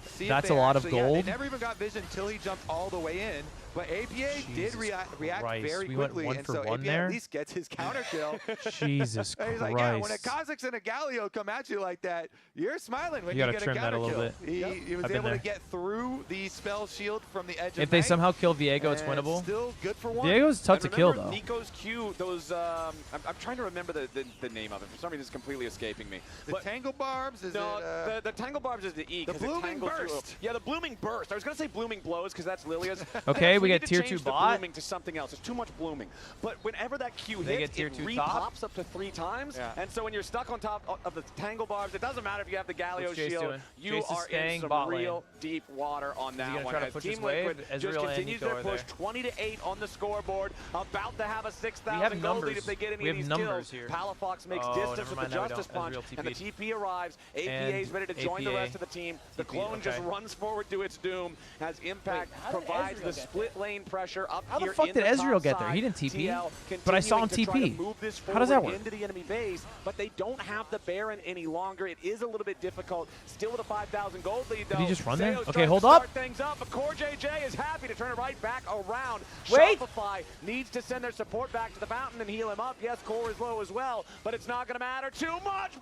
see if That's they a lot of actually- yeah, gold. they never even got vision until he jumped all the way in. But APA did Jesus react Christ. very We went quickly, 1 and for so 1 APA there? at least gets his counter kill. Jesus And he's Christ. like, yeah, when a Kha'Zix and a Galio come at you like that, you're smiling when You you gotta get trim a that a counter little kill. bit. He was I've been able to there. get through the spell shield from the edge If of they night, somehow kill Viego, it's and winnable. Still good for one. Viego's tough And to kill remember though. Nico's Q, those, I'm trying to remember the name of it. For some reason, it's completely escaping me. The Tangle Barbs, is No, it? the Tangle Barbs is the E. The 'cause it Blooming tangles through- Burst. Yeah, the Blooming Burst. I was going to say Blooming Blows because that's Lilia's. Okay, we need get to tier change 2 the bot. Blooming to something else. It's too much blooming. But whenever that Q They hits, get tier it 2 re-pops top. up to 3 times. Yeah. And so when you're stuck on top of the Tangle Barbs, it doesn't matter if you have the Galio What's Jace shield. doing? You Jace is are in staying some bot lane. real deep water on that gonna one. try to As push Team his wave? Liquid just Ezreal and continues Nico their are push, there. 20-8 on the scoreboard. About to have a 6,000 have gold numbers. lead if they get any We of have these numbers kills. here. Palafox makes Oh, distance never with mind, the now we Justice don't. Punch, Ezreal and the TP'd. TP arrives. APA is And ready to join the APA. rest of the team. The TP, clone just okay. runs forward to its doom as Impact Wait, how did provides Ezreal the get split lane pressure up How the here fuck in did the Ezreal top get there? He side. didn't TP, TL but I saw him continuing to try to TP. move this How does that forward work? into the enemy base, but they don't have the Baron any longer. It is a little bit difficult. Still with a 5,000 gold lead, though. Did he just run there? Seo's Okay, trying to hold start up. things up, but Core JJ is happy to turn it right back around. Wait. Shopify needs to send their support back to the fountain and heal him up. Yes, Core is low as well, but it's not going to matter too much.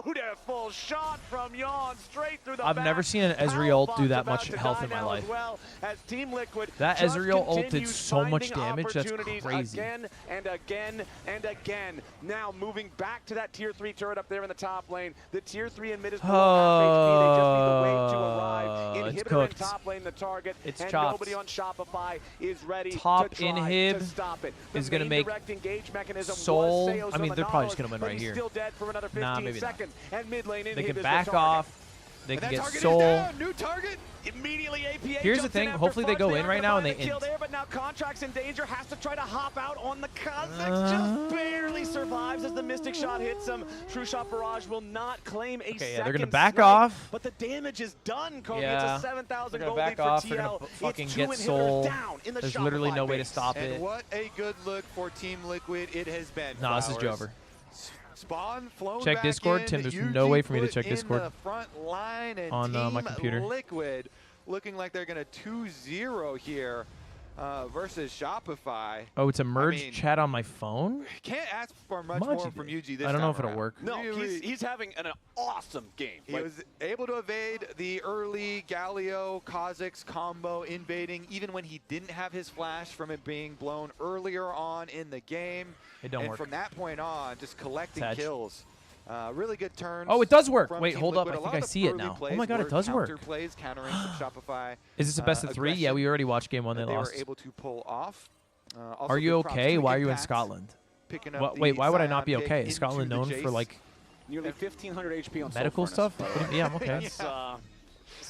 Beautiful shot from Yawn straight through the I've back. never seen an Ezreal ult do that Palafox much about to health die in my now life. as well, as Team Liquid That just Ezreal ult did continues so much finding damage, that's opportunities crazy. Again and again and again. Now moving back to that tier 3 turret up there in the top lane. The tier 3 in mid is below half HP. They just need the wave to arrive. It's Inhibitor cooked. in top lane, the target. It's and chopped. nobody on Shopify is ready Top to try inhib to stop it. is The gonna main make direct engage mechanism Soul- was Seos I mean, on they're the probably just Nautilus, gonna win but right he's here. still dead for another 15 Nah, maybe not. seconds. And mid lane They inhib can is back the target. off. They And can that get target Soul. is down. New target. Immediately APA Here's the jumps thing, in after hopefully they Fudge. go in aren't right gonna now and find they the kill int. there, but now Contract's in danger, has to try to hop out on the Kha'Zix. Just barely survives as the Mystic Shot hits him. True Shot Barrage will not claim a Okay, yeah, second they're gonna back snipe, off. but the damage is done, Kobe. Yeah, It's a 7,000 they're gonna gold back lead for off. They're TL. gonna fucking It's get 2 inhibitors Soul. down in the There's literally Shopify no way to base. stop And it. what a good look for Team Liquid it has been. Nah, this is Flowers. Jover. Spawn flown Check back Discord. in. Tim, there's UG no way for me to put check in Discord the front line, and on, Team my computer. Liquid looking like they're going to 2-0 here versus Shopify. Oh, it's a merge mean, chat on my phone? Can't ask for much Maji more did. from UG this I don't know time if it'll around. work. No, Really, he's having an awesome game. he was able to evade the early Galio Kha'Zix combo invading, even when he didn't have his flash from it being blown earlier on in the game. It don't and work. from that point on, just collecting Tag. kills. Really good turns. Oh, it does work. from Wait, Team hold up. Liquid. I A think lot I of the see it early now. Oh plays my god, were it does counter work. plays countering some Shopify. Is this a best of 3? Yeah, aggression we already watched game 1. They that they were lost. able to pull off. Also Are you good props okay? to Why are you in Impact, Scotland? picking up Wait, the why would I Scion not be pick okay? Is into Scotland the known for Jace. like Nearly 1,500 HP on medical Soul stuff? Furnace, by the way. Yeah, I'm okay. It's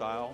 style.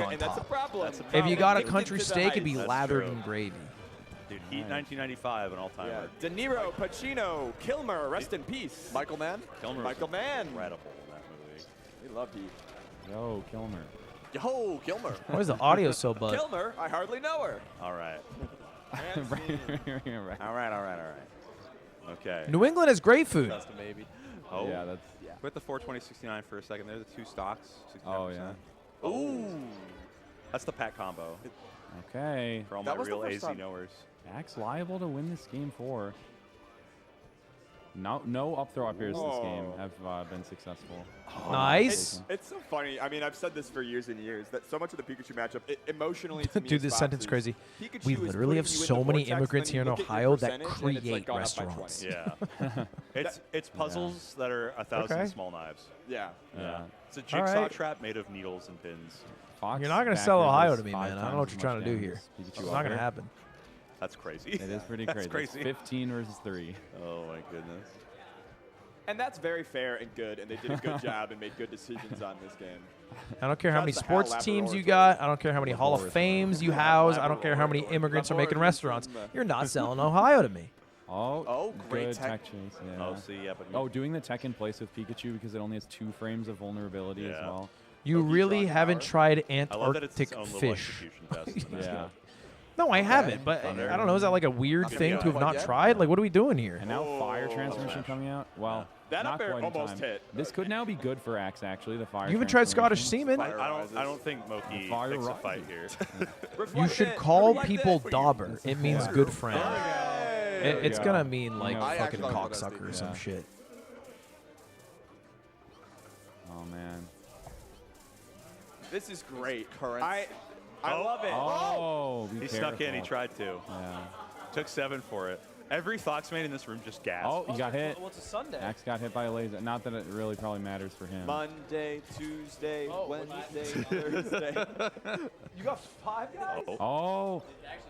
on and that's a top. problem. If you got a That's country Into the steak, it'd be heights. That's lathered true. in gravy. Dude, Heat 1995, an all-timer. Yeah. De Niro, Pacino, Kilmer, rest in peace. Michael Mann? Kilmer Michael Mann. incredible in that movie. We love Heat. Yo, Kilmer. Yo, Kilmer. Why is the audio so bad? Kilmer, I hardly know her. All right. Right. All right. Okay. New England has great food. That's a maybe. Oh. Yeah, that's. Put the 420-69 for a second. They're the two stocks. 69%. Oh, yeah. Ooh. That's the Pat combo. Okay. For all my That was the real first AZ time. knowers. Axe liable to win this game 4. No up throw up airs this game have been successful. Nice. It's so funny. I mean, I've said this for years and years that so much of the Pikachu matchup, emotionally to me, Dude, is this sentence boxes. crazy. Pikachu We is literally have putting you in so the many vortex, immigrants then here in you look at your Ohio that percentage, and it's, like, create gone up by restaurants. 20. Yeah. it's puzzles that are 1,000 Okay. small knives. Yeah. Yeah. It's a jigsaw right. trap made of needles and pins. Fox You're not going to back sell air Ohio does to me, 5 man. I don't know what times you're as trying to much do here. damage as Pikachu It's not going up to air. happen. That's crazy. It is pretty That's crazy. It's crazy. 15 versus 3. Oh my goodness. And that's very fair and good, and they did a good job and made good decisions on this game. I don't care how many Shouts to Hal sports teams you Laboratory. got. I don't care how many Hall of Fames you house. I don't care how many Laboratory. immigrants are making Laboratory. restaurants. You're not selling Ohio to me. Oh, great good tech. tech chase. Yeah. Oh, see, yeah, but Oh, doing the tech in place with Pikachu because it only has 2 frames of vulnerability as Yeah. well. You Loki really drawing haven't power. tried I love that it's Antarctic its own little fish. execution test. and that's Yeah. good. No, I haven't, but Thunder. I don't know. Is that like a weird Not thing yet. to have Not not yet. tried? Like, what are we doing here? And now fire Oh, transmission smash. coming out. Well, That not up air quite in almost time. hit. This could now be good for Axe, actually, the fire You haven't tried Scottish transformation. Seaman? I don't think Moki Fire picks a rising. fight here. You Reflect should it. call Reflect people it. dauber. It means good friend. There we It's go. gonna mean like know, I fucking actually thought it was cocksucker or some yeah. shit. Oh, man. This is great. Currents. I love it. Oh, be He snuck in. He careful. tried to. Yeah. Took 7 for it. Every Foxman in this room just gasped. Oh, he got hit. What's a Sunday? Axe got hit by a laser. Not that it really probably matters for him. Monday, Tuesday, Oh, Wednesday, Thursday. You got 5 guys? Oh,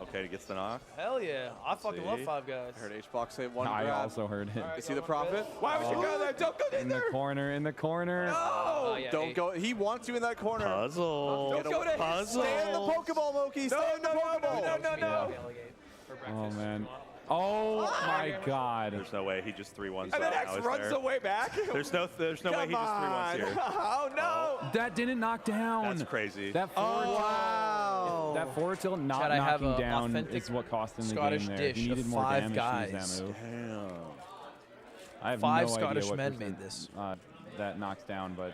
Okay, he gets the knock. Hell yeah! I fucking love See? 5 guys. I heard H-Box say one I grab. also heard it. Is he the prophet? Why would you go there? Don't go in In the there. corner, in the corner. No. Don't go. He wants you in that corner. Puzzle. Don't go to his Puzzle. Stay in the Pokeball, Moki. Stay in the Pokeball. No. Oh, man. Oh, my God. There's no way he just 3-1s And then right X now, is runs there? away back. There's no way he just 3-1s here. Oh no. That didn't knock down. That's crazy. That forward Wow. That forward tilt not Chad, I have knocking a down authentic is what cost him the Scottish game there. dish He of needed more 5 damage guys. to use that move. Damn. I have 5 no Scottish idea what men percent, made this. That knocks down, but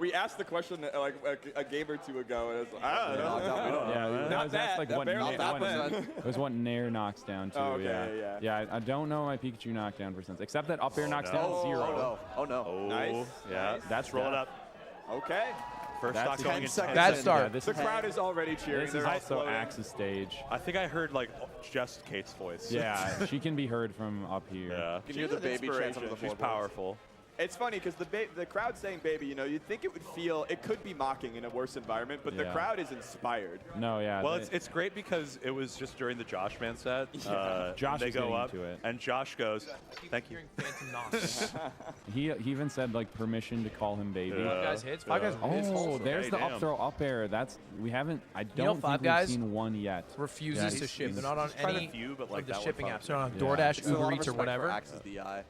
We asked the question like a game or two ago, and it's like, I don't know. we don't yeah, know. that was that's like That what barely Nair, happened. it was what Nair knocks down too. Oh, okay, yeah. I don't know my Pikachu knockdown percents, except that up air knocks no. down 0. Oh no. Oh no. Oh, Nice. yeah. That's roll it that. up. Okay. First That's stock going 10 in seconds. Bad in. start. Yeah, this The is, crowd is already cheering. this is They're also exploding. Axe's stage. I think I heard like just Kate's voice. Yeah, she can be heard from up here. Yeah. You can hear the She's an baby chant under the inspiration. She's floorboards. powerful. It's funny because the crowd saying "baby," you know, you'd think it would feel it could be mocking in a worse environment, but the Yeah. crowd is inspired. No, yeah. Well, they- it's great because it was just during the Josh man set. Josh they is go getting up, into it. and Josh goes, "Thank you." he even said like permission to call him baby. Yeah. 5 guys hits. 5 guys Oh, hits. there's Hey, the damn. up throw up air. That's we haven't. I don't know, think 5 we've guys seen one yet. Refuses Yeah, to ship. he's- They're not on he's tried a any few, but, like, of the that one shipping found apps. They're on Yeah. DoorDash, It's a lot Uber of Eats, or respect for whatever. Axe's DI.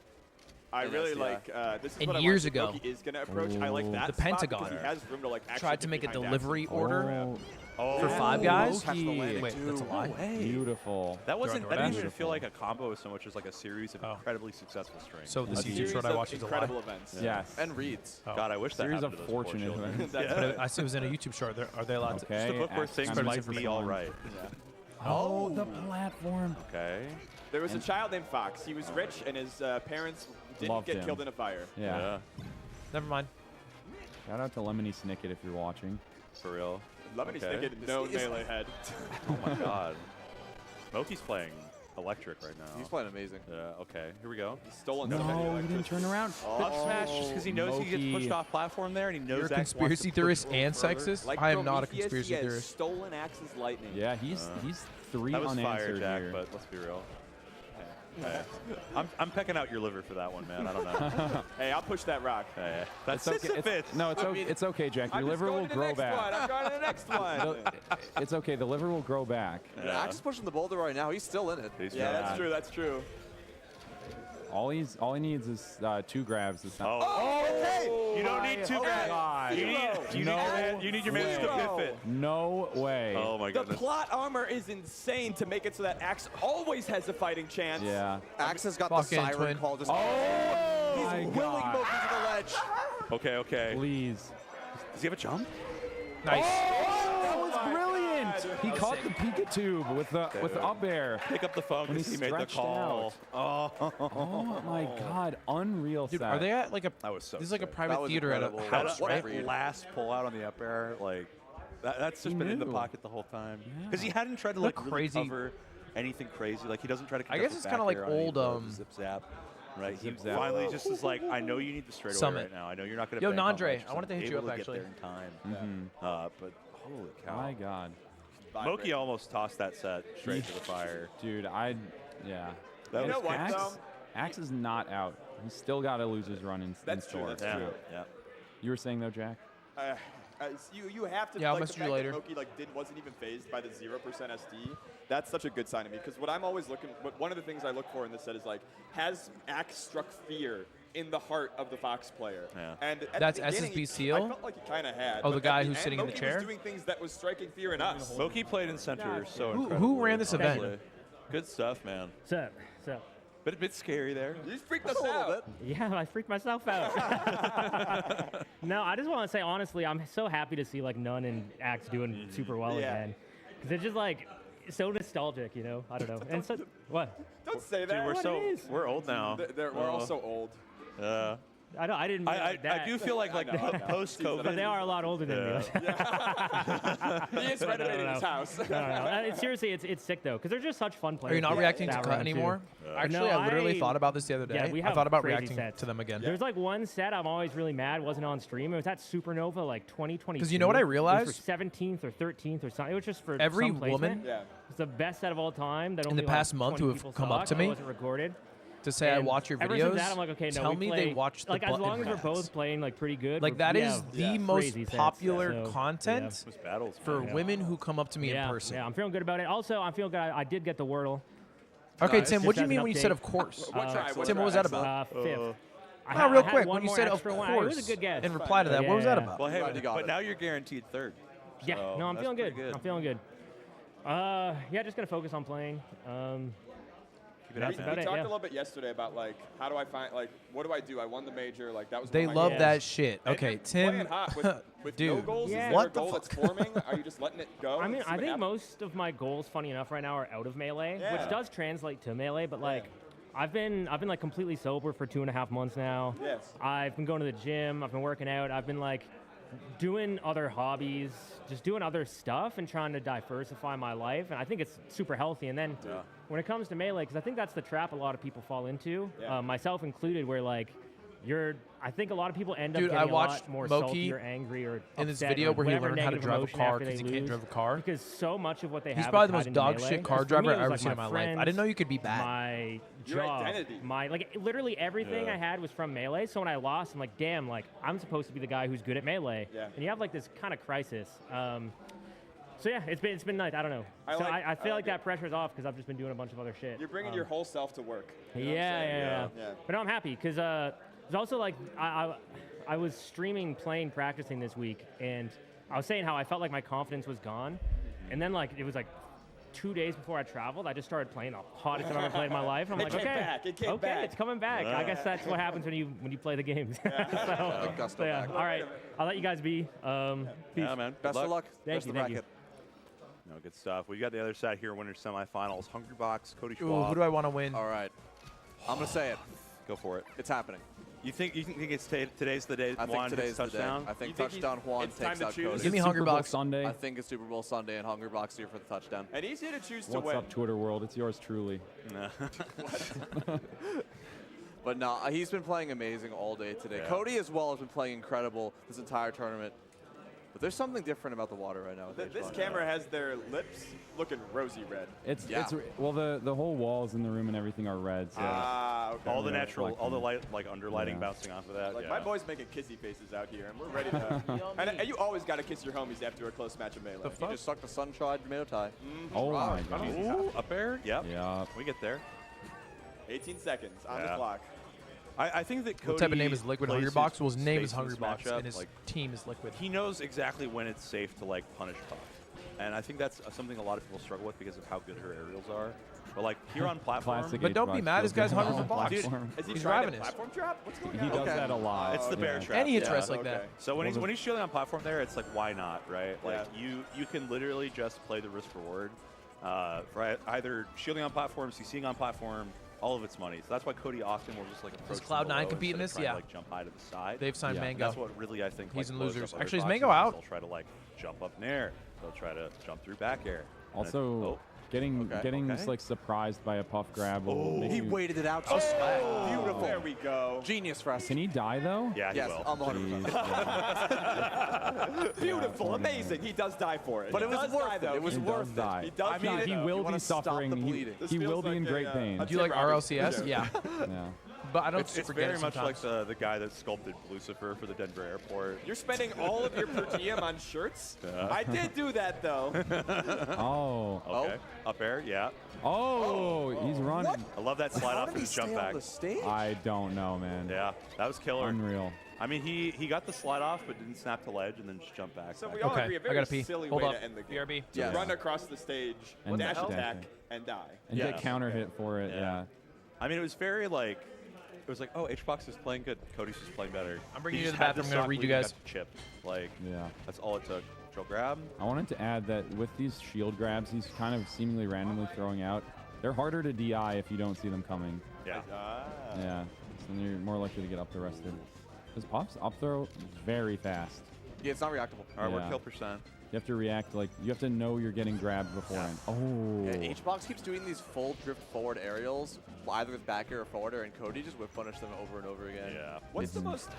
I And really SDI. like this is And what I years want ago, Moki is gonna approach. I like that the spot Pentagon because he has room to like actually Tried to get make a behind delivery Axel. order Oh, for 5 guys. Loki. Wait, that's a lie. Beautiful. That wasn't. That DoorDash? didn't even feel like a combo so much as like a series of Oh. incredibly successful strings. So this A YouTube series short I of watched is a lie. incredible events. Yes. And reads. God, I wish that Series happened of to those poor fortunate children. events. But I see it was in a YouTube short. Are they allowed to? Okay. Just a book where Axe things comes might in for be fun. all right. Oh, the platform. Okay. There was a child named Fox. He was rich, and his parents didn't Loved get him. killed in a fire. Yeah. Never mind. Shout out to Lemony Snicket if you're watching. For real. Lemony's Okay. thinking no This is- melee head. Oh my God. Moki's playing electric right now. He's playing amazing. Yeah. Okay. Here we go. He's stolen No, so many he didn't electricities. turn around. Up smash just because he knows he gets Moki. pushed off platform there, and he knows You're a Axe wants to conspiracy push theorist a little and further. sexist? Like I am not a Prometheus, conspiracy he has theorist. stolen Axe's lightning. Yeah, he's 3 That was fire, unanswered Jack, here. but let's be real. I'm pecking out your liver for that one, man. I don't know. Hey, I'll push that rock. Yeah. That's It's okay. It's okay, Jack. Your liver will grow back. I'm going to the next one. It's okay. The liver will grow back. Axe is pushing the boulder right now. He's still in it. Yeah, that's true. That's true. All he needs is 2 grabs this time. You don't need 2 grabs. You need your man to biff it. No way. Oh my The goodness. plot armor is insane to make it so that Axe always has a fighting chance. Yeah. Axe has got the Fucking siren twin. call. Just my he's willing God. Moki to the ledge. Okay. Please. Does he have a jump? Nice. That was brilliant. He caught the Pika tube with the up air. Pick up the phone When because he he made the stretched call. Oh my God. Unreal Dude, set. are they at like a? That was so This is like a sick. private was theater at a incredible. house, What right? read. Last pull out on the up air, like that's just been in the knew. pocket the whole time. Because he hadn't tried to What like crazy- really cover anything crazy. Like he doesn't try to. I guess it's kind of like old zip zap. Right, he Zip zap. finally just is like, I know you need the straightaway Summit. right now. I know you're not going to. Yo, bank on Nandre, much, I wanted to hit you able up, get actually. there in time. But holy cow, My God. Moki almost tossed that set straight to the fire. Dude, yeah. That You know was what, Axe, though? Axe is not out. He's still got a loser's run in That's true, store. that's Yeah, true. yeah. You were saying though, Jack? You have to. Yeah, I'll like, message the you fact later. That Moki wasn't even phased by the 0% SD. That's such a good sign to me because what I'm always looking. One of the things I look for in this set is like, has Axe struck fear in the heart of the Fox player? Yeah. And at That's the beginning, SSB I Seal? felt like he kind of had. Oh, but the at guy who's end, sitting in the Moki chair? was doing things that was striking fear in us. Moki played in center so Who incredibly. ran this event? Honestly. Good stuff, man. So, But a bit scary there. You freaked us out. yeah, I freaked myself out. No, I just want to say, honestly, I'm so happy to see, like, Nunn and Axe doing super well Yeah. again. Because it's just, like, so nostalgic, you know? I don't know. And so, what? Don't say Dude, that. we're old now. We're all so old. I didn't I realize that. do feel like post COVID. But they are a lot older than me. He is renovating his house. Seriously, it's sick, though, because they're just such fun players. Are you not reacting to that Cut round, anymore? too. Actually, No, I literally I- thought about this the other day. Yeah, we I have thought about crazy reacting sets. to them again. There's like one set I'm always really mad wasn't on stream. It was at Supernova like 2022. 'Cause you know what I realized? It was for 17th or 13th or something. It was just for Every some placement. woman Yeah. It's the best set of all time. That in only the past like month 20 who have people come saw up it, to and me it wasn't recorded. to say I And watch your ever videos. since that, I'm like, okay, no, tell we me play, they watched the like as button long as we're pass. both playing like pretty good. Like that we is have the most crazy sets, popular so, content Those battles, for man. women who come up to me in person. Yeah, I'm feeling good about it. Also, I'm feeling good. I did get the Wordle. Okay, Nice. Tim, Just what do you as mean an when you said update. of course? What try? Tim, what was that about? Fifth. No, real I had quick, one when you more said of extra one. It was course a good guess. in reply to that, what was that about? Well, hey, Glad you got but it. now you're guaranteed third. Yeah, So no, I'm that's feeling pretty good. I'm feeling good. Yeah, just gonna focus on playing. Keep it up, That's man. about We it, talked yeah. a little bit yesterday about like how do I find like what do I do? I won the major, like that was. They one of my love goals. that shit. And Okay, you're Tim. playing hot with no Dude, goals. Yeah. Is there what a the goal that's fuck? forming? Are you just letting it go? I mean, See I what think happens? most of my goals, funny enough, right now are out of melee, Yeah. which does translate to melee. But like, I've been like completely sober for 2.5 months now. Yes. I've been going to the gym. I've been working out. I've been like doing other hobbies, just doing other stuff and trying to diversify my life. And I think it's super healthy. And then when it comes to melee, because I think that's the trap a lot of people fall into, Yeah. myself included, where like I think a lot of people end up Dude, I getting a watched lot more Moki salty or angry or in this upset video or where he whatever learned how to negative drive a emotion car after because they he can't lose, drive a car. because so much of what they He's have probably is the most tied dog into shit melee. car 'Cause for me, driver it I've was, ever like, seen in my life. I friends, didn't know you could be bad. My Your job, identity. my like literally everything I had was from melee. So when I lost, I'm like, damn, like I'm supposed to be the guy who's good at melee. Yeah. And you have like this kind of crisis. So yeah, it's been nice. I don't know. I feel like that pressure's off because I've just been doing a bunch of other shit. You're bringing your whole self to work. You know what I'm Yeah, saying? yeah. But no, I'm happy because there's also like I was streaming playing practicing this week, and I was saying how I felt like my confidence was gone, and then like it was like 2 days before I traveled, I just started playing the hottest I've ever played in my life. And I'm It like, came okay, back. It came okay, back. it's coming back. I guess that's what happens when you play the games. Gusto So, yeah, back. all right, I'll let you guys be. Peace. Yeah, man. Best of luck. Thank Best you, of thank you. bracket. No, good stuff. We got the other side here, winners semifinals. Hungry Box, Cody Ooh, Schwab. who do I want to win? All right. I'm gonna say it. Go for it. It's happening. You think it's today's the day I think Juan today's hits the day. touchdown? I think You think touchdown Juan it's time takes to out choose? Cody. Give me Super Hungry Bowl Box. Sunday. I think it's Super Bowl Sunday and Hungry Box here for the touchdown. And easier to choose to What's win. up, Twitter world? It's yours truly. But no, he's been playing amazing all day today. Yeah. Cody as well has been playing incredible this entire tournament. But there's something different about the water right now. With This HBox. camera has their lips looking rosy red. It's well the whole walls in the room and everything are red. So Okay. All the natural, all the light, like underlighting bouncing off of that. Like my boy's making kissy faces out here, and we're ready to. and you always got to kiss your homies after a close match of Melee. You just sucked a sunshine tomato tie. Oh my god. Ooh, up air? Yep. Yeah. We get there. 18 seconds on the clock. I think that Cody What type of name is Liquid plays Hungrybox? Well, his name is space in this Hungrybox, matchup, and his like, team is Liquid. He knows exactly when it's safe to like punish Puff, and I think that's something a lot of people struggle with because of how good her aerials are. But like here on platform, Classic but don't be HBox mad. This guy's built hungry for on box. platform. Is he He's trying driving to his. platform trap? What's going He on? does that a lot. it's the bear trap. And he hits yeah. rest like that. So when he's shielding on platform there, it's like why not, right? Like you can literally just play the risk reward for either shielding on platform, CCing on platform. All of its money. So that's why Cody often will just like approach Does Cloud9 from below compete in instead of this? trying to, Yeah. like jump high to the side. They've signed Mango. That's what really I think He's like, in blows losers. up other Actually, is boxes Mango is out? They'll try to like jump up in air. They'll try to jump through back air. Also, getting like surprised by a Puff grab. Will make He you, waited it out. Beautiful. There we go. Genius for us. Can he die though? Yeah, he Yes, will. I'm 100%. Jeez, Beautiful. Amazing. He does die for it. But He it was does worth die, it. though. It was He worth does it. die. He does I mean, die, he though. will You be wanna stop the suffering. bleeding. This He will feels be in like great a, pain. Do you like Tim Robbins RLCS? joke. Yeah. Yeah. But I don't It's forget very much like sometimes. the guy that sculpted Lucifer for the Denver airport. You're spending all of your per diem on shirts? I did do that, though. Oh. Okay. Up air, yeah. Oh, he's running. I love that slide off How did and he jump stay back. on the stage? I don't know, man. Yeah, that was killer. Unreal. I mean, he got the slide off, but didn't snap to ledge and then just jump back. So back we all Okay, agree a I very gotta pee. silly Hold way up. to end the game. BRB. To Yes. run across the stage, And dash dash attack, it. and die. And Yeah. get counter hit for it. Yeah. I mean, it was very like, it was like, oh, HBox is playing good. Cody's just playing better. I'm bringing He you to just the had bathroom. I'm gonna stock read you lead and guys. got chipped. Like, Yeah. that's all it took. Drill grab. I wanted to add that with these shield grabs, he's kind of seemingly randomly throwing out. They're harder to DI if you don't see them coming. Yeah. Yeah. So then you're more likely to get up the rested. Because Puff's up throw is very fast. Yeah, it's not reactable. All right, Yeah. we're kill percent. You have to react like you have to know you're getting grabbed beforehand. Oh. Yeah, HBox keeps doing these full drift forward aerials, either with back air or forward air, and Cody just whip punish them over and over again. Yeah. What's the most,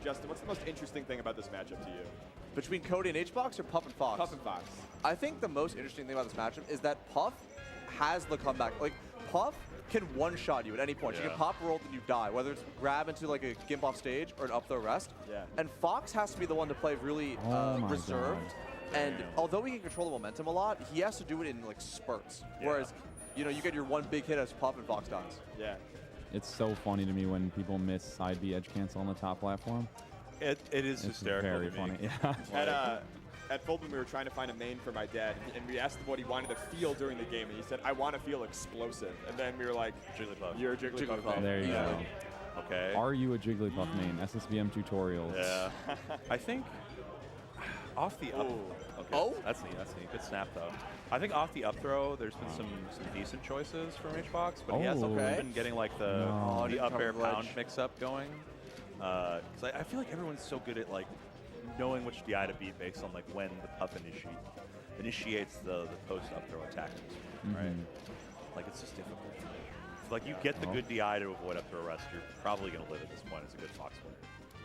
Justin, what's the most interesting thing about this matchup to you? Between Cody and HBox or Puff and Fox? Puff and Fox. I think the most interesting thing about this matchup is that Puff has the comeback. Like, Puff can one-shot you at any point. You Yeah. can pop roll and you die, whether it's grab into like a gimp off stage or an up throw rest. Yeah. And Fox has to be the one to play really Oh my reserved. God. And although he can control the momentum a lot, he has to do it in like spurts. Yeah. Whereas, you know, you get your one big hit as Puff and Fox dies. Yeah. It's so funny to me when people miss side B edge cancel on the top platform. It is It's hysterical. very to me. funny. Yeah. At Fulton, we were trying to find a main for my dad, and we asked him what he wanted to feel during the game, and he said, I want to feel explosive. And then we were like, Jigglypuff. you're a Jigglypuff. Jigglypuff. fan." There you go. Okay. Are you a Jigglypuff main? SSVM tutorials. Yeah. I think off the up. Ooh. Okay. Oh? That's neat. That's neat. Good snap though. I think off the up throw, there's been some decent choices from HBox, but he hasn't Oh. Okay. been getting like the No. the up Cover air the ledge. pound mix up going. Because I feel like everyone's so good at like knowing which DI to beat based on like when the puff initiates the post up throw attack, right? Mhm. Like it's just difficult. If, like you get the good DI to avoid up throw arrest, you're probably gonna live at this point as a good Fox player.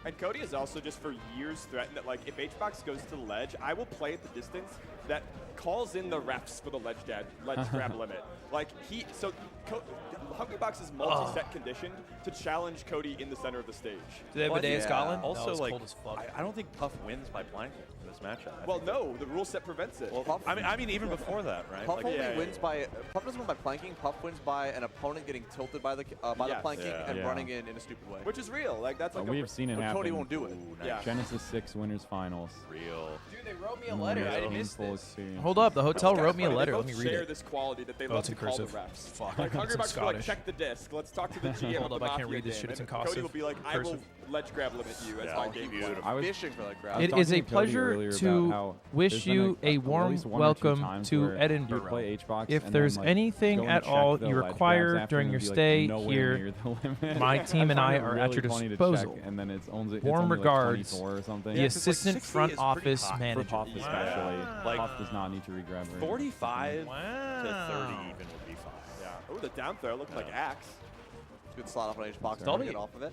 And Cody has also just for years threatened that, like, if HBox goes to the ledge, I will play at the distance that calls in the refs for the ledge grab limit. Like, Hungrybox is multi-set conditioned to challenge Cody in the center of the stage. Do they have a day in Yeah. Scotland? Also, no, it's like, cold as fuck. I don't think Puff wins by planking in this matchup. I Well, think no, the rule set prevents it. Well, Puff- I mean, even before that, right? Puff Like, only yeah, wins by Puff doesn't win by planking. Puff wins by an opponent getting tilted by the Yes. planking Yeah. and Yeah. running in a stupid way. Which is real. Like, that's like We've seen it But happen. Cody won't do it. Ooh, nice. Yeah. Genesis 6 winners finals. Real. Dude, they wrote me a letter. I missed Full this. experience. Hold up, the hotel It's wrote me a kinda funny, letter. They Let both me read share it. this quality that they Oh, love it's to in call the cursive. refs. Fuck, Like, it's in Hungrybox will like, Scottish. check the disc. Let's talk to the GM Hold of up, the I can't Mafia read this game. shit. It's And in Cody cursive. will be like, I will Cursive. ledge grab limit you as Yeah, my I'll game give you plan. I was Fishing for that grab. It talking is a to Cody pleasure earlier to about how wish there's been you a at warm least 1 or 2 welcome times to where you Edinburgh. would play HBox If and there's then, like, anything go and at check all the you ledge grabs require after during and your be, like, stay nowhere here, near the limit. my team and I I find it are really at your funny to check, disposal. and then it's only Warm only regards, like 24 or something. the 'cause, like, assistant 60 front is pretty office hot for manager. Puff especially. Like, Puff does not need to regrab very much. 45 to Wow. 30 even would be fine. Yeah. Oh, the down throw looked like Axe. Good slot off on HBox. Dolby. Get off of it.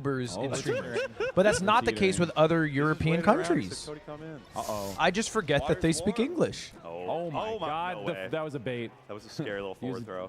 YouTubers and streamers. But that's not the case with other European countries. Uh-oh. I just forget that they speak English. Oh my God, no way. that was a bait. That was a scary little forward throw.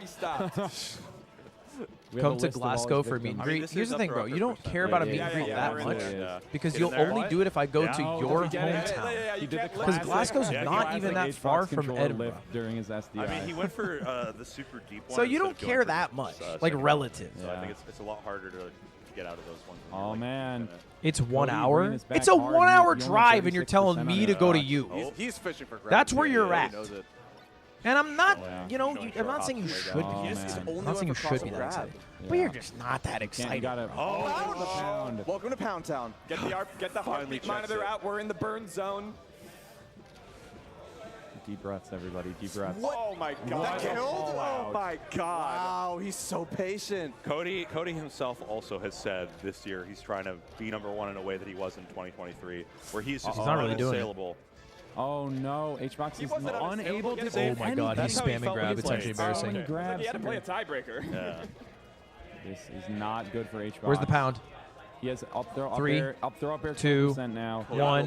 be stopped. Come to Glasgow for a meet and greet. Here's the thing, bro. You don't care about a meet and greet that much because you'll only do it if I go to your hometown. Because Glasgow's not even that far from Edinburgh. During his SDI. I mean, he went for the super deep one. So you don't care that much, like relative. So I think it's a lot harder to get out of those ones. Oh man, it's 1 hour. It's a 1 hour drive, and you're telling me to go to you. He's fishing for grabs. That's where you're yeah, at. And I'm not, you know, I'm not saying you should be. I'm not saying you should be that excited. But you're just not that excited. Pound. Welcome to Pound Town. Get the heartbeat monitor out. We're in the burn zone. Deep breaths, everybody. Deep breaths. What? Oh my God! That killed? Oh my God! Wow, he's so patient. Cody himself also has said this year he's trying to be #1 in a way that he was in 2023, where he's just not really doing it. unassailable. Oh no, HBox is unable to. Oh my God, he's spamming grab. It's actually embarrassing. He had to play a tiebreaker. Yeah. This is not good for HBox. Where's the pound? He has up there, 3, up there, 2, now. 1.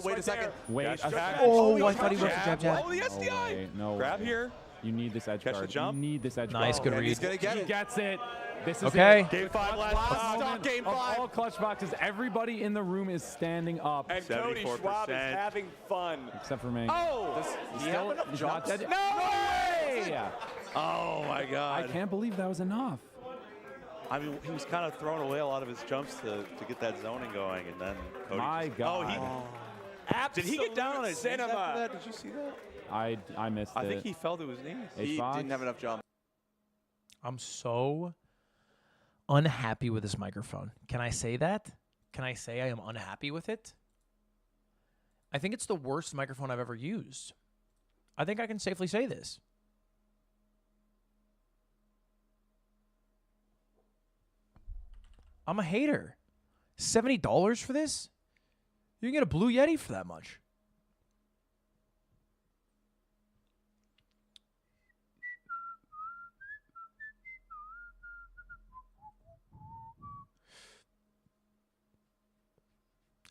Wait a second. Wait. Oh, I thought he went for jab. Oh, the SDI. No. Grab here. You need this edge Catch the guard. jump. You need this edge Nice, guard. good read. He's gonna get He it. gets it. This is Okay. it. Game 5 last Stop game 5. All clutch boxes. Everybody in the room is standing up. And Cody 74%. Schwab is having fun. Except for me. Oh! Does he have enough He's not jumps? dead. No way! Oh my God. I can't believe that was enough. I mean, he was kind of throwing away a lot of his jumps to get that zoning going, and then Cody My just, God. Did he get down on his knees cinema. after that? Did you see that? I missed it. I think he fell to his knees. He Xbox? didn't have enough jump. I'm so unhappy with this microphone. Can I say that? Can I say I am unhappy with it? I think it's the worst microphone I've ever used. I think I can safely say this. I'm a hater. $70 for this? You can get a Blue Yeti for that much.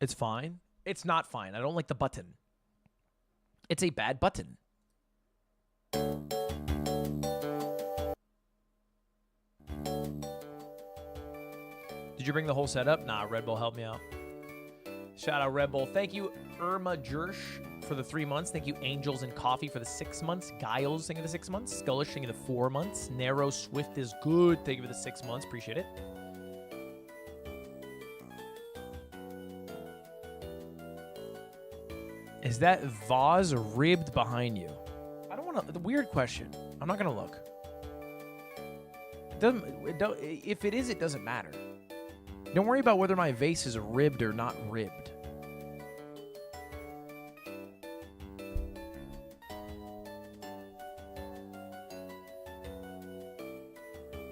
It's fine. It's not fine. I don't like the button. It's a bad button. Did you bring the whole setup? Nah, Red Bull helped me out. Shout out Red Bull. Thank you, Irma Jersh, for the 3 months. Thank you, Angels and Coffee, for the 6 months. Giles, thank you for the 6 months. Skullish, thank you for the 4 months. Narrow Swift is good. Thank you for the 6 months. Appreciate it. Is that vase ribbed behind you? I don't want to. The weird question. I'm not gonna look. If it is, it doesn't matter. Don't worry about whether my vase is ribbed or not ribbed.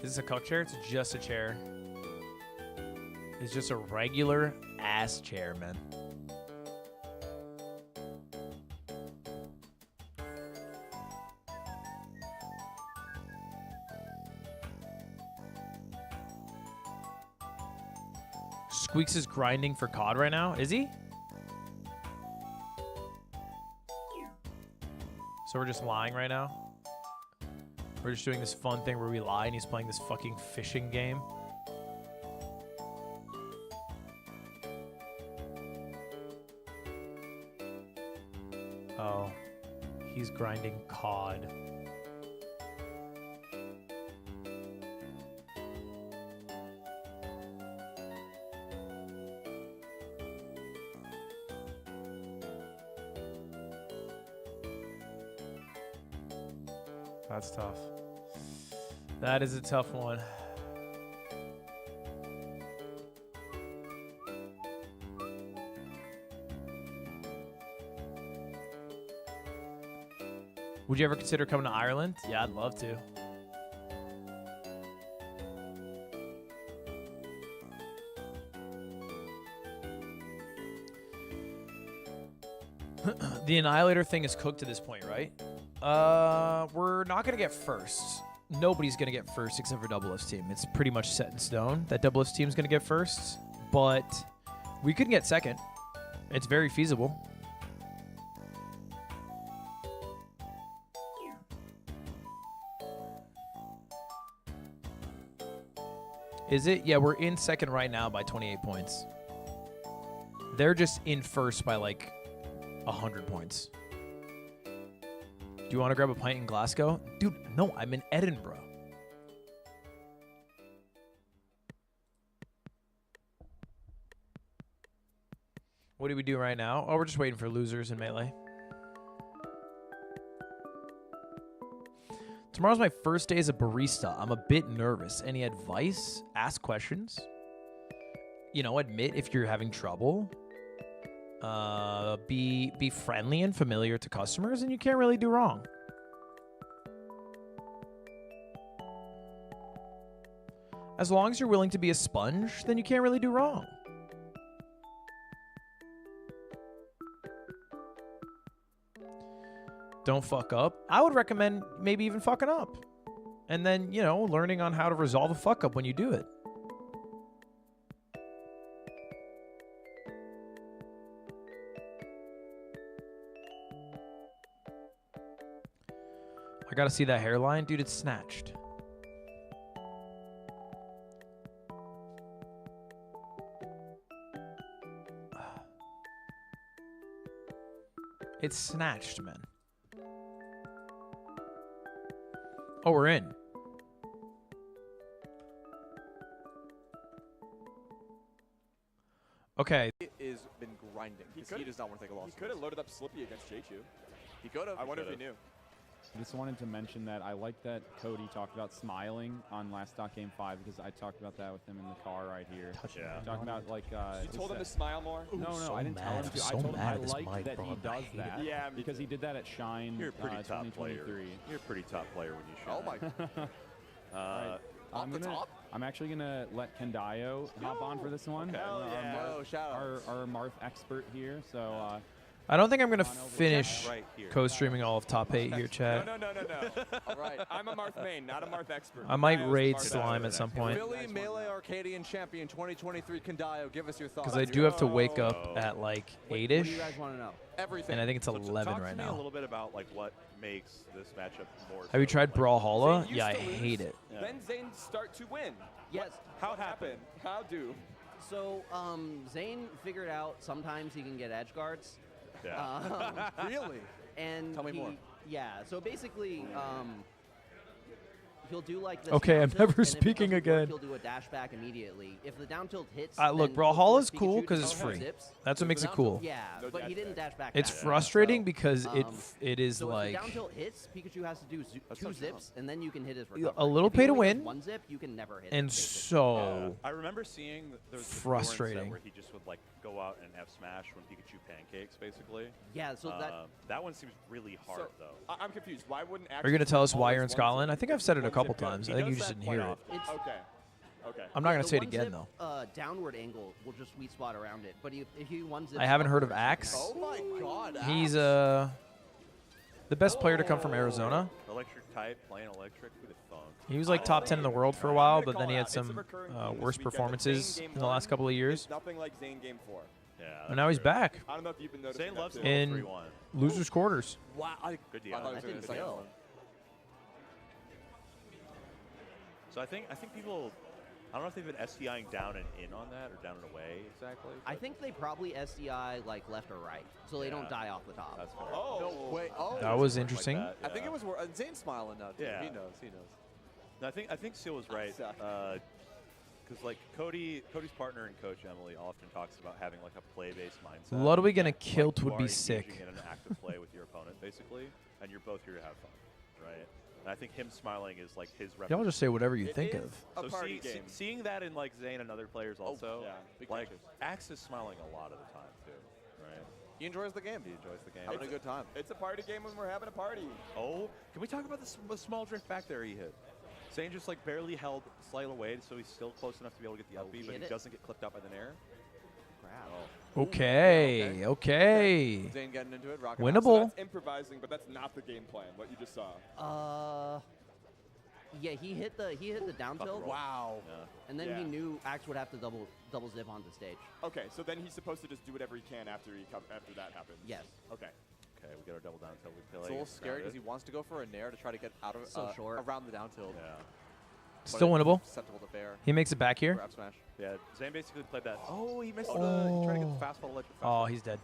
Is this a cuck chair? It's just a chair. It's just a regular ass chair, man. Squeaks is grinding for COD right now. Is he? So we're just lying right now? We're just doing this fun thing where we lie and he's playing this fucking fishing game. Oh. He's grinding COD. That's tough. That is a tough one. Would you ever consider coming to Ireland? Yeah, I'd love to. The Annihilator thing is cooked to this point, right? We're not going to get first. Nobody's going to get first except for Double F's team. It's pretty much set in stone that Double F's team's going to get first. But we could get second. It's very feasible. Is it? Yeah, we're in second right now by 28 points. They're just in first by like 100 points. Do you want to grab a pint in Glasgow? Dude, no, I'm in Edinburgh. What do we do right now? Oh, we're just waiting for losers in Melee. Tomorrow's my first day as a barista. I'm a bit nervous. Any advice? Ask questions. You know, admit if you're having trouble. Be friendly and familiar to customers, and you can't really do wrong. As long as you're willing to be a sponge, then you can't really do wrong. Don't fuck up. I would recommend maybe even fucking up. And then, you know, learning on how to resolve a fuck up when you do it. I gotta see that hairline. Dude, it's snatched. It's snatched, man. Oh, we're in. Okay. He has been grinding. He does not want to take a loss. He could have loaded up Slippy against J2. He could have. I wonder if he knew. I just wanted to mention that I like that Cody talked about smiling on last Game 5 because I talked about that with him in the car right here. Talking about like. You told him to smile more? No, so I didn't tell him to. I told him I like that he does that. Yeah, because he did that at Shine. You're a pretty top player. 2023. You're a pretty top player when you shine. Oh my. I'm actually gonna let Kendayo hop on for this one. Okay. Shout out. Our Marth expert here. So. I don't think I'm gonna finish co-streaming all of top 8 here, chat. No. All right. I'm a Marth main, not a Marth expert. I might raid Slime at some point. Philly Melee Arcadian Champion 2023 Kendayo, give us your thoughts. Because I do have to wake up at like 8-ish. What do you guys want to know? Everything. And I think it's 11 talk right to me now. a little bit about like what makes this matchup more. Have you tried Brawlhalla? Zane Yeah, I used to lose, hate it. Then Zane start to win. Yes. How it happened? How do? So, Zane figured out sometimes he can get edge guards. Yeah. Really? And Tell me more. Yeah. So basically, he'll do like this. Okay, down I'm tilt, never and if it speaking doesn't work, again. He'll do a dash back immediately. If the down tilt hits, Look, then Brawlhalla is Pikachu cool to because it's two free. zips. That's what makes it cool. Yeah, No but dash he didn't back. dash back. It's that. frustrating So, because it is so like if the down tilt hits, Pikachu has to do two so zips, and then you can hit his a recovery. little If he pay to only does win, one zip, you can never hit. and it, basically. so I remember seeing there was this frustrating. set where he just would like go out and F smash when Pikachu pancakes, basically. Yeah. So that one seems really hard though. I'm confused. Why wouldn't? Are you gonna tell us why you're in always Scotland? I think I've said it a one couple zip go? times. He I think you does just that didn't hear quite it. It's, Okay. I'm not gonna the say it one again zip, though. Downward angle will just sweet spot around it. But if you one zip, I haven't heard of Axe. Oh my God. He's the best player to come from Arizona. Electric type, playing electric. Who'd have thought? He was like top 10 in the world for a while, but then he had some worse performances in the last couple of years. It's nothing like Zane game 4. Yeah. And now he's back I don't know if you've been noticing Zane that loves too. in 3-1. losers quarters. Wow. Good deal. I thought he was That gonna didn't say fail. So I think people, I don't know if they've been SDIing down and in on that or down and away exactly. I think they probably SDI like left or right, so they don't Yeah. die off the top. That's fair. No, wait. Oh. That was Like interesting. that, I think yeah. it was Zane's smiling now too. Yeah. He knows. No, I think Seal was right. suck. Because like Cody's partner and coach Emily often talks about having like a play-based mindset. Ludwig and a Like, kilt you would are be engaging sick. in an active play with your opponent basically, and you're both here to have fun, right? And I think him smiling is like his. Y'all just say whatever you It think is of. a party game. Seeing that in like Zane and other players also, yeah, big like pictures. Axe is smiling a lot of the time too, right? He enjoys the game. He enjoys the game. Having a good time. It's a party game when we're having a party. Oh, can we talk about the small drift back there he hit? Zane just like barely held slightly away, so he's still close enough to be able to get the up B, but hit he it. doesn't get clipped out by the nair. Crap. Okay, okay. Zane getting into it. Rocking Winnable. So that's improvising, but that's not the game plan. What you just saw. Yeah, he hit the down tilt. Wow. Yeah. And then Yeah. he knew Axe would have to double zip onto stage. Okay, so then he's supposed to just do whatever he can after that happens. Yes. Okay. Okay, we got our double down tilt. We play. It's a little scary because he wants to go for a nair to try to get out of So short. around the down tilt. Yeah. Still winnable. Susceptible to fair. He makes it back here. Grab smash. Yeah, Zane basically played that. Oh, he missed He tried to get the fastball ledge. Oh, he's dead.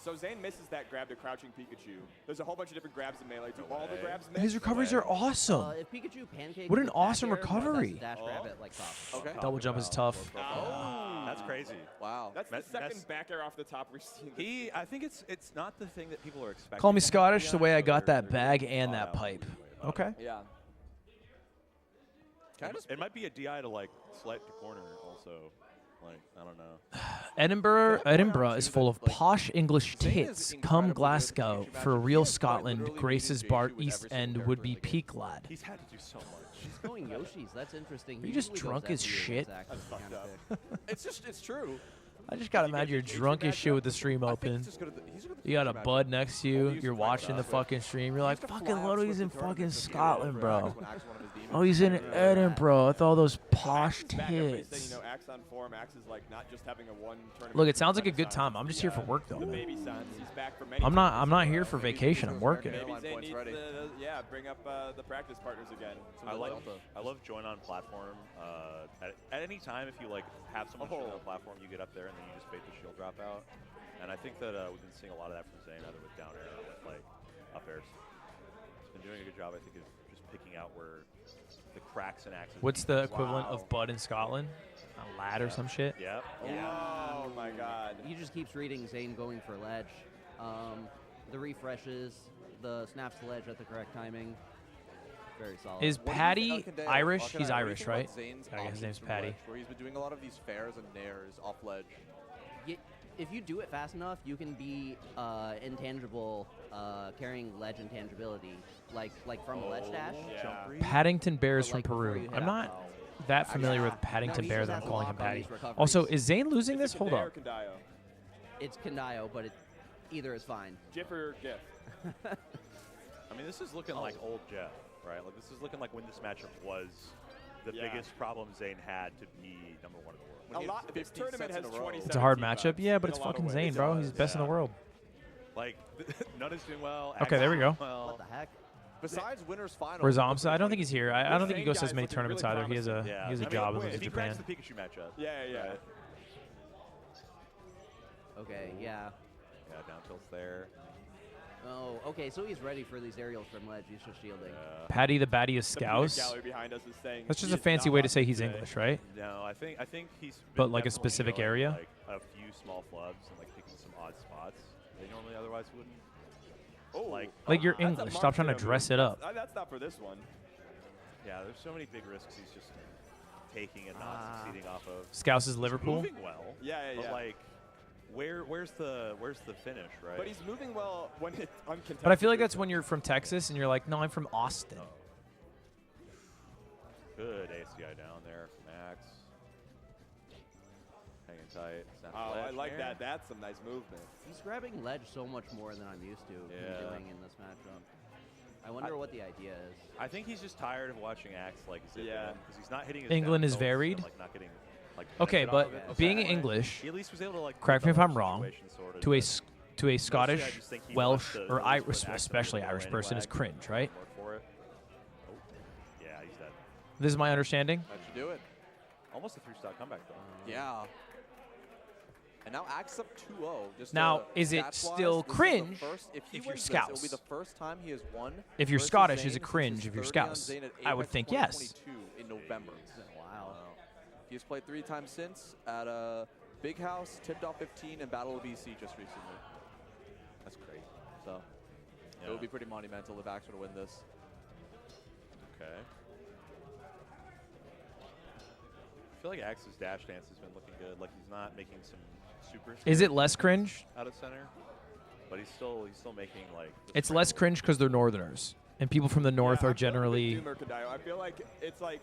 So Zane misses that grab to crouching Pikachu. There's a whole bunch of different grabs in Melee. Do all the grabs miss? His recoveries are awesome. If Pikachu pancakes What an with back awesome air, recovery. Dash grab it like soft. Okay. Double jump is tough. Oh, that's crazy. Wow. That's the second back air off the top we've seen. I think it's not the thing that people are expecting. Call me him to be Scottish the on, way I so got they're that bag getting and caught that out pipe. way about Okay. it. Yeah. It might be a DI to like select the corner also. Like, I don't know. Edinburgh is full of posh English tits. Come Glasgow for real Scotland. Grace's Bart East End would be peak lad. He's had to do so much. He's going Yoshi's. That's interesting. You He just usually goes drunk as FU, shit? that's actually That's kinda fucked sick. It's true. I just gotta imagine you're drunk as shit with the stream open. You got a bud next to you. You're watching the fucking stream. You're like, fucking Ludwig's in fucking Scotland, bro. Oh, he's in Edinburgh with all those posh tits. You know, Axe on form. Axe is like not just having a one tournament. Look, it sounds like a good time. I'm just here for work though, The man. baby sons. He's back for many. I'm not here for vacation. I'm working. Maybe Zane needs to, bring up the practice partners again. I love join on platform. At any time, if you like have someone join on the platform, you get up there and then you just bait the shield drop out. And I think that we've been seeing a lot of that from Zane, either with down air or with like up airs. He's been doing a good job, I think, of just picking out where the cracks and axes. What's the equivalent of bud in Scotland? A lad or some shit? Yeah. Oh my God. He just keeps reading Zane going for ledge. The refreshes, the snaps to ledge at the correct timing. Very solid. Is Patty Irish? What do He's you Irish, think right? about Zane's I guess his options name's from Patty. ledge, where he's been doing a lot of these fairs and nairs off ledge. If you do it fast enough, you can be intangible, carrying ledge intangibility, like from a ledge dash. Paddington Bears But, like, from before Peru. you hit I'm out. not that familiar with Paddington he Bear just that I'm has calling him lock on Patty. these recoveries. Also, is Zane losing this? Hold up. It's Kandayo, but either is fine. GIF or GIF? I mean, this is looking like old Jeff, right? Like this is looking like when this matchup was the biggest problem Zane had to be #1 in the world. This tournament has 27. It's a hard matchup. Yeah, but it's fucking Zane, bro. He's best in the world. Like, none is doing well. Okay, there we go. Well. What the heck? Besides winners final. Where's Amsa? I don't think he's here. I don't think he goes to as many tournaments either. He has a I job mean, in if he Japan. cracks the Pikachu matchup. Yeah. Right? Okay, yeah. Yeah, down tilt's there. Oh, okay, so he's ready for these aerials from ledge. He's just shielding. Patty the Batty is The peanut Scouse. gallery behind us is saying That's just he a is fancy not way to allowed say he's play. English, right? No, I think he's. But been like a definitely specific showing, area? Like a few small flubs and like picking some odd spots they normally otherwise wouldn't. Oh, Like you're that's a English. Stop trying to Markito dress move. it up. That's not for this one. Yeah, there's so many big risks he's just taking and not succeeding off of. Scouse is Liverpool. Moving well. Yeah. But like, where's the finish, right? But he's moving well when it's uncontested. But I feel like that's when you're from Texas and you're like, no, I'm from Austin. Good ACI down there from Max. Hanging tight. Snap Oh, ledge I like there. that. That's some nice movement. He's grabbing ledge so much more than I'm used to him doing in this matchup. I wonder what the idea is. I think he's just tired of watching Axe like zip because he's not hitting his England down is tilts varied. and, like, not getting, like, Okay, benefit but off of it. being Okay. English, he at least was able to like correct me if put I'm the wrong, situation sorted, to a but to a Scottish, I just think he Welsh, wants to or at least Irish, put Axe especially on the Irish low person is anyway, cringe, right? work for it. Oh, yeah, he's dead. This is my understanding. That should do it. Almost a 3-stock comeback though. Yeah. And now Axe up 2-0. Just Now, is it stats-wise, still this is the cringe first- if he if you're wins this, It'll be Scouse? the first time he has won. If you're versus Scottish, Zane is it since cringe his if you're 30 on Scouse? Zane at I would Apex think yes. 2022 in November. Wow. He has played 3 times since at Big House, Tipped Off 15, and Battle of BC just recently. That's great. So it would be pretty monumental if Axe were to win this. Okay. I feel like Axe's dash dance has been looking good. Like he's not making some super. Is it less cringe? Out of center, but he's still making like. It's less cringe because they're Northerners, and people from the North are generally I feel like it's like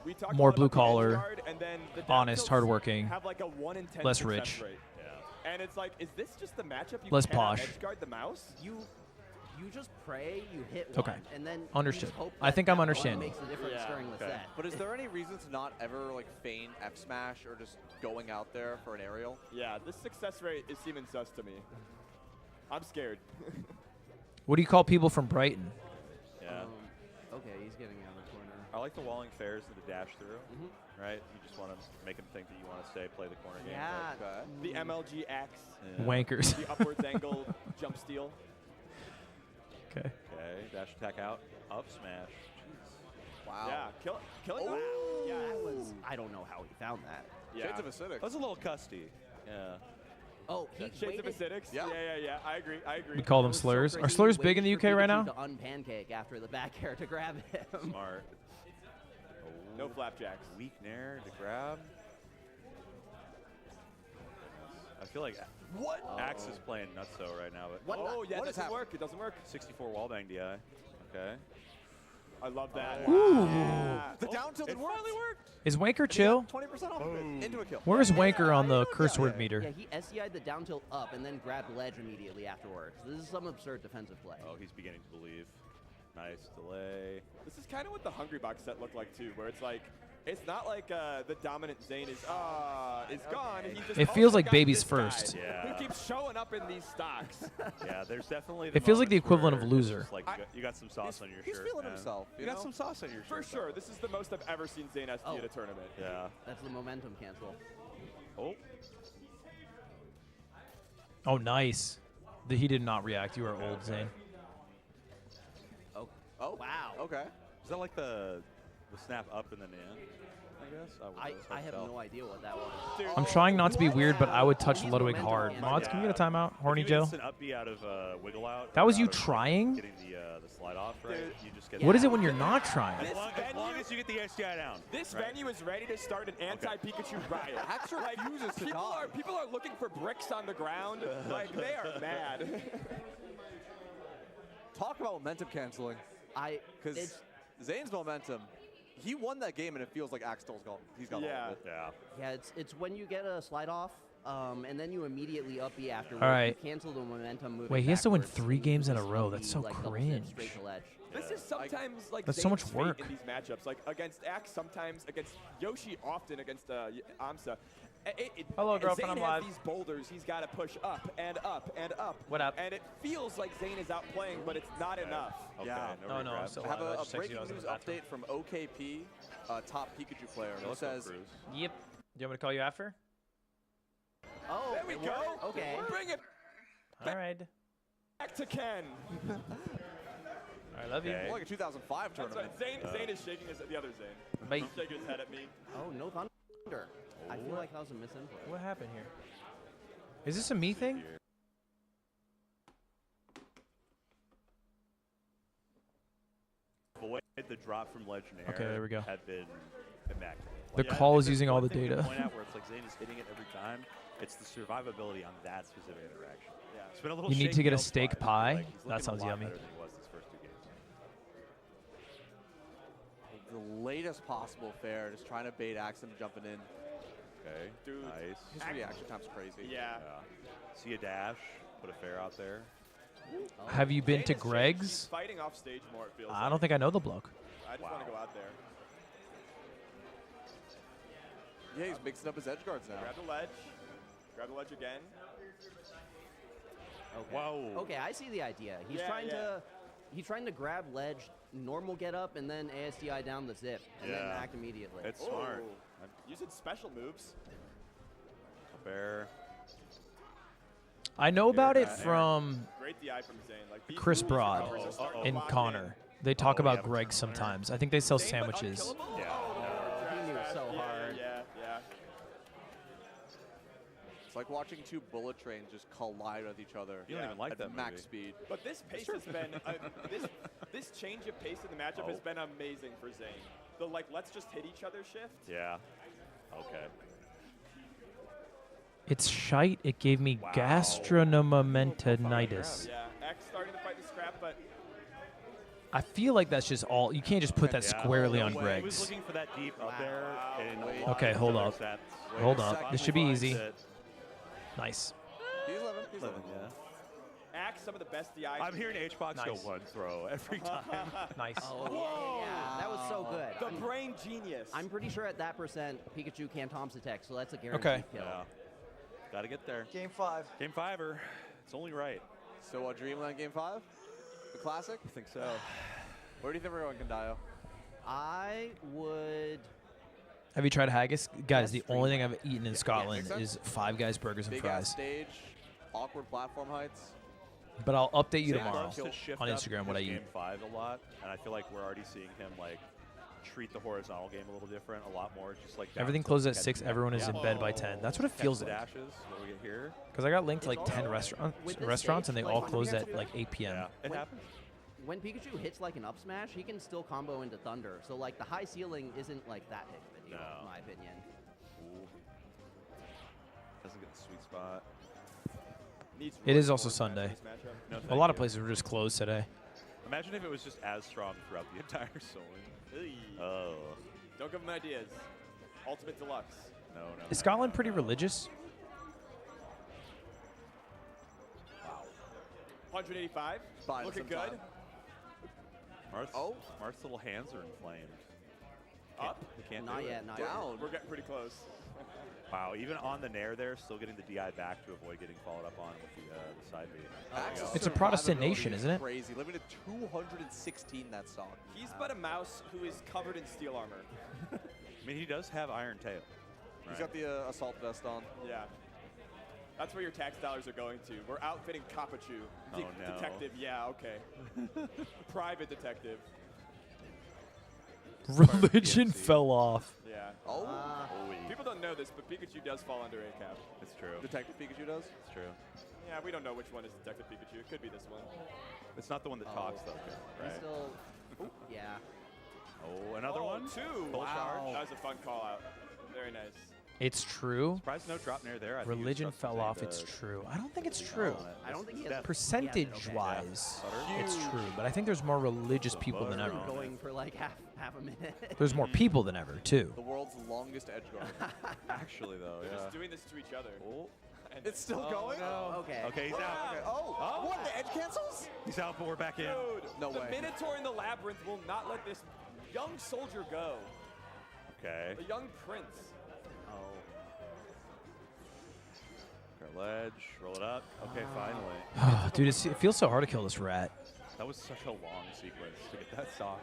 we talked more a lot blue about the edge collar, guard, and then the down honest, tilts hardworking, have like a 1 in 10 less success rich. rate. Yeah. And it's like, is this just the matchup? You Less cannot posh. edge guard the mouse? You just pray, you hit Okay. one, and then Understood. You just hope I that think I'm that one understanding. makes the difference during the set. But is there any reason to not ever like feign F smash or just going out there for an aerial? Yeah, this success rate is seeming sus to me. I'm scared. What do you call people from Brighton? Yeah. Okay, he's getting out of the corner. I like the walling fairs and the dash through, right? You just want to make them think that you want to stay, play the corner game. Yeah. The MLG X. Wankers. The upwards angle jump steal. Okay. Okay, dash attack out, up smash. Jeez. Wow. Yeah, killing. Oh, Yeah. that was. I don't know how he found that. Yeah. Shades of acidic. That was a little custy. Yeah. Oh, he Shades of waited. acidics. Yeah. Yeah. I agree. We call them It was so slurs. crazy Are he slurs big in the waited UK for right Pikachu now? To unpancake after the back air to grab him. Smart. No flapjacks. Weak nair to grab. I feel like Axe is playing nutso right now. But What? Oh, yeah, What it is doesn't happening? work. It doesn't work. 64 wallbang DI. Okay. I love that. Ooh. Yeah. The down tilt It finally worked. Is Wanker chill? 20% off of it. Into a kill. Where's Wanker on the curse word yeah. meter? Yeah, he SCI'd the down tilt up and then grabbed ledge immediately afterwards. This is some absurd defensive play. Oh, he's beginning to believe. Nice delay. This is kind of what the Hungry Box set looked like too, where it's like, it's not like the dominant Zane is gone. He just, It feels I like got baby's this guy first. Yeah. Who keeps showing up in these stocks. Yeah, there's definitely. It feels like the moments equivalent where of it's loser. just Like you got some sauce on your He's shirt. feeling man. himself. You got some sauce on your For shirt. sure, this is the most I've ever seen Zane SD Oh. at a tournament. Yeah. That's the momentum cancel. Oh. Oh, nice. He did not react. You are old, Zane. Oh, Wow. Okay. Is that like the snap up and then in? I guess. I have no idea what that was. Dude, I'm trying not to be weird, but I would touch He's Ludwig momentum hard. cancel. Mods, can we get a timeout? Horny If you Joe? instant up B out of wiggle out. That was or you out of trying? Getting the slide off, right? Dude. You just get. What is it when you're not trying? As long as you get the SDI down. This right? venue is ready to start an anti-Pikachu riot. Axe refuses to die. People are looking for bricks on the ground. Like, they are mad. Talk about momentum canceling. Because Zane's momentum, he won that game and it feels like Axe still's gone. He's got all of it. Yeah. Yeah, it's when you get a slide off, and then you immediately up B afterwards. All right. You cancel the momentum moving Wait, he has to win backwards. 3 games in a Just row. up That's B, so like, double cringe. step straight to ledge. This is sometimes like That's so Zane's much fate work. in these matchups. Like against Axe, sometimes against Yoshi, often against Amsa. Hello, and girlfriend, Zane I'm has live. these boulders he's got to push up and up and up. What up? And it feels like Zane is outplaying, but it's not enough. Okay, Yeah. No, no, I'm regrets. still I have alive. I a just texted breaking you. I was in news the bathroom. update from OKP, top Pikachu player. It Let's go, says, Cruz. Yep. Do you want me to call you after? Oh, There we it go. worked? Okay. Bring it All right. back to Ken. I love you. Okay. more like a 2005 That's tournament. right. Zane is shaking the other Zane. Bye. He's shaking his head at me. Oh, no thunder. I feel like that was a misinput. What happened here? Is this a me thing? Avoid the drop from Legendary. Okay, there we go. Had been immaculate. The Like, call if is there's using all one the thing to data. Point out where it's like Zane is hitting it every time. It's the survivability on that specific interaction. Yeah. It's been a little You need to shaky get a elsewise, steak but, pie? like, he's That looking sounds a lot yummy. better than he was these first 2 games. The latest possible fair, just trying to bait Axe into jumping in. Okay. Dude. Nice. His reaction time's crazy. Yeah. See a dash. Put a fair out there. Have you been Zane to has changed. He's Greg's? fighting off stage more, it feels I like. don't think I know the bloke. I just want to go out there. Yeah, he's mixing up his edge guards now. Grab the ledge. Grab the ledge again. Okay. Whoa. Okay, I see the idea. He's Yeah, trying to grab ledge, normal get up, and then ASDI down the zip, and then Yeah. act immediately. It's smart. Oh. Using special moves. A fair. I know about it There. from Great DI from Zane. Like these Chris moves Broad recovers are starting to and lock in. Connor. They talk Oh, about yeah, Greg sometimes. I think they sell Zane, but sandwiches. unkillable? Yeah. Oh, He knew trash so match. hard. Yeah. It's like watching 2 bullet trains just collide with each other. You don't even like at that max movie. speed. But this pace has been this change of pace in the matchup has been amazing for Zane. The let's just hit each other shift. Yeah. Okay. It's shite. It gave me Wow. gastronomomentinitis. Yeah, X starting to fight the scrap, but I feel like that's just all. You can't just put that Yeah. squarely on He was Greg's. looking for that deep up there. And Okay, hold up. Hold up. This should be easy. It. Nice. He's 11. He's 11. Yeah. Axe some of the best DI. I'm hearing HBox go Nice. one throw every time. Nice. Oh, yeah, that was so good. The brain genius. I'm pretty sure at that percent, Pikachu can't Tom's attack, so that's a guaranteed Okay. kill. Yeah. Got to get there. Game 5. Game 5er. It's only right. So Dreamland Game 5? The classic? I think so. Where do you think we're going, Kandayo? I would. Have you tried haggis? Guys, the That's only street thing I've eaten in Scotland makes is Five Guys burgers and Big fries. ass stage, awkward platform heights. But I'll update you Zane tomorrow loves to shift on up Instagram what I his eat. Game 5 a lot, and I feel like we're already seeing him like treat the horizontal game a little different, a lot more. Just like Everything down closes at catch 6. the- Everyone is in bed by 10. That's what it catch feels the like. dashes. What do we get here? Because I got linked to like 10 With this restaurants, stage, and they like, all when closed you at get to- like 8 p.m. Yeah, it When- happens. When Pikachu hits like an up smash, he can still combo into Thunder. So like the high ceiling isn't like that big of a deal, No. in my opinion. Ooh. Doesn't get the sweet spot. Needs It is really also forward Sunday. match for this matchup. No, A thank lot of you. places were just closed today. Imagine if it was just as strong throughout the entire Solon. Eey. Oh. Don't give him ideas. Ultimate Deluxe. No, no. Is Scotland pretty religious? Wow. 185. Buying Looking some good. time. Marth's little hands are inflamed. Up. He can't Not do yet, it. not Down. We're getting pretty close. Wow, even on the nair there, still getting the DI back to avoid getting followed up on with the side beat. Axe's It's a Protestant survivability nation, is isn't it? Crazy. Living at 216 that stock. He's but a mouse who is covered in steel armor. I mean, he does have Iron Tail. He's got the assault vest on. Yeah. That's where your tax dollars are going to. We're outfitting Kapachu. Oh, no. Detective, yeah, okay. Private detective. Religion PFC. fell off. Yeah. Oh. People don't know this, but Pikachu does fall under ACAP. It's true. Detective Pikachu does? It's true. Yeah, we don't know which one is Detective Pikachu. It could be this one. It's not the one that talks, though. He's Right. still. Yeah. Oh, another one? Two. Full charge. That was a fun call out. Very nice. It's true. Surprised no drop near there. I think he was Religion trusting fell Zane off. to It's true. I don't think it's true. call it. I don't think he has Death. Percentage-wise, Yeah. it's true. But I think there's more religious people than ever. butter. Going for like half a minute. There's more people than ever, too. The world's longest edge guard. Actually, though, They're yeah. just doing this to each other. Oh. And It's still going? Okay. Okay, he's out. Okay. Oh, what? The edge cancels? He's out, but we're back in. Dude, No the way. Minotaur in the Labyrinth will not let this young soldier go. Okay. A young prince. Our ledge, roll it up. Okay, finally. Dude, it feels so hard to kill this rat. That was such a long sequence to get that stock.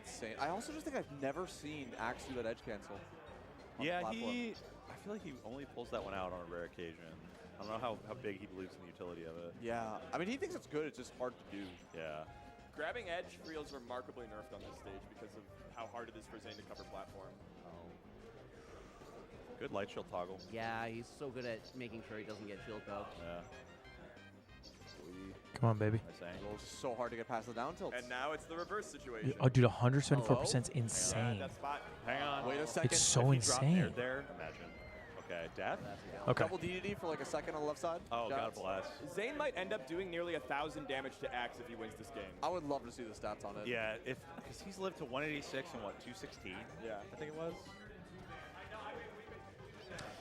Insane. I also just think I've never seen Axe do that edge cancel. on the Yeah, platform. I feel like he only pulls that one out on a rare occasion. I don't know how big he believes in the utility of it. Yeah. I mean, he thinks it's good. It's just hard to do. Yeah. Grabbing edge feels remarkably nerfed on this stage because of how hard it is for Zane to cover platform. Good light shield toggle. Yeah, he's so good at making sure he doesn't get shield poked. Yeah. Come on, baby. Nice angle. It's so hard to get past the down tilts. And now it's the reverse situation. Oh, dude, 174% is insane. That spot. Hang on. Wait a second. It's so If he dropped insane. there, imagine. Okay, death? Okay. Double DDD for like a second on the left side. Oh, God Shots. bless. Zane might end up doing nearly 1,000 damage to Axe if he wins this game. I would love to see the stats on it. Yeah, because he's lived to 186 and what, 216? Yeah. I think it was.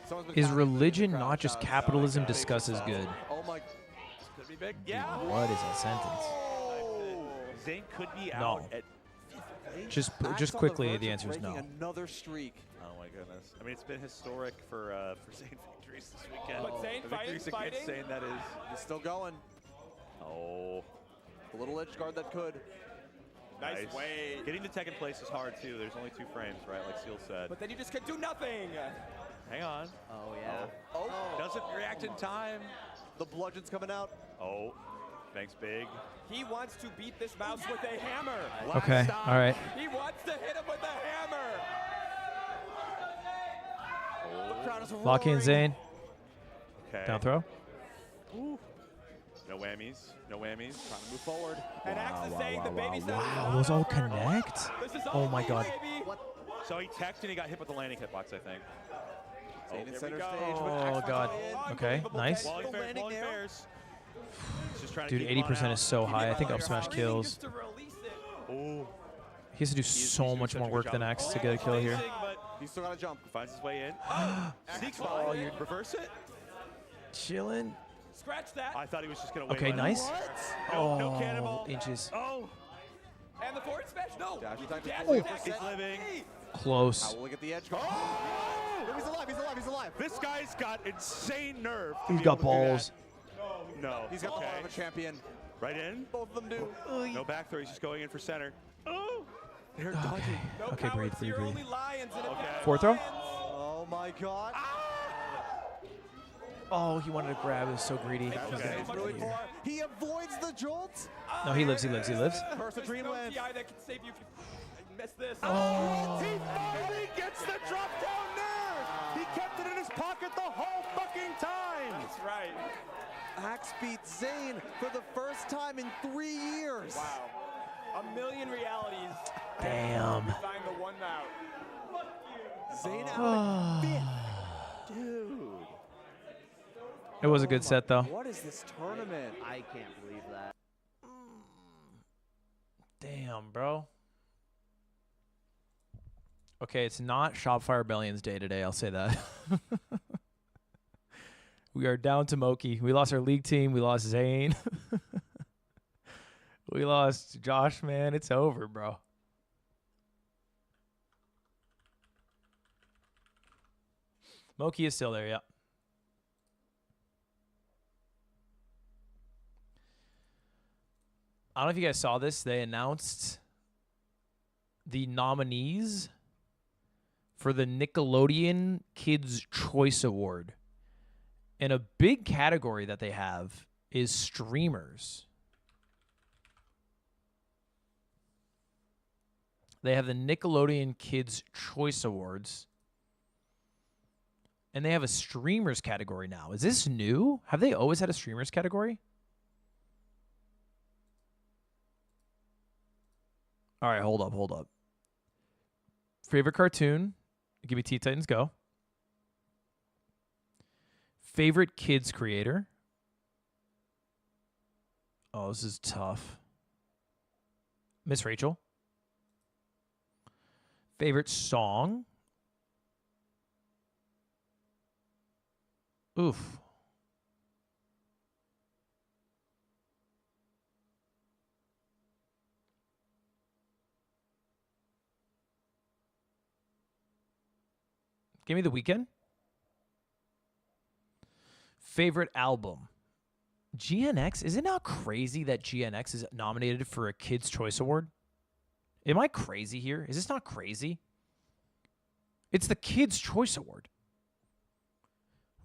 Someone's been Is counting religion crowd not just shots. capitalism Big discussed as shots. good? Oh my. Could be big. Dude, Yeah. what is that sentence? Zane could be No. out at. Just Axe on quickly, verge the of answer is breaking no. Another streak. Oh my goodness. I mean, it's been historic for Zane victories this weekend. But Zane the fighting, victories against fighting. Zane, that is. He's still going. Oh. A little edge guard that could. Nice way. Getting to second place is hard too. There's only 2 frames, right? Like Seal said. But then you just can do nothing. Hang on. Oh yeah. Oh. Doesn't react in time. The bludgeon's coming out. Oh. Thanks, big. He wants to beat this mouse with a hammer. Okay, stop. all right. He wants to hit him with a hammer. The crowd is Lock in, roaring. Zane. Okay. Down throw. No whammies. No whammies. Trying to move forward. And Axe is saying the baby steps Wow, is those not all over. connect? This is Oh all my you, God. baby. So he teched and he got hit with the landing hitbox, I think. Zane in here we center go. stage. but Oh, Axe God. finds a way in. Okay, Unbelievable nice. catch. Walling Still fares, landing walling there. fares. He's just trying Dude, to keep him on 80% out. is so high. I think up smash Screaming kills. just to release it. Ooh. He has to do He's so doing much such more a work good than job. Axe to get a kill here. Amazing, but He's still got to jump. finds his way in. Sneaks Oh, by. you're- Reverse it. Chilling. Scratch that. I thought he was just going to wait. Okay, right nice. No, no Oh, cannonball. inches. Oh. And the forward smash. No. Dash attack to Dash fully attack. He's living. Close. Will get the edge guard. Oh! He's alive. He's alive. He's alive. This guy's got insane nerve. to He's be got able to do balls. that. No. He's got the heart of a champion. Right in. Both of them do. No back throw. He's just going in for center. Oh. They're dodging. No Okay, breathe, cowards breathe, here, breathe. only lions in a Fourth throw? Oh my God. Oh, he wanted to grab. He was so greedy. He's gonna He's get really here. far. He avoids the jolt. No, he lives. He lives. He lives. First There's dream no land. DI that can save you if you miss this. Oh. He finally gets the drop down nerve. He kept it in his pocket the whole fucking time. That's right. Axe beats Zayn for the first time in 3 years. Wow. A million realities. Damn. We find the one out. Zayn out at 5th. Dude. It was a good set, though. What is this tournament? I can't believe that. Damn, bro. Okay, it's not Shopify Rebellion's day today. I'll say that. We are down to Moki. We lost our league team. We lost Zane. We lost Josh, man. It's over, bro. Moki is still there, yeah. I don't know if you guys saw this. They announced the nominees for the Nickelodeon Kids' Choice Award. And a big category that they have is streamers. They have the Nickelodeon Kids' Choice Awards. And they have a streamers category now. Is this new? Have they always had a streamers category? All right, hold up. Favorite cartoon? Give me Teen Titans Go. Favorite kids creator? Oh, this is tough. Miss Rachel. Favorite song? Oof. Give me The Weeknd. Favorite album? GNX. Is it not crazy that GNX is nominated for a Kids' Choice Award? Am I crazy here? Is this not crazy? It's the Kids' Choice Award.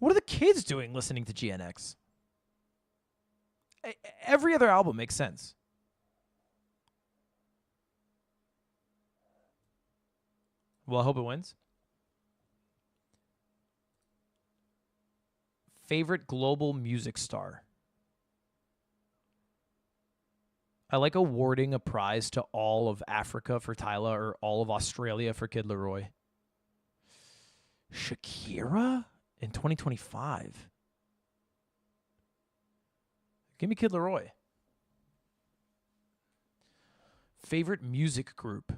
What are the kids doing listening to GNX? Every other album makes sense. Well, I hope it wins. Favorite global music star? I like awarding a prize to all of Africa for Tyla or all of Australia for Kid Leroy. Shakira in 2025. Give me Kid Leroy. Favorite music group?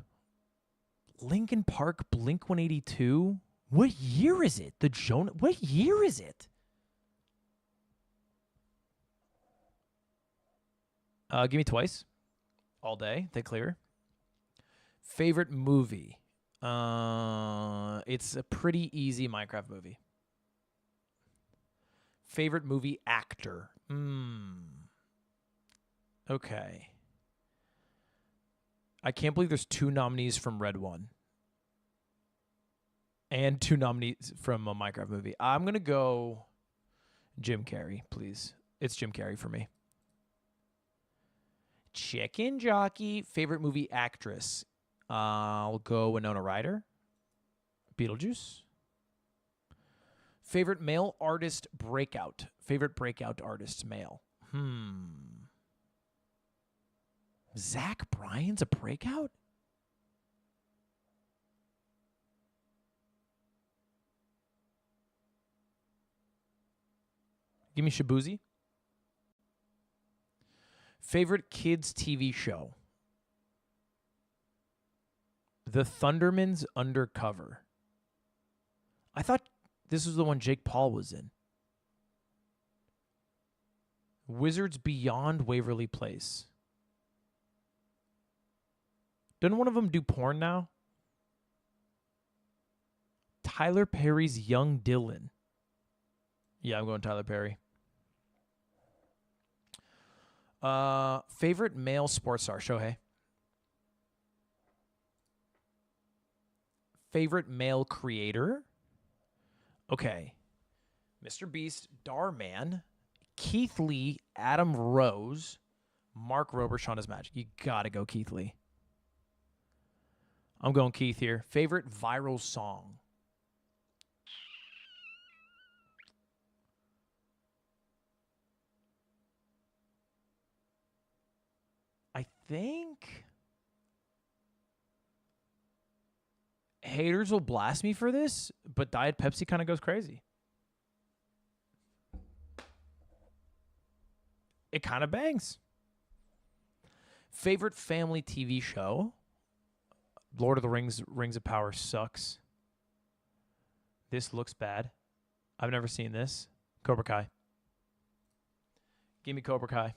Linkin Park, Blink 182. What year is it? What year is it? Give me Twice. All Day. They clear. Favorite movie? It's a pretty easy Minecraft movie. Favorite movie actor? Okay. I can't believe there's 2 nominees from Red One. And 2 nominees from a Minecraft movie. I'm going to go Jim Carrey, please. It's Jim Carrey for me. Chicken Jockey. Favorite movie actress? I'll go Winona Ryder. Beetlejuice. Favorite male artist breakout? Favorite breakout artist male? Zach Bryan's a breakout? Give me Shabuzi. Favorite kids TV show? The Thundermans Undercover. I thought this was the one Jake Paul was in. Wizards Beyond Waverly Place. Doesn't one of them do porn now? Tyler Perry's Young Dylan. Yeah, I'm going Tyler Perry. Favorite male sports star? Shohei. Favorite male creator? Okay. Mr. Beast, Darman, Keith Lee, Adam Rose, Mark Rober, is Magic. You gotta go Keith Lee. I'm going Keith here. Favorite viral song? I think haters will blast me for this, but Diet Pepsi kind of goes crazy. It kind of bangs. Favorite family TV show? Lord of the Rings, Rings of Power sucks. This looks bad. I've never seen this. Cobra Kai. Give me Cobra Kai.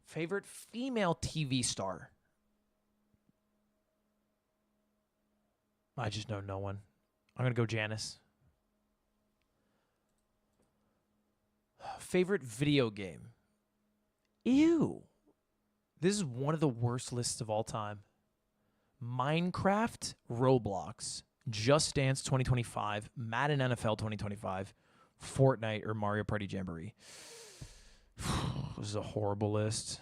Favorite female TV star? I just know no one. I'm going to go Janice. Favorite video game? Ew. This is one of the worst lists of all time. Minecraft, Roblox, Just Dance 2025, Madden NFL 2025, Fortnite, or Mario Party Jamboree. This is a horrible list.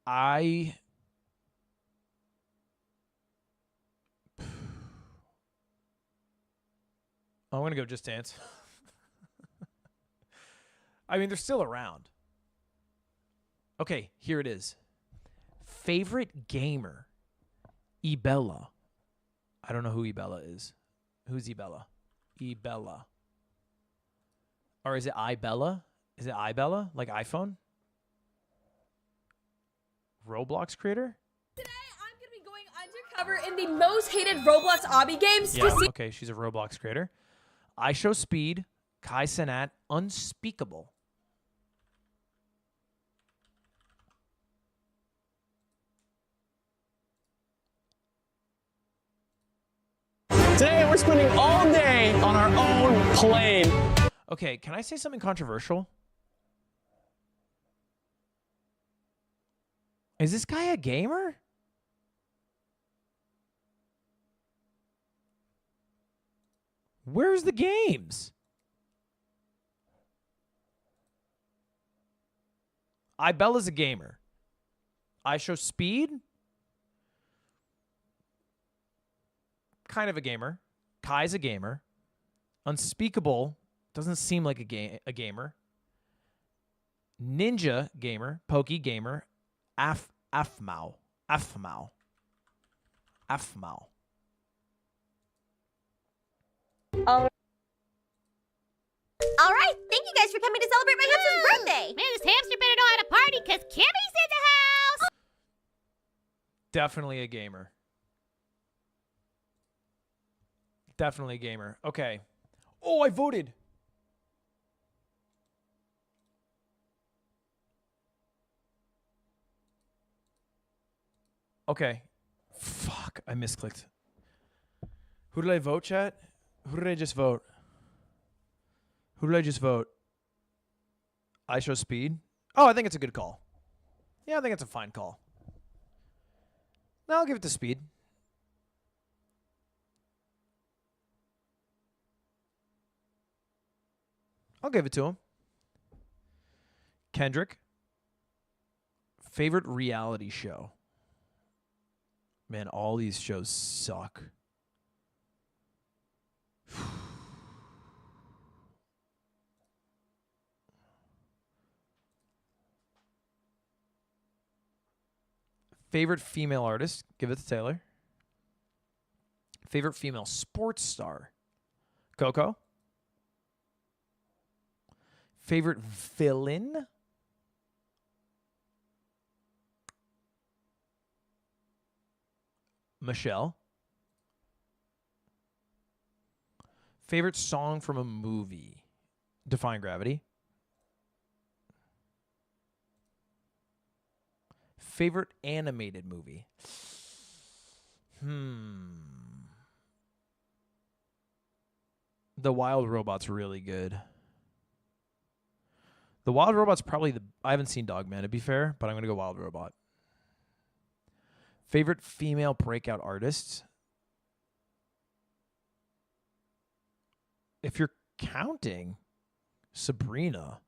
I'm going to go Just Dance. I mean, they're still around. Okay, here it is. Favorite gamer? Ebella. I don't know who Ebella is. Who's Ebella? Ebella. Or is it iBella? Is it iBella? Like iPhone? Roblox creator? Today, I'm going to be going undercover in the most hated Roblox obby games to see. Okay, she's a Roblox creator. I Show Speed, Kai Cenat, Unspeakable. Today, we're spending all day on our own plane. Okay, can I say something controversial? Is this guy a gamer? Where's the games? iBella's a gamer. I Show Speed? Kind of a gamer. Kai's a gamer. Unspeakable doesn't seem like a gamer. Ninja gamer. Pokey gamer. Afmao. All right, thank you guys for coming to celebrate my hamster's birthday. Man, this hamster better know how to party because Kimmy's in the house. Definitely a gamer. Definitely a gamer. Okay. Oh, I voted. Okay. Fuck, I misclicked. Who did I vote, chat? Who did I just vote? Who did I just vote? I Show Speed? Oh, I think it's a good call. Yeah, I think it's a fine call. No, I'll give it to Speed. I'll give it to him. Kendrick. Favorite reality show? Man, all these shows suck. Favorite female artist? Give it to Taylor. Favorite female sports star? Coco. Favorite villain? Michelle. Favorite song from a movie? Defying Gravity. Favorite animated movie? The Wild Robot's really good. The Wild Robot's probably I haven't seen Dogman, to be fair, but I'm going to go Wild Robot. Favorite female breakout artist? If you're counting Sabrina,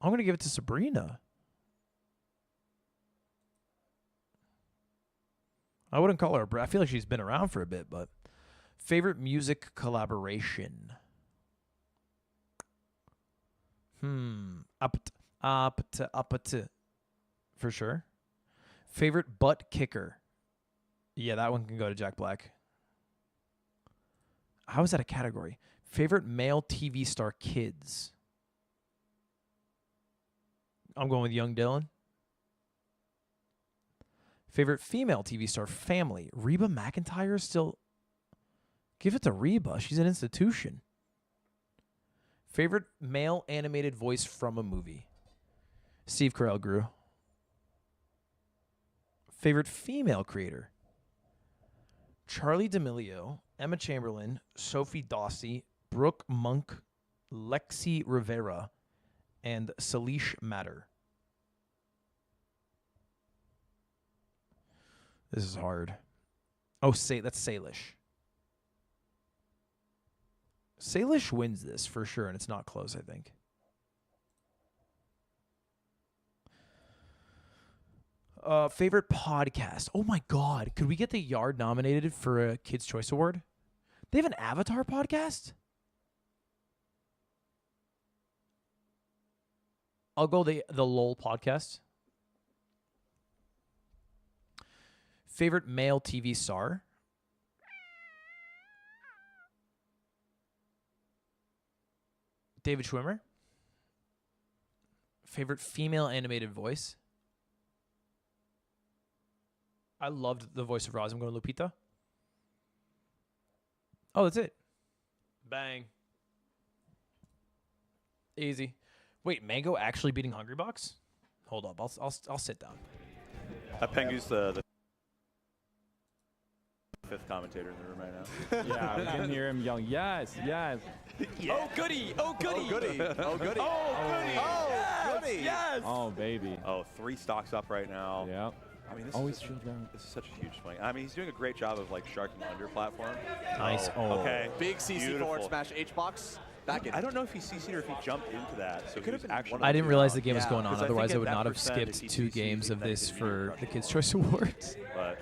I'm going to give it to Sabrina. I wouldn't call her, I feel like she's been around for a bit, but favorite music collaboration. Up to for sure. Favorite butt kicker. Yeah, that one can go to Jack Black. How is that a category? Favorite male TV star kids. I'm going with Young Dylan. Favorite female TV star family. Reba McEntire still. Give it to Reba. She's an institution. Favorite male animated voice from a movie. Steve Carell grew. Favorite female creator. Charlie D'Amelio, Emma Chamberlain, Sophie Dawsey, Brooke Monk, Lexi Rivera, and Salish Matter. This is hard. Oh, that's Salish. Salish wins this for sure, and it's not close, I think. Favorite podcast. Oh my God. Could we get the Yard nominated for a Kids' Choice Award? They have an Avatar podcast? I'll go the LOL podcast. Favorite male TV star. David Schwimmer. Favorite female animated voice. I loved the voice of Roz. I'm going Lupita. Oh, that's it. Bang. Easy. Wait, Mango actually beating Hungrybox? Hold up. I'll sit down. Pengu's the fifth commentator in the room right now. Yeah, we can hear him yelling, yes, yes. Yeah. Oh, goody. Oh, goody. Oh, goody. Oh, goody. Oh, goody. Oh, goody. Yes. Oh, baby. Oh, 3 stocks up right now. Yep. I mean, Always shield ground. This is such a huge swing. I mean, he's doing a great job of like sharking under platform. Nice. Oh, okay. Big CC Beautiful. forward smash H-box. Back in. I don't know if he CC'd or if he jumped into that. So could have actually. I didn't realize the game was Yeah. going on. 'Cause I Otherwise, think I would at not that have percent, if skipped he 2 CC'd, games of that this could be for right. the Kids' Choice Awards. But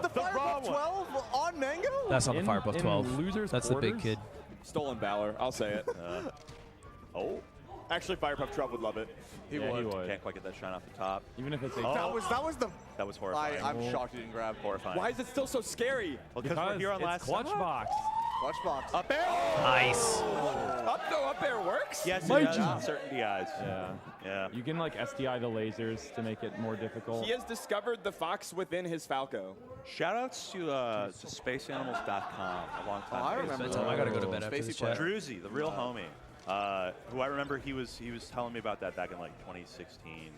The Firebuff 12 on Mango? That's not the Firebuff 12. Losers That's the big quarters? kid. Stolen Valor. I'll say it. Oh. Actually, Firepuff 12 would love it. He would. Can't quite get that shine off the top. Even if it's a That was the. That was horrifying. I'm shocked he didn't grab. Horrifying. Why is it still so scary? Well, because we're here on it's last clutch box. Clutch box. Up air. Nice. Up air works? Yes, My it does. G. In certain DIs. Yeah. Yeah. You can like SDI the lasers to make it more difficult. He has discovered the fox within his Falco. Shoutouts to spaceanimals.com. A long time. I ago. remember Bedtime. I gotta go to bed after Spacey this player. chat. Druzy, the real homie, who I remember he was telling me about that back in like 2016,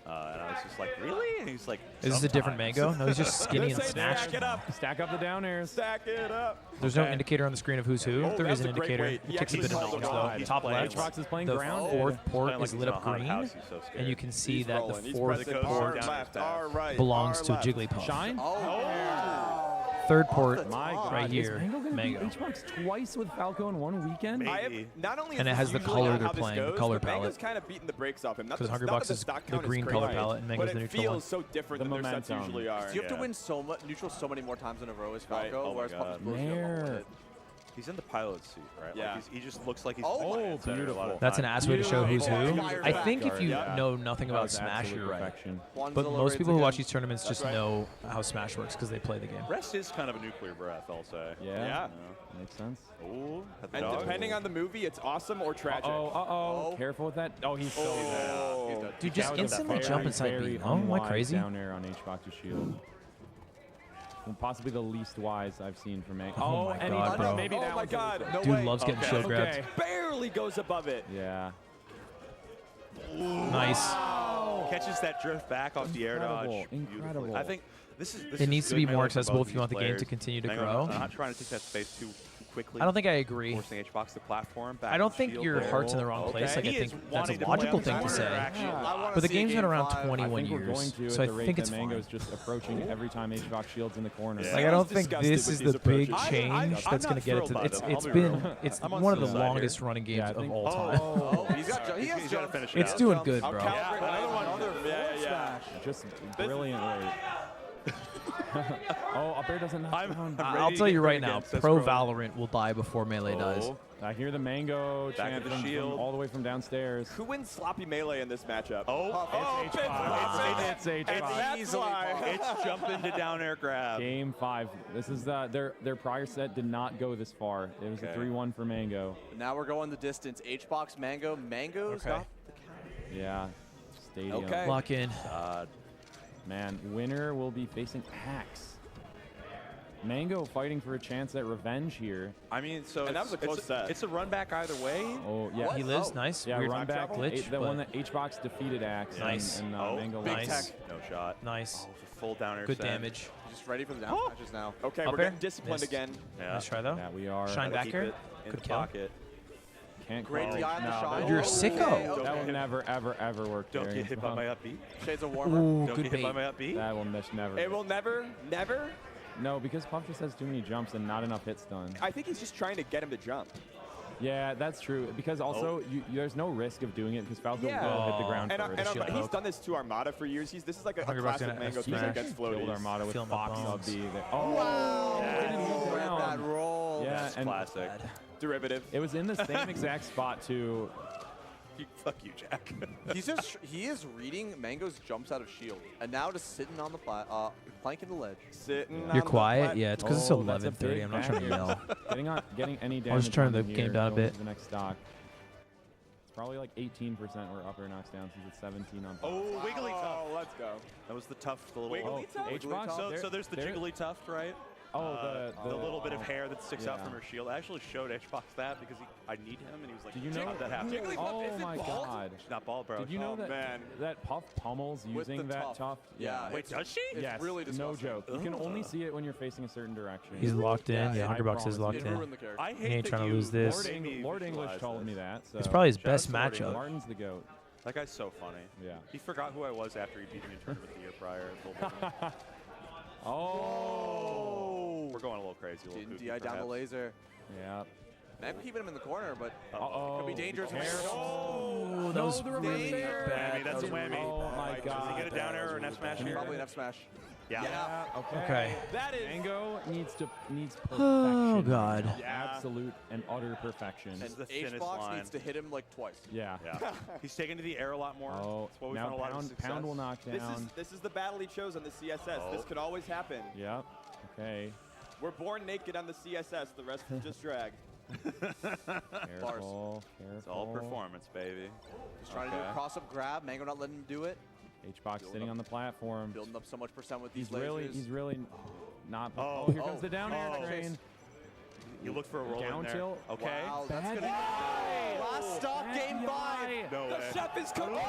and I was just like, really? And he's like, Is this a different sometimes. Mango? No, he's just skinny and Say snatched. stack it up. Stack up the down airs. Stack it up. There's no indicator on the screen of who's who. Oh, there is that's an a great indicator. weight. It He takes a bit of actually knowledge called though. it. He's Top playing left, Xbox is playing the grounded. fourth port Playing like is he's lit in up a haunted green, house. He's so scared. and you can see He's that rolling. the He's fourth pressing Goes port down R left, his R right. belongs R to a left. Jigglypuff. Shine? Third port Right right Is here, Mango gonna Mango. beat H-Box twice with Falco in one weekend? Maybe. I have, not only is And it this has the usually color not they're how this playing, the goes, color but Mango's palette. kind of beating the brakes off him. Not 'Cause that- not Hungrybox that the is stock the count is green crazy, color palette and Mango's but the it neutral feels one. so different The than their sets momentum. usually are. You have to Yeah. win neutral so many more times in a row as Right. Falco, Oh my whereas God. Puppet's bullshit. Nair. He's in the pilot seat, right? Yeah. Like he just looks like he's Oh, playing center a lot beautiful. of That's an times. ass way to show who's who. Fire I back think if you guard, yeah. know nothing That about was Smash, absolute you're right. perfection. But most people who watch these tournaments just right. know how Smash works because they play the game. Rest is kind of a nuclear breath, I'll say. Yeah. Yeah. Makes sense. Oh, And depending on the movie, it's awesome or tragic. Uh-oh. Careful with that. Oh, he's so Oh. Dude, just That was a instantly very, jump inside very B. Oh, am I unwise crazy? Down air on H-Box's shield. And possibly the least wise I've seen from Mango. Oh my and God, he, bro. maybe Oh that my was God. it. No Dude way. loves getting Okay. shield grabbed. Okay. Barely goes above it. Yeah. Nice. Catches that drift back off the air dodge. Incredible. beautifully. Incredible. I think this is. It needs to be good more melee for accessible both if you want the these game to players. continue to Hang on, grow. I'm not trying to take that space too quickly. I don't think I agree. Forcing HBox to platform. Back I don't to think shield. your heart's in the wrong place. Like, I think that's a logical thing to say. But the game's been around 21 years, so I think it's fine. Mango's just approaching every time HBox shields in the corner. Like, I don't think this is the big change that's going to get it to. It's one of the longest running games of all time. He has got to finish it. It's doing good, bro. Just brilliantly. up air doesn't knock down. I'll tell you right now, Pro Valorant will die before Melee dies. I hear the Mango chant from all the way from downstairs. Who wins sloppy Melee in this matchup? It's HBox. It's jumping to down air grab. Game 5. This is their prior set did not go this far. It was a 3-1 for Mango. Now we're going the distance. HBox, Mango. Mango's got the count. Yeah. Stadium. Okay. Lock in. Man, winner will be facing Axe. Mango fighting for a chance at revenge here. I mean, and that was a close set. It's a run back either way. Oh, yeah. He lives. Nice. Yeah, Weird run back glitch. The one that HBox defeated Axe. Nice. And Mango nice. No shot. Nice. Full down air. Good damage. Just ready for the down patches now. Okay, Up we're air. getting disciplined Missed. again. Yeah. Nice try, though. Yeah, we are. Shine back here. In Good the kill. pocket. Can't Great call. DI on the shot. You're a sicko. That will never, ever work. Don't there. get hit by my up B. Shades of Warmer. Ooh, Don't good get hit by bait. my up B. That will never. It will never. No, because Puff just has too many jumps and not enough hits done. I think he's just trying to get him to jump. Yeah, that's true. Because also, there's no risk of doing it because Falco will hit the ground first. And he's done this to Armada for years. This is like a classic Mango thing against floaties. Killed Armada with Film Fox bones. up B. Wow. Yeah. That roll. Yeah, That's and classic. Derivative. it was in the same exact spot too. Fuck you, Jack. He is reading Mango's jumps out of shield, and now just sitting on the planking the ledge. You're quiet? Yeah, it's because it's that's a 11:30. big I'm not trying to back. yell. Getting any damage. I was just turning on the here, game down a going bit. to the next stock. It's probably like 18% where up air knocks down since it's 17 on. Oh, wiggly tuft. Oh, let's go. That was the tuft, the little Wiggly tuft? HBox. So there's the jiggly tuft, right? Oh, the little bit of hair that sticks out yeah. from her shield. I actually showed HBox that because I need him, and he was like, Did you know "How'd that happen?" Oh my God! She's not bald, bro. Did you know that Puff pummels using that tuft? Yeah. Wait, does she? It's Yes. really No disgusting. joke. You can only see it when you're facing a certain direction. He's locked in. Yeah, I Hungrybox is promise. locked It in. ruined the character. I He hate ain't that trying to you lose this. Lord English told me that. So. It's probably his Shout out best to Lord matchup. English. Martin's the goat. That guy's so funny. Yeah. He forgot who I was after he beat me in tournament the year prior. Oh! We're going a little crazy. A little Didn't kooky, DI down the perhaps. laser. Yeah. Mango keeping him in the corner, but Uh-oh. it could be dangerous. Oh, that was really bad. Whammy, that's a whammy. Oh my God. Does he get a down air or an F smash here? Probably an F smash. Yeah. Okay. That is Mango needs perfection. Oh, God. Absolute and utter perfection. This is the thinnest HBox line. needs to hit him like twice. Yeah. Yeah. He's taken to the air a lot more. Oh, That's what we've now found a lot of success. pound will knock down. This is the battle he chose on the CSS. This could always happen. Yep. Okay. We're born naked on the CSS. The rest is just drag. Careful. It's all performance, baby. He's trying to do a cross-up grab. Mango not letting him do it. HBox sitting on the platform. Building up so much percent with these He's really not. Oh, Oh, here comes the down air train. You look for a roll Down in there. tilt. Okay. Wow, that's Bad gonna DI. last stop, game 5. No way. Chef is coming.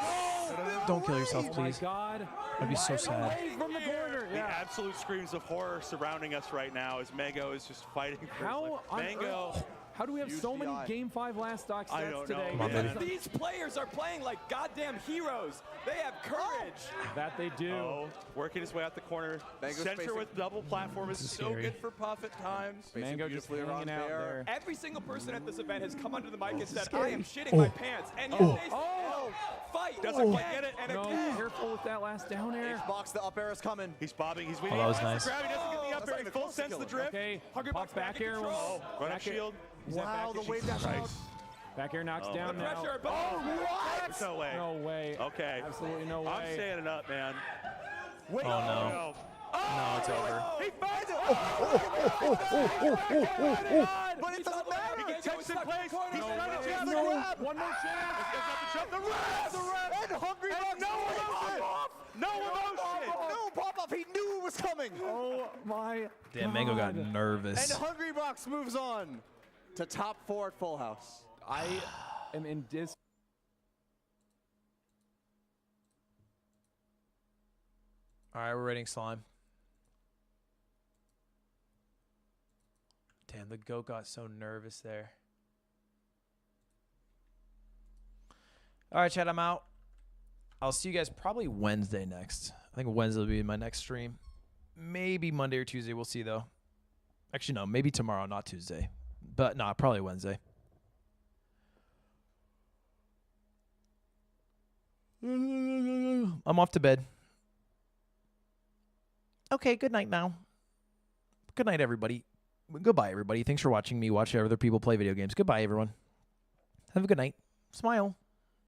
Don't kill yourself, Oh my please. God. I'd be so sad. From the corner. The Yeah. absolute screams of horror surrounding us right now as Mango is just fighting for his How life. on Mango. earth? How do we have Huge so many DI. Game 5 last stock I sets don't today? know, Come on, man. baby. These players are playing like goddamn heroes. They have courage. That they do. Oh, working his way out the corner. Mango's Center facing- with double platform is This is so scary. good for Puff at times. Mango just beautifully hanging around out there. there. Every single person at this event has come onto the mic and said, scary. I am shitting my pants. And yet they Oh. fight. Doesn't quite get it. And No, again. careful with that last down air. HBox, the up air is coming. He's bobbing. He's waiting. that was He nice. tries to grab. He doesn't get the up that's air. not He even full close to sense the killing. drift. Okay, Hungry Puff Bucks back back in air. control. Run up Back air. shield. Is that Wow, back the wave dash Christ. out. Back air knocks down The now. pressure, but There's no way. No way. Okay. Absolutely no way. I'm standing up, man. Oh, no. No. No, it's over. He finds it. But it doesn't matter. He gets Texas in place. He's No trying to way. jump the No. grab. One more chance. The rest. And Hungry Bucks. No emotion. No emotion. No pop-up. He knew it was coming. Oh my. Damn, Mango got And nervous. Hungry Bucks moves on to top 4 at Full House. I am in dis. All right, we're rating slime. Damn, the goat got so nervous there. All right, chat, I'm out. I'll see you guys probably Wednesday next. I think Wednesday will be my next stream. Maybe Monday or Tuesday. We'll see, though. Actually, no. Maybe tomorrow, not Tuesday. But, no, probably Wednesday. I'm off to bed. Okay, good night now. Good night, everybody. Goodbye, everybody. Thanks for watching me watch other people play video games. Goodbye, everyone. Have a good night. Smile.